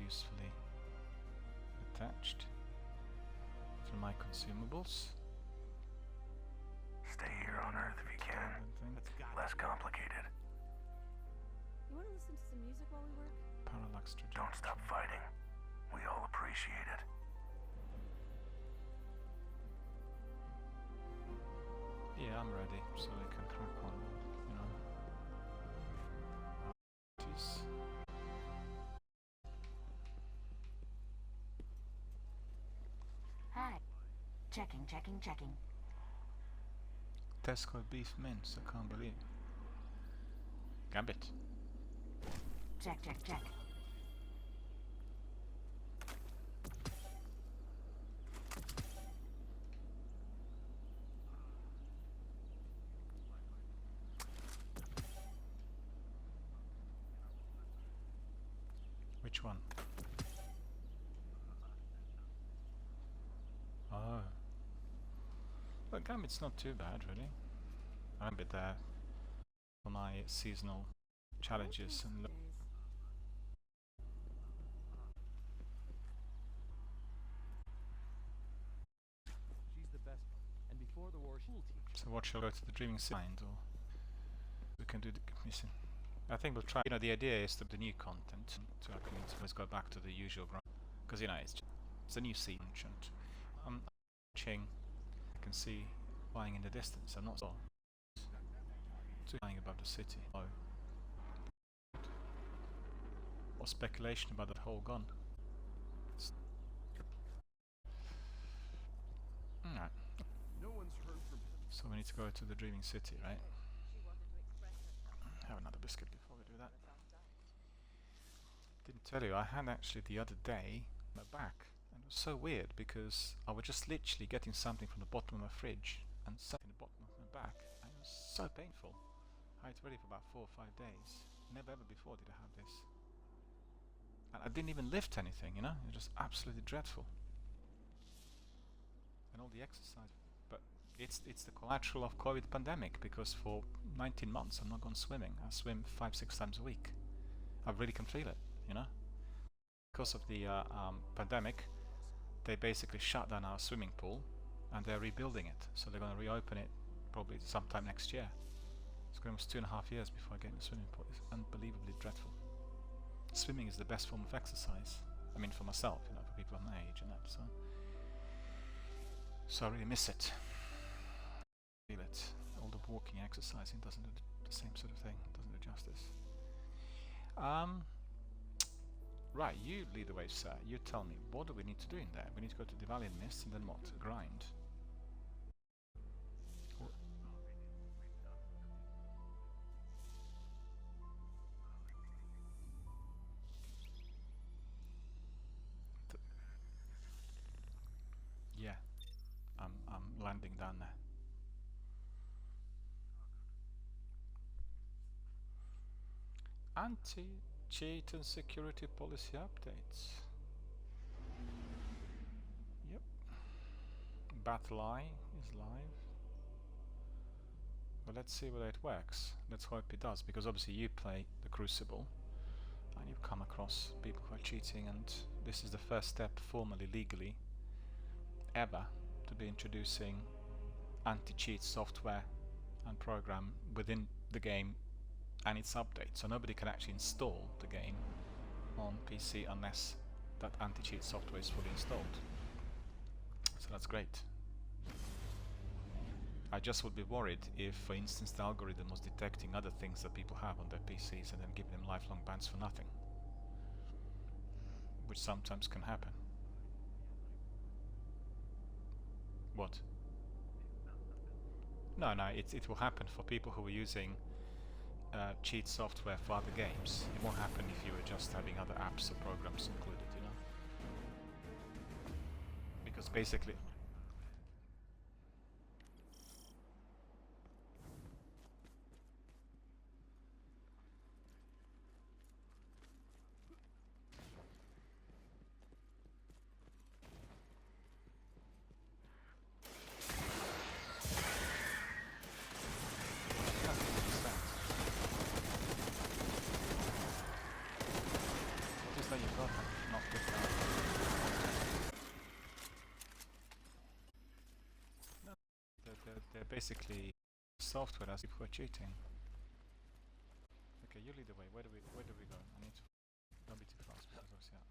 usefully attached to my consumables. Stay here on Earth if you can. Less complicated. You want to listen to some music while we work? Parallax trajectory. Don't stop fighting. We all appreciate it. Yeah, I'm ready, so I can crack on, you know. Jeez. Hi. Checking. Tesco beef mince, I can't believe. Gambit. Check. Which one? Oh. But Gambit's not too bad, really. I'm a bit there for my seasonal challenges and She's the best. And before the war, she'll teach. so what shall we go to the Dreaming Mind, or we can do the missing? I think we'll try. You know, the idea is to the new content to our community. Let's go back to the usual ground because you know it's a new season. I'm watching. I can see flying in the distance. I'm not so flying above the city. Oh. Or speculation about that whole gun. Alright. No one's heard from him. So we need to go to the Dreaming City, right? Have another biscuit before we do that. Didn't tell you, I had actually the other day my back, and it was so weird because I was just literally getting something from the bottom of my fridge and something in the bottom of my back, and it was so painful. I had it ready for about 4 or 5 days. Never ever before did I have this. And I didn't even lift anything, you know? It was just absolutely dreadful. And all the exercise, but it's the collateral of COVID pandemic, because for 19 months I've not gone swimming. I swim 5-6 times a week. I really can feel it, you know? Because of the pandemic, they basically shut down our swimming pool and they're rebuilding it. So they're going to reopen it probably sometime next year. It's going to be almost 2.5 years before I get in the swimming pool. It's unbelievably dreadful. Swimming is the best form of exercise. I mean, for myself, you know, for people of my age and that. So I really miss it. Feel it. All the walking, exercising doesn't do the same sort of thing. Doesn't do justice. Right, you lead the way, sir. You tell me, what do we need to do in there? We need to go to the Valley of Mist and then what? Grind. Yeah, I'm landing down there. Anti-cheat and security policy updates. Yep. Battle Eye is live. Well, let's see whether it works. Let's hope it does, because obviously you play the Crucible and you've come across people who are cheating, and this is the first step formally, legally, ever to be introducing anti-cheat software and program within the game and its update. So nobody can actually install the game on PC unless that anti-cheat software is fully installed. So that's great. I just would be worried if, for instance, the algorithm was detecting other things that people have on their PCs and then giving them lifelong bans for nothing, which sometimes can happen. What? No, it will happen for people who are using cheat software for other games. It won't happen if you were just having other apps or programs included, you know? Because basically... What is that you've got? Not basically software as people are cheating. Okay, you lead the way. Where do we go? I need to. Don't be too fast because obviously I'm.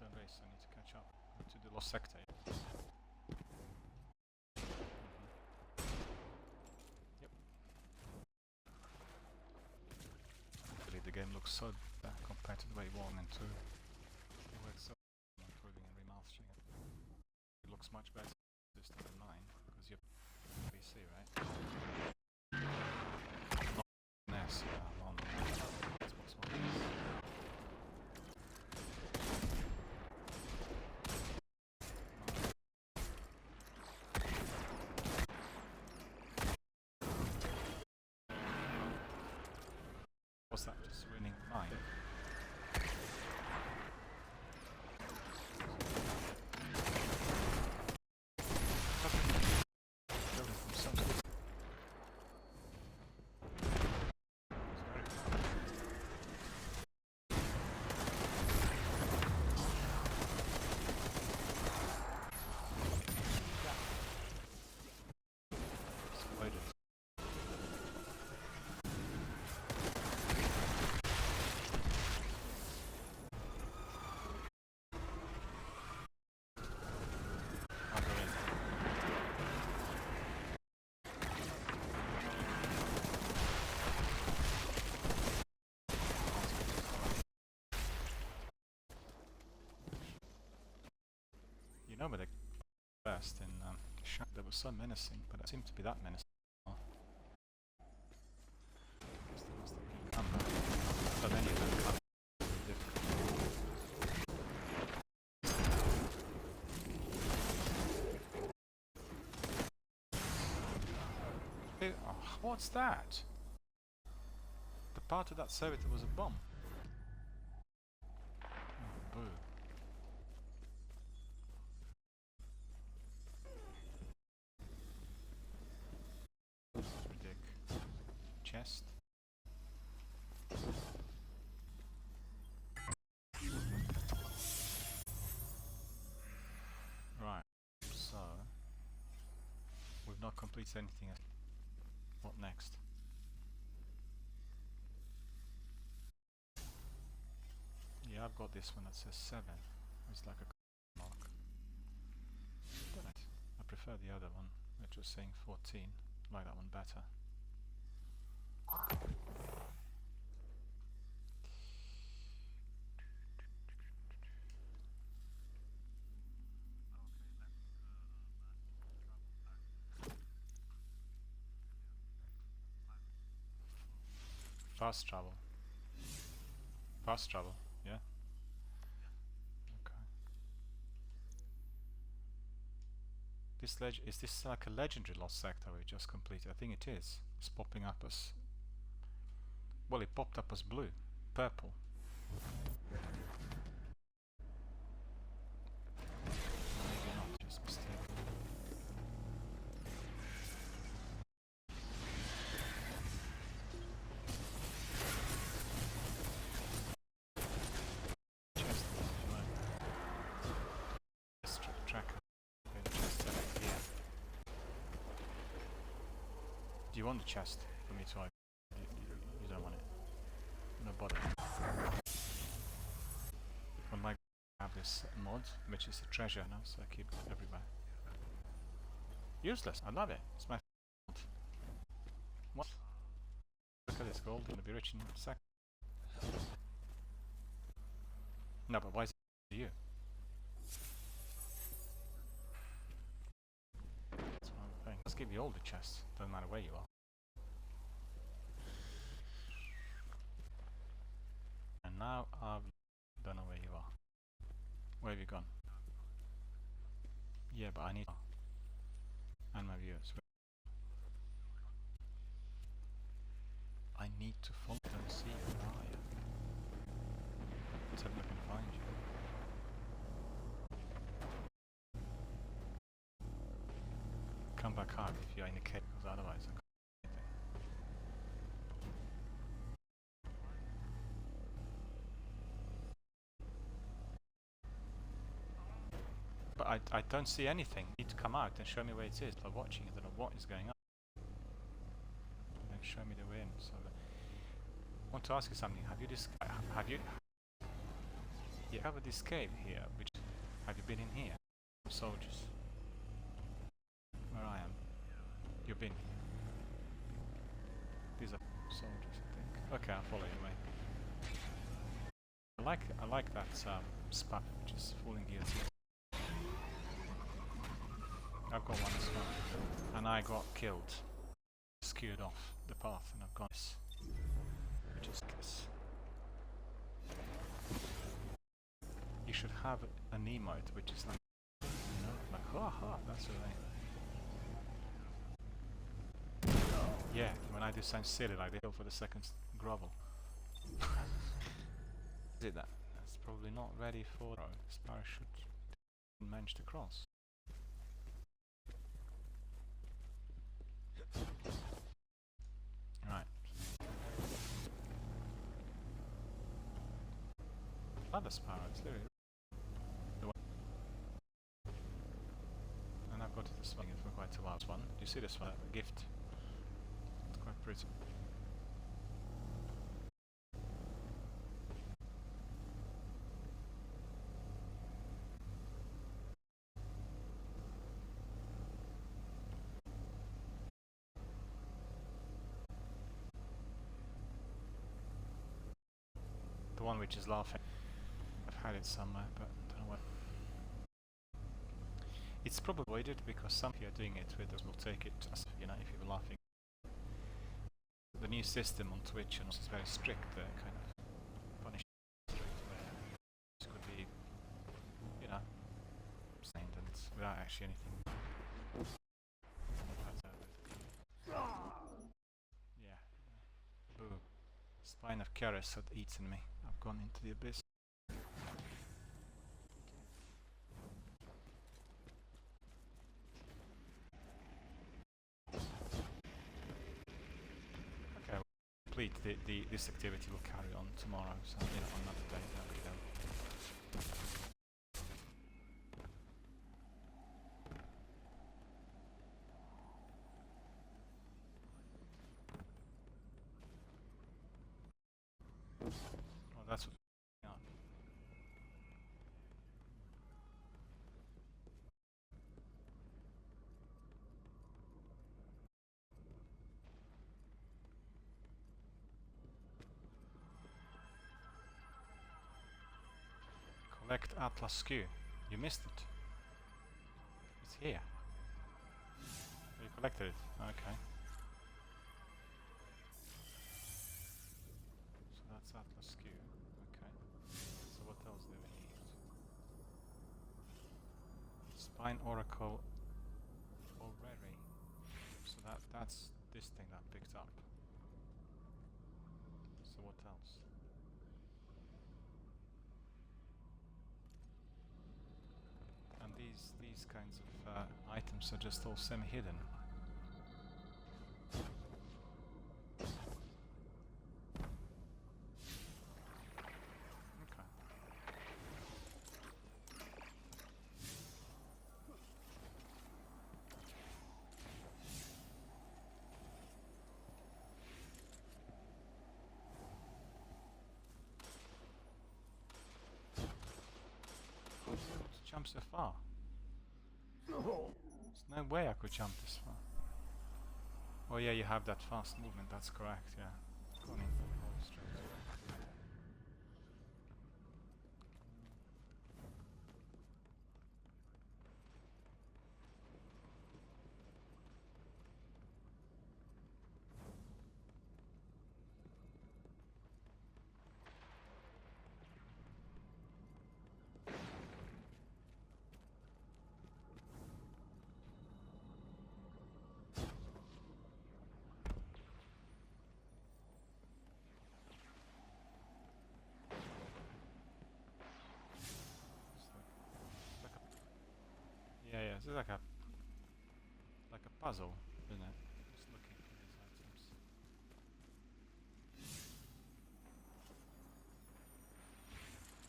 Don't race. I need to catch up to the lost sector. Yep. I believe the game looks so bad compared to the way 1 and 2. It works so well improving and remastering it. It looks much better system than 9 because you're PC, right? Not NES, on Xbox One. What's that? Just winning 9? You know, but the best in Shack that was so menacing, but it seemed to be that menacing. So many of them are difficult. Oh, what's that? The part of that servitor was a bomb. Oh, boo. Ridiculous. Chest. Right, so we've not completed anything else. What next? Yeah, I've got this one that says 7. It's like a mark. But I prefer the other one, which was saying 14. I like that one better. Fast travel. Fast travel, yeah. Okay. Is this like a legendary lost sector we just completed? I think it is. It's popping up as... Well, it popped up as blue. Purple. Maybe not, just mistaken. Do you want the chest for me to open? You don't want it. No bother. When my have this mod, which is a treasure now, so I keep it everywhere. Useless. I love it. It's my mod. What? Look at this gold. Gonna be rich in a sec. No, but why is it you? That's what I'm saying. Let's give you all the chests. Doesn't matter where you are. And now I don't know where you are. Where have you gone? Yeah, but I need... And my viewers. I need to follow them, see where are you? Come back out if you're in the cave, because otherwise I can't do anything. But I don't see anything. You need to come out and show me where it is. I'm watching, I don't know what is going on. And then show me the way in. So I want to ask you something. You covered this cave here, have you been in here? Soldiers. Where I am. You've been. These are soldiers, I think. Okay, I'll follow you away. I like that spot, which is falling guillotine. I've got one as well, and I got killed, skewed off the path, and I've got this, which is this. You should have an emote which is like, you know, like ha ha. That's what I. Yeah, when I do something silly like they go for the second grovel. Is it that? That's probably not ready for this parachute. Didn't manage to cross. Right. Other sparrows, there it is. And I've got it this one for quite a while. This one. Do you see this one? A gift. It's quite pretty. The one which is laughing. I've had it somewhere, but I don't know what. It's probably avoided because some people are doing it with us will take it as, you know, if you were laughing. The new system on Twitch and is very strict, kind of punish where this could be, you know, sentence without actually anything. Yeah. Boo. Spine of Keres had eaten me. I've gone into the abyss. Okay, well, complete this activity will carry on tomorrow, so on another day that'll be done. Oh, that's what. Yeah. Collect Atlas Skew. You missed it. It's here. You collected it. Okay. So that's Atlas Skew. Okay. So what else do we need? Spine Oracle Orrery. So that's this thing that picked up. So what else? And these kinds of items are just all semi-hidden. Okay. Jump so far. There's no way I could jump this far. Oh yeah, you have that fast movement, that's correct, yeah. Go on in. Oh, straight away. Yeah, this is like a puzzle, isn't it? Just looking for these items.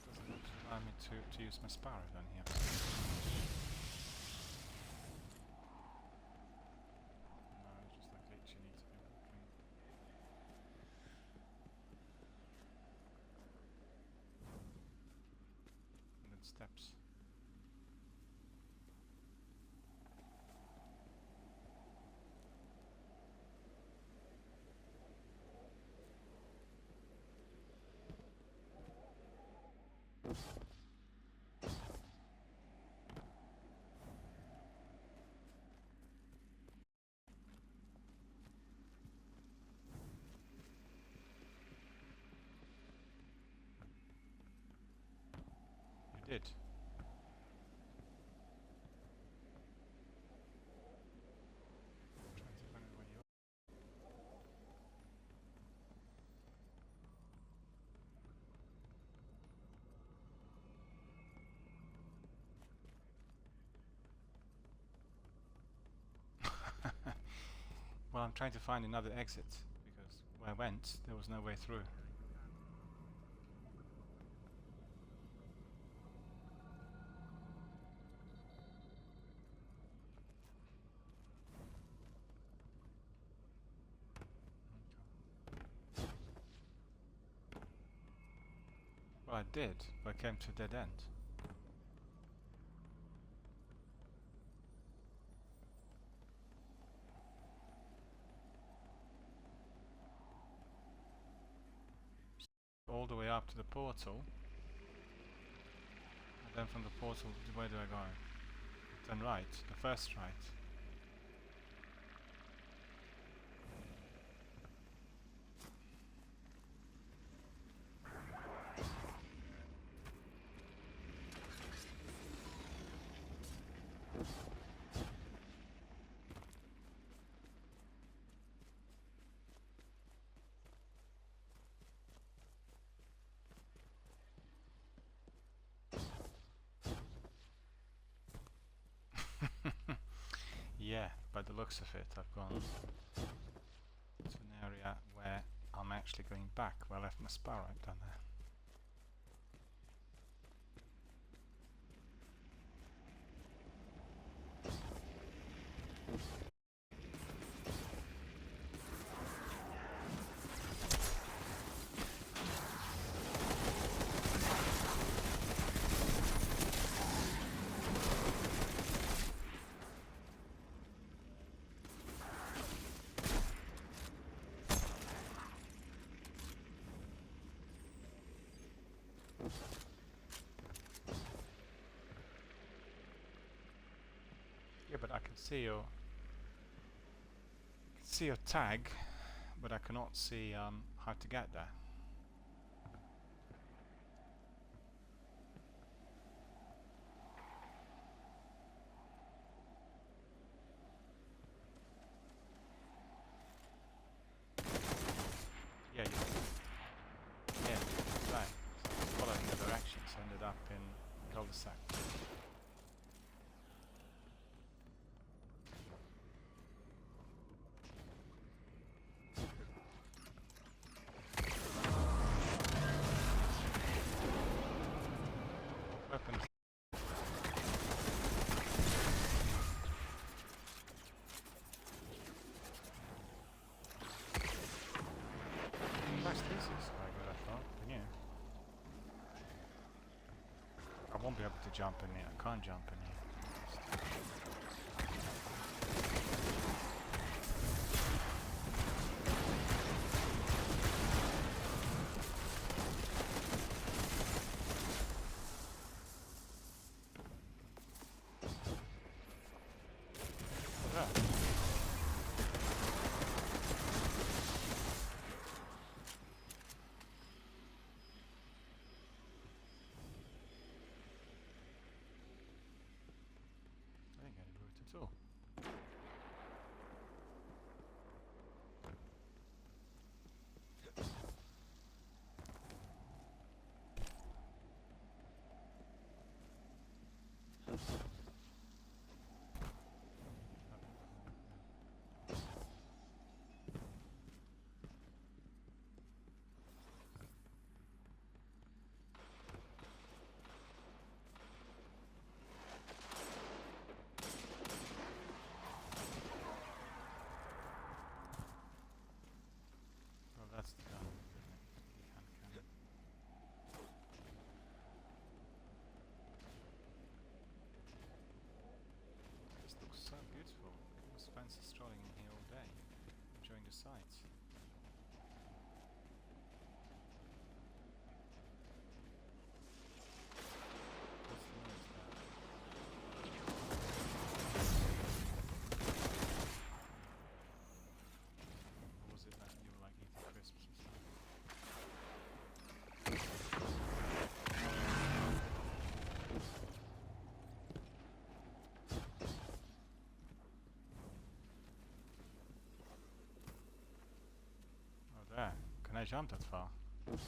Doesn't actually allow me to use my sparrow down here. No, it's just like literally need to be walking. And then steps. You did. Trying to find out where you are. Well, I'm trying to find another exit because where I went, there was no way through. Well, I did, but I came to a dead end. All the way up to the portal, and then from the portal, where do I go? Turn right, the first right. Yeah, by the looks of it, I've gone to an area where I'm actually going back, where I left my sparrow down there. Yeah, but I can see your tag, but I cannot see how to get there. Yeah, right. Following the directions, ended up in cul-de-sac. Weapons. This is quite good, I thought. Yeah. I won't be able to jump in here. I can't jump in here. I think I did I jump that far? This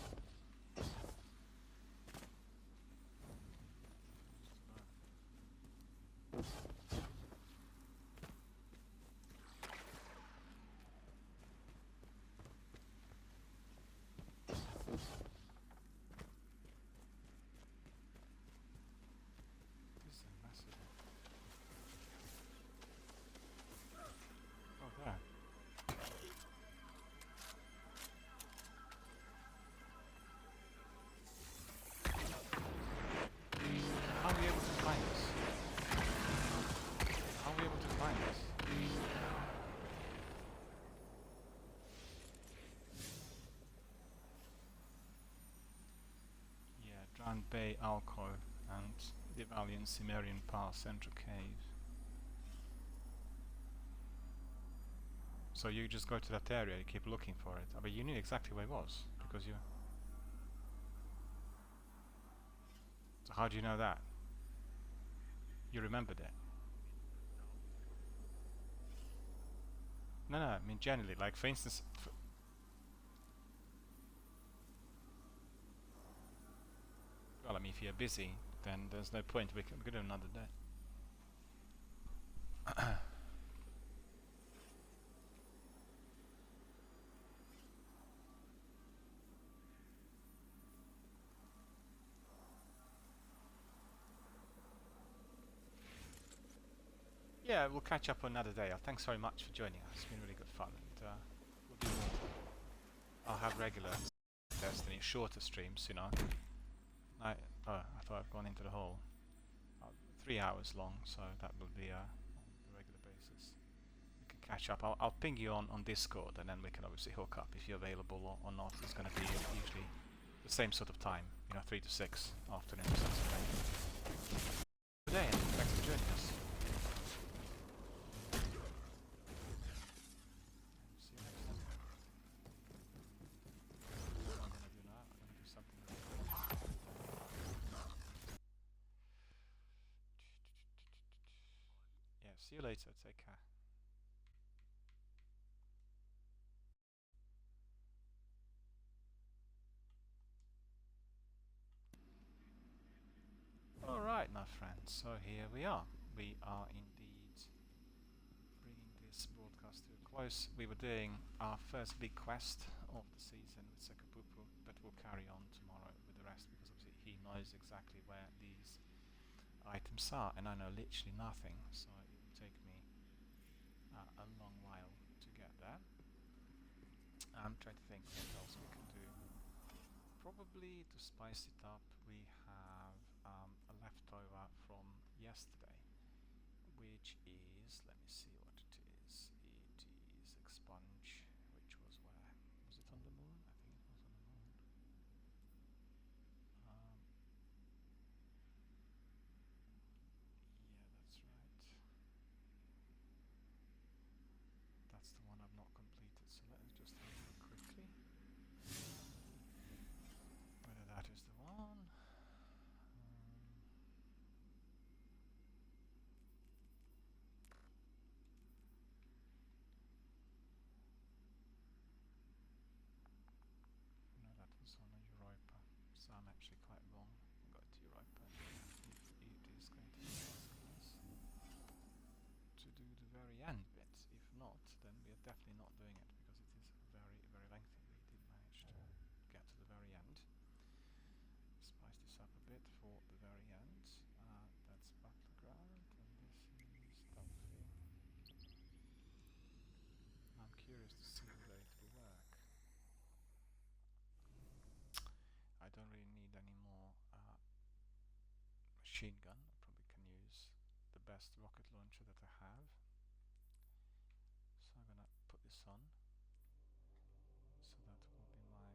is massive. Oh, there. How are we able to find this? How are we able to find this? Yeah, Drowned Bay Alcove and the Valiant Cimmerian Pass Central Cave. So you just go to that area, you keep looking for it. But you knew exactly where it was, because you... So how do you know that? You remembered it? No, I mean generally, like for instance... well, I mean if you're busy, then there's no point, we can do another day. Yeah, we'll catch up another day. Thanks very much for joining us. It's been really good fun, and we'll do more. I'll have regular Destiny, shorter streams, you know. I thought I've gone into the hole. 3 hours long, so that will be on a regular basis. We can catch up. I'll ping you on Discord, and then we can obviously hook up if you're available or not. It's going to be usually the same sort of time, you know, 3 to 6 afternoon. Today, and thanks for joining us. See you later, take care. Alright, my friends, so here we are. We are indeed bringing this broadcast to a close. We were doing our first big quest of the season with Sekapupu, but we'll carry on tomorrow with the rest because obviously he knows exactly where these items are, and I know literally nothing, so it will take me a long while to get there. I'm trying to think what else we can do. Probably to spice it up, we have a leftover from yesterday, which is, let me see what it is. It is expunge, which was where? Was it on the moon? I think it was on the moon. Yeah, that's right. That's the one I've not completed, so let us just have a look quickly. Whether that is the one. No, that was on a Europa, so I'm actually quite wrong. Go to Europa. It is going to be to do the very end bit. If not, then we are definitely not doing it because it is very, very lengthy. We did manage to get to the very end. Spice this up a bit for the very end. That's Battleground, and this is Delphi. I'm curious to see whether it will work. I don't really need any more machine gun. I probably can use the best rocket launcher that I have. So I'm gonna put this on. So that will be my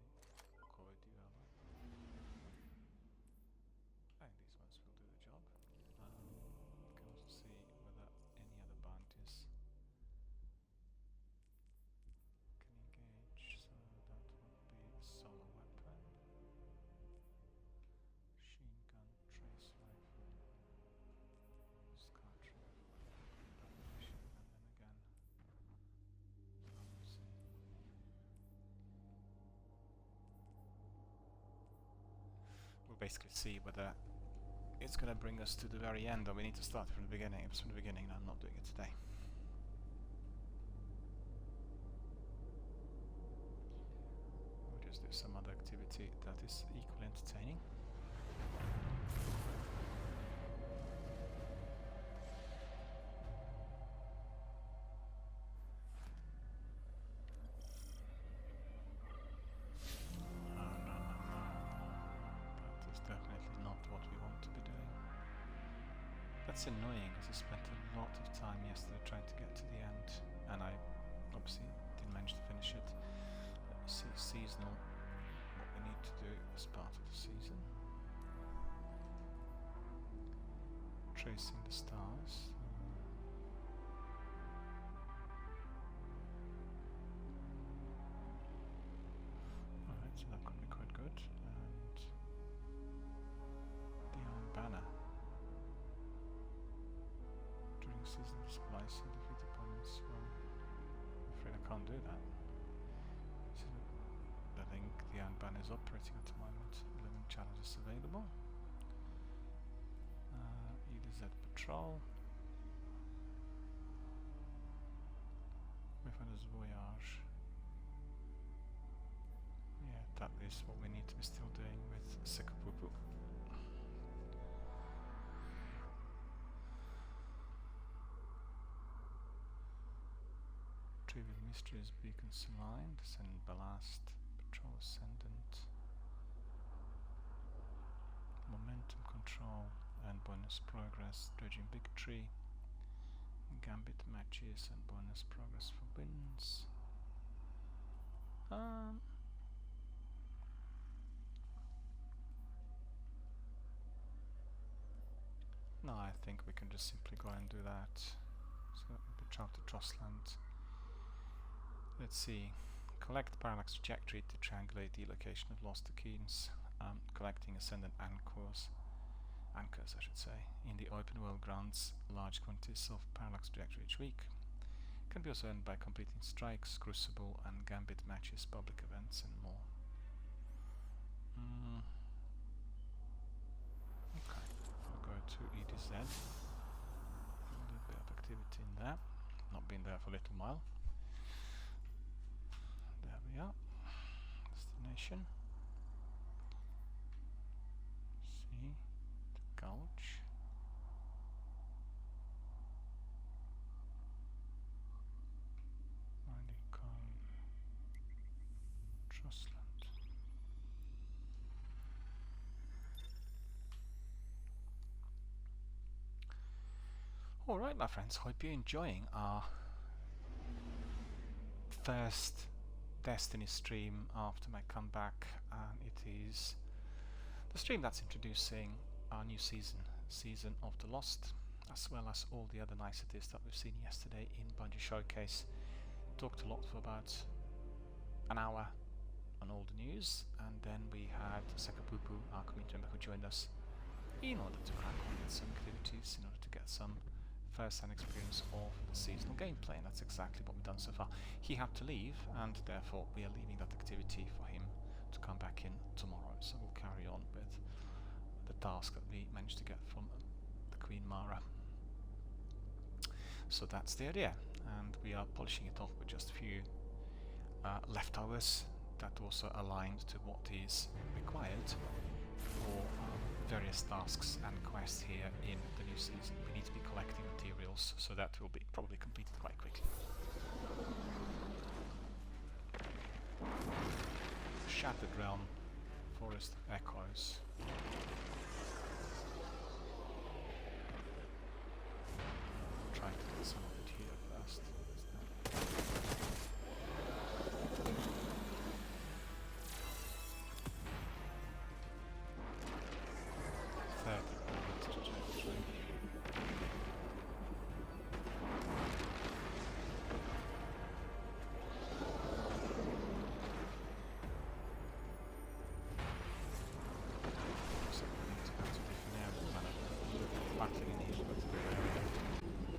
Core Duella. And these ones will do the job. We can also see whether any other bounties can engage. So that would be solar weapon, machine gun, trace rifle, use cartridge. basically see whether it's going to bring us to the very end, or we need to start from the beginning. If it's from the beginning, then I'm not doing it today. We'll just do some other activity that is equally entertaining. That's annoying because I spent a lot of time yesterday trying to get to the end, and I obviously didn't manage to finish it. Let me see seasonal, what we need to do as part of the season. Tracing the stars. Alright, so that could be quite good. And the Iron Banner. Season displays and defeat opponents. Well, I'm afraid I can't do that. So I think the Iron Banner is operating at the moment. 11 challenges available. EDZ Patrol. Wayfinder's Voyage. Yeah, that is what we need to be still doing with Sekapupu. Trivial Mysteries, Beacons Aligned, Ascendant Ballast, Patrol Ascendant, Momentum Control, and Bonus Progress, Dredging Big Tree, Gambit Matches, and Bonus Progress for wins. No, I think we can just simply go and do that. So Patrol to Drossland. Let's see. Collect parallax trajectory to triangulate the location of lost Akeens. Collecting ascendant anchors, I should say, in the open world grants large quantities of parallax trajectory each week. Can be also earned by completing strikes, crucible, and gambit matches, public events, and more. Okay, I'll go to EDZ. A little bit of activity in there. Not been there for a little while. There we are. Destination. See, the gulch. Mining Cone. Drossland. Alright, my friends, hope you're enjoying our first Destiny stream after my comeback, and it is the stream that's introducing our new season of The Lost, as well as all the other niceties that we've seen yesterday in Bungie Showcase. Talked a lot for about an hour on all the news, and then we had Sekapupu, our community member, who joined us in order to crack on with some activities, in order to get some first-hand experience of seasonal gameplay, and that's exactly what we've done so far. He had to leave, and therefore we are leaving that activity for him to come back in tomorrow. So we'll carry on with the task that we managed to get from the Queen Mara. So that's the idea, and we are polishing it off with just a few leftovers that also aligned to what is required for various tasks and quests here in the new season. We need to be collecting materials, so that will be probably completed quite quickly. Shattered Realm, Forest of Echoes. Try to get some of it here first. 30.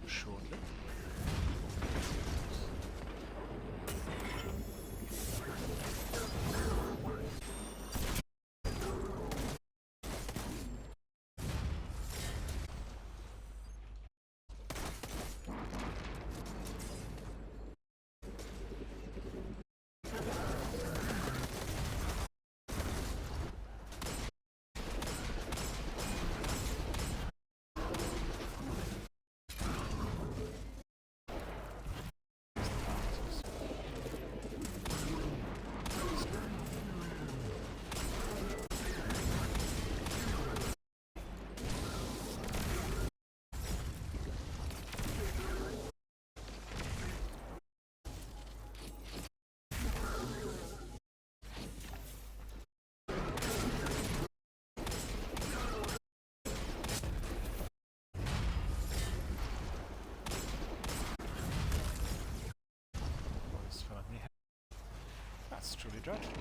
Shortly. That's truly dreadful.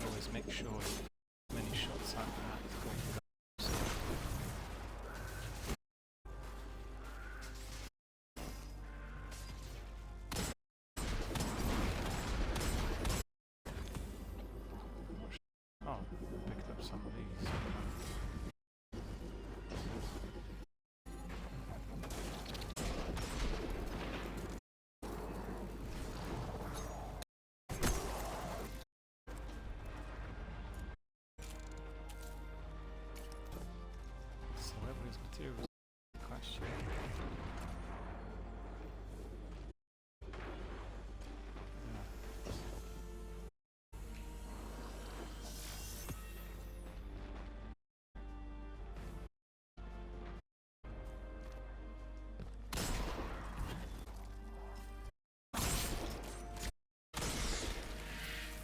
Always make sure many shots like that going to go. Oh, picked up some of these. Materials question.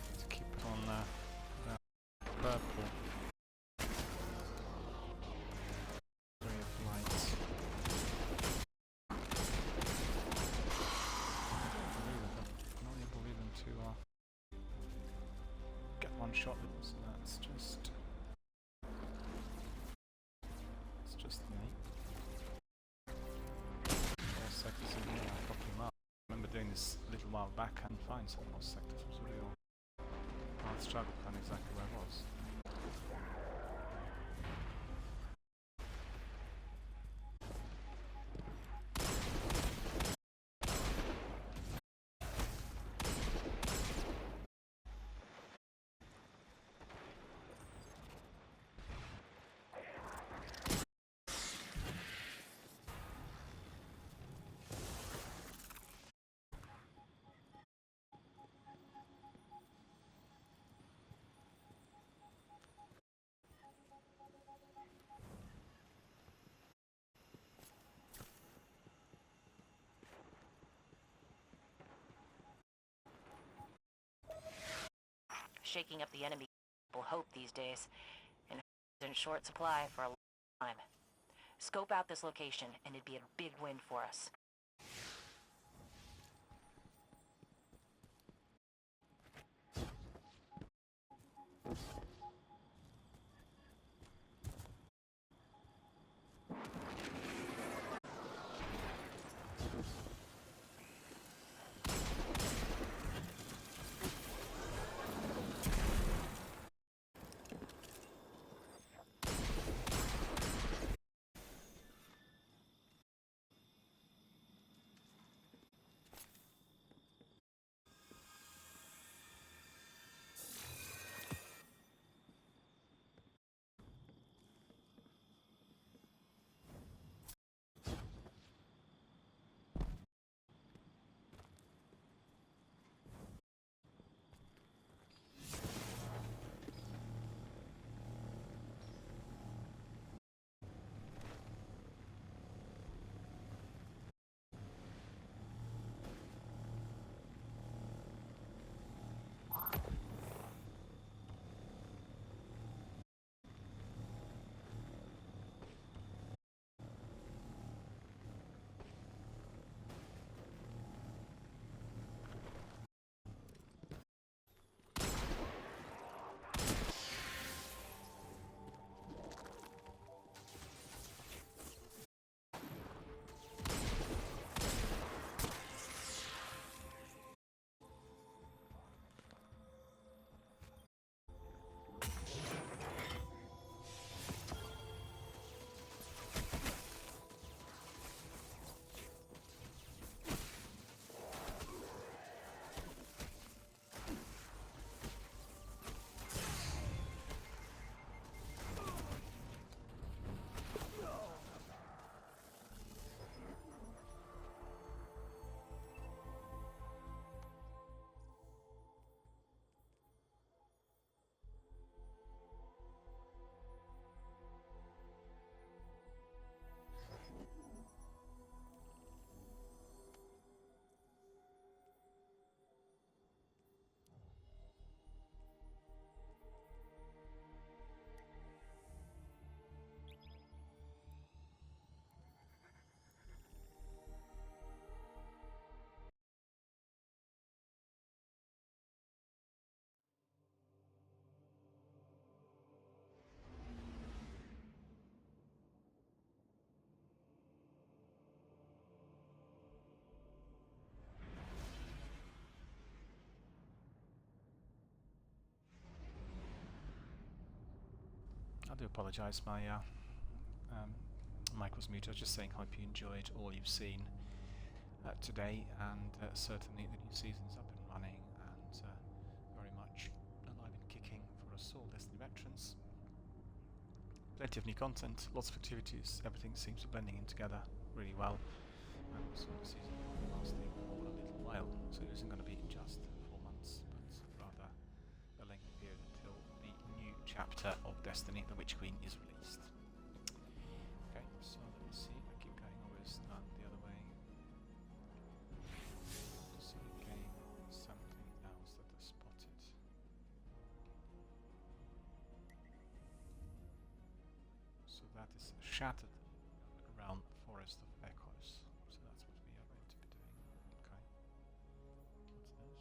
Let's keep it on purple. Shot, so that's just me. 4 sectors in here, I copy them up. I remember doing this a little while back and find some of those sectors. It was a real hard struggle to find exactly where I was. Shaking up the enemy will hope these days, and is in short supply for a long time. Scope out this location, and it'd be a big win for us. I do apologise, my mic was muted. I was just saying, hope you enjoyed all you've seen today, and certainly the new season's up and running and very much alive and kicking for us all Destiny veterans. Plenty of new content, lots of activities, everything seems to be blending in together really well. And so the season will be lasting for a little while, so it isn't going to be just 4 months, but rather a lengthy period until the new chapter of Destiny, The Witch Queen, is released. Okay, so let's see, I keep going always the other way. To see again something else that I spotted. So that is Shattered around Forest of Echoes. So that's what we are going to be doing. Okay. What's this?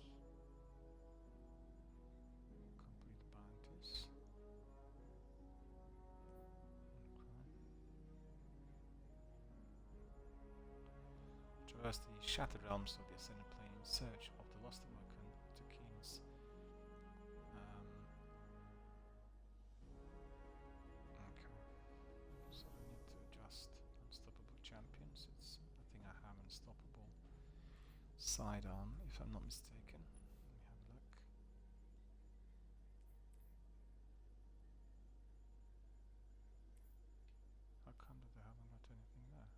Complete bounties. Okay. Traverse the shattered realms of the Ascended Plane in search of the lost awoken to Keen's. Okay. So I need to adjust Unstoppable Champions. I think I have Unstoppable Sidearm, if I'm not mistaken. Let me have a look. How come that I haven't got anything there?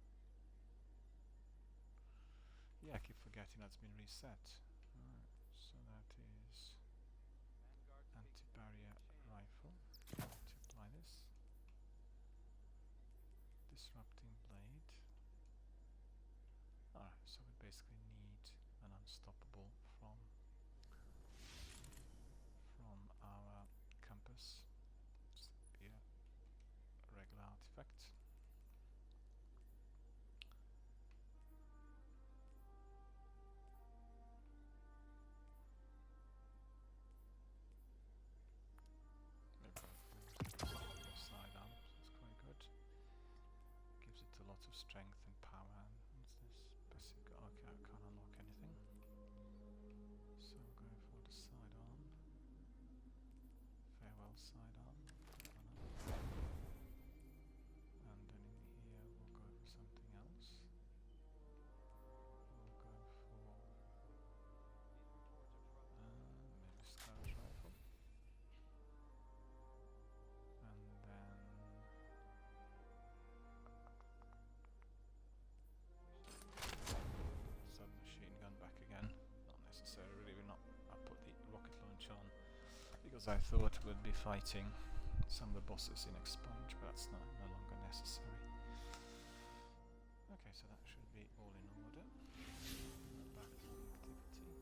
Yeah, I keep forgetting that's been reset. Alright, so that is Anti-Barrier Rifle. To apply this. Disrupting Blade. Alright, so we basically need an Unstoppable from our compass. It's be a regular artifact. Sidearm, so it's quite good. Gives it a lot of strength and power. And what's this? Basic. Okay, I can't unlock anything. So I'll go for the sidearm. Farewell sidearm. And then in here we'll go for something else. We'll go for maybe scout rifle. And then submachine gun back again. Not necessarily. I put the rocket launch on because I thought we'd be fighting some of the bosses in Expunge, but that's no longer necessary. Okay, so that should be all in order. Back to the activity.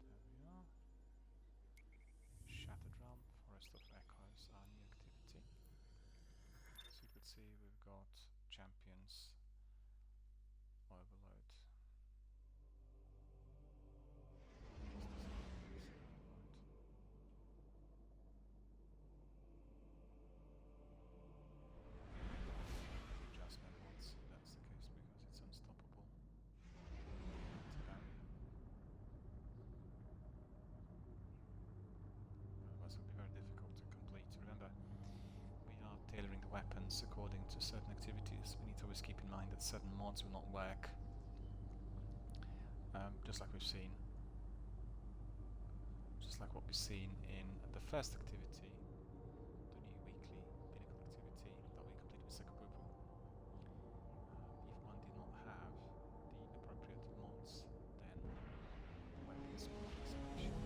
There we are. Shattered Realm, Forest of Echoes, our new activity. So you could see we've got Champions Overload. Adjustment mods, that's the case because it's unstoppable. Anti-barrier. Otherwise it would be very difficult to complete. Remember, we are tailoring the weapons according to certain activities. We need to always keep in mind that certain mods will not work. Just like we've seen. Just like what we've seen in the first activity, the new weekly pinnacle activity that we completed with Sekapupu. If one did not have the appropriate mods, then the weapons will not be sufficient.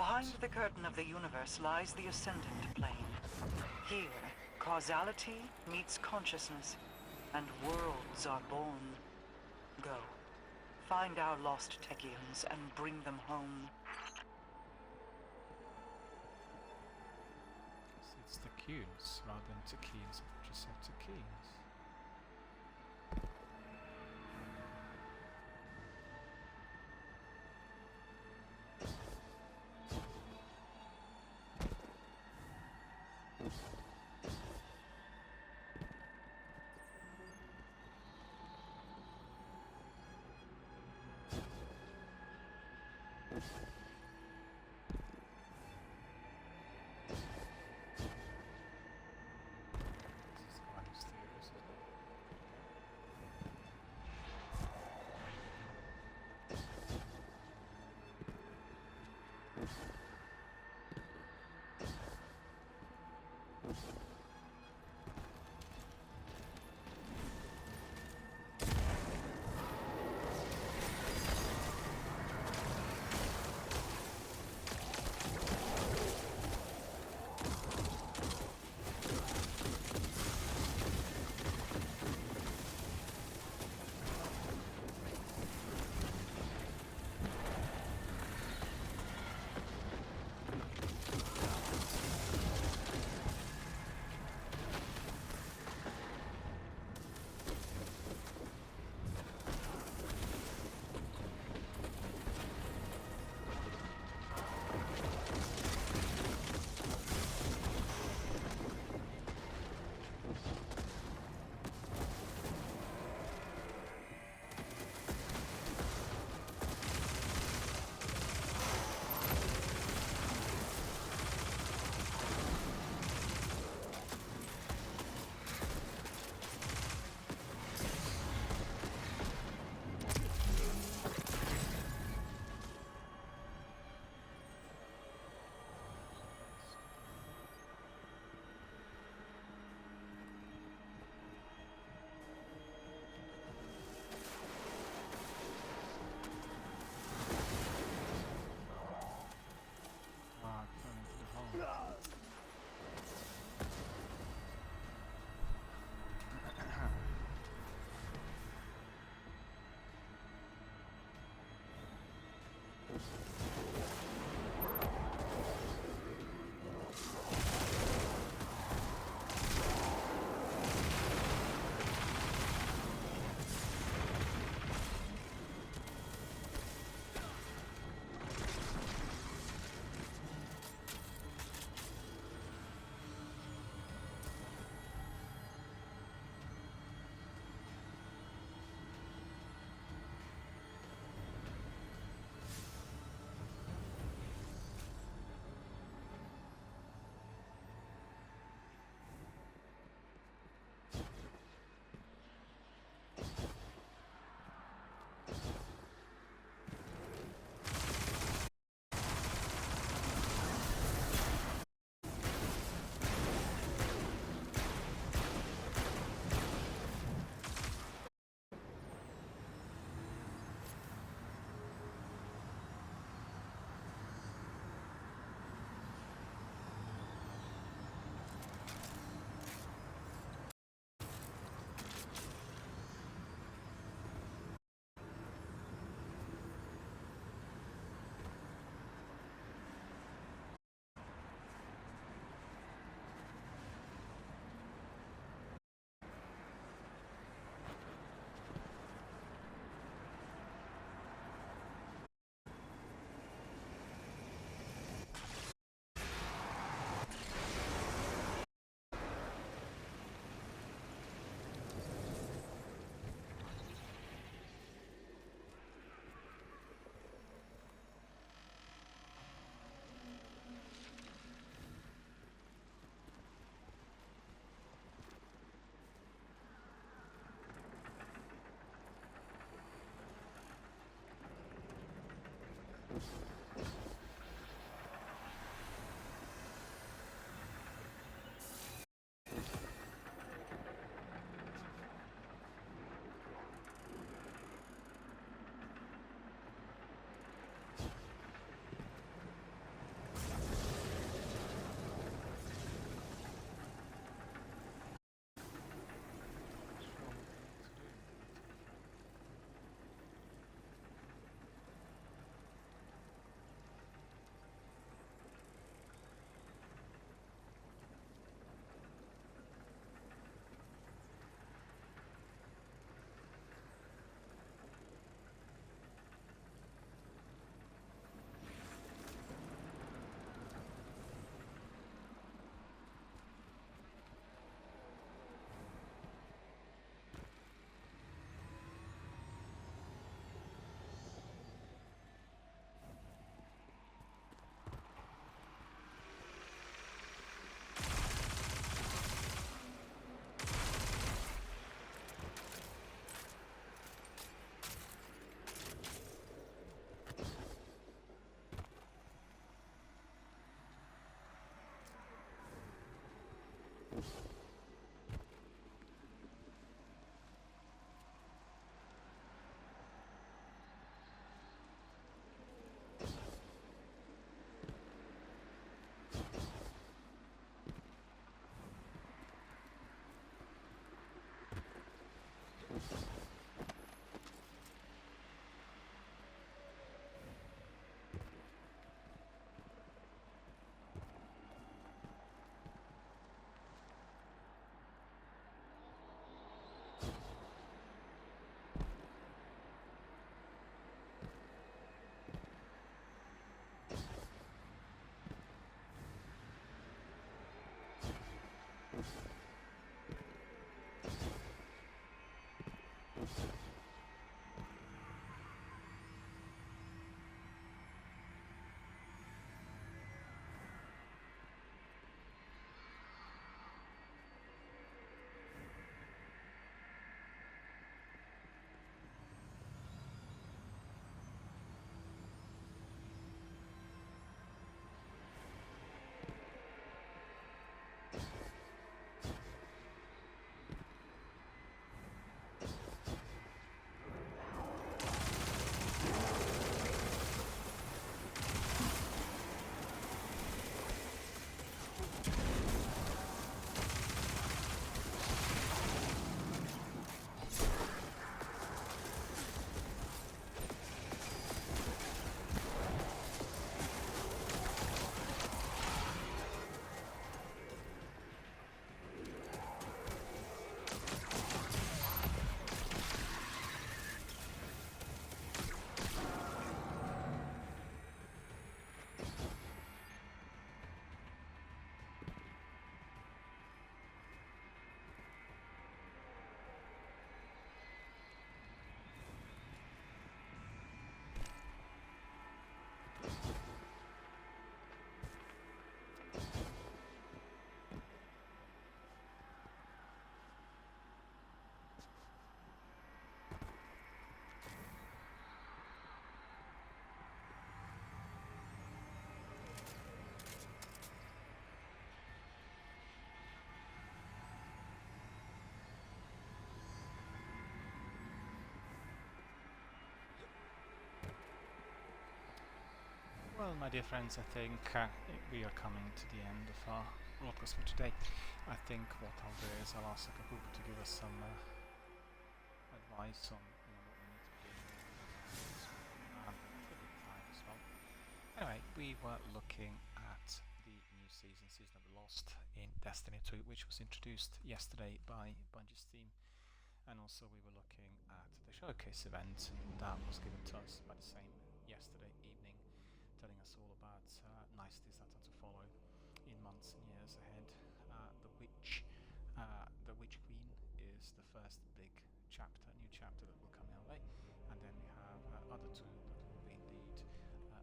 Behind the curtain of the universe lies the Ascendant Plane. Here, causality meets consciousness, and worlds are born. Go. Find our lost Techians and bring them home. It's the cues rather than Techians. I've just said Techians. This is Grimes' theory. Well, my dear friends, I think we are coming to the end of our broadcast for today. I think what I'll do is I'll ask Akapupa to give us some advice on what we need to be doing and a bit of time as well. Anyway, we were looking at the new season of the Lost in Destiny 2, which was introduced yesterday by Bungie's team, and also we were looking at the showcase event that was given to us by the same yesterday evening, telling us all about niceties that are to follow in months and years ahead. The Witch Queen is the first big new chapter that will come our way, and then we have other two that will be indeed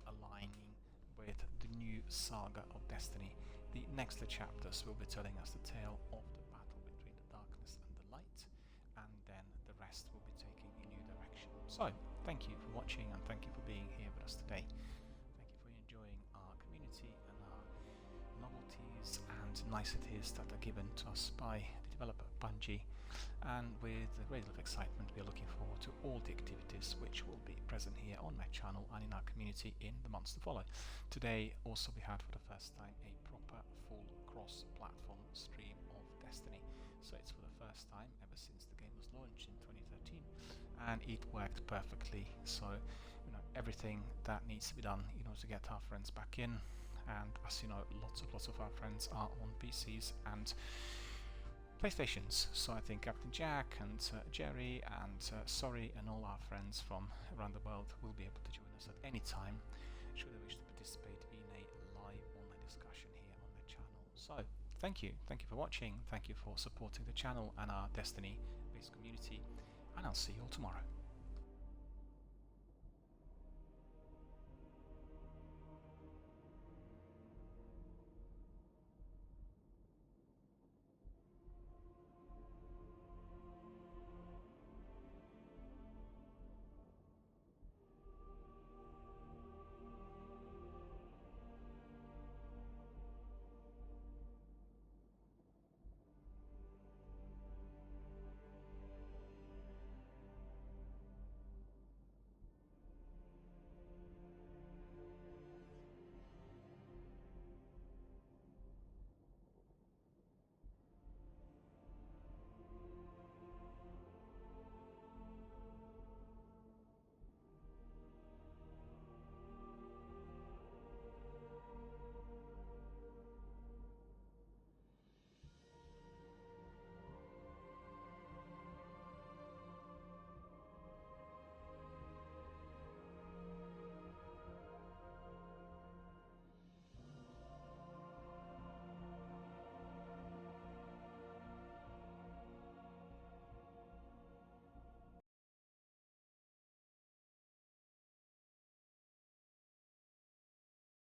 aligning with the new saga of Destiny. The next chapters will be telling us the tale of the battle between the darkness and the light, and then the rest will be taking a new direction. So, thank you for watching, and thank you for being here with us today. Thank you for enjoying our community and our novelties and niceties that are given to us by the developer Bungie. And with a great deal of excitement, we are looking forward to all the activities which will be present here on my channel and in our community in the months to follow. Today also we had for the first time a proper full cross-platform stream of Destiny. So it's for the first time ever since the game was launched in 2013, and it worked perfectly. So everything that needs to be done in order to get our friends back in, and as you know, lots of our friends are on PCs and PlayStations, so I think Captain Jack and Jerry and Sorry and all our friends from around the world will be able to join us at any time should they wish to participate in a live online discussion here on the channel. So thank you for watching, thank you for supporting the channel and our Destiny based community, and I'll see you all tomorrow.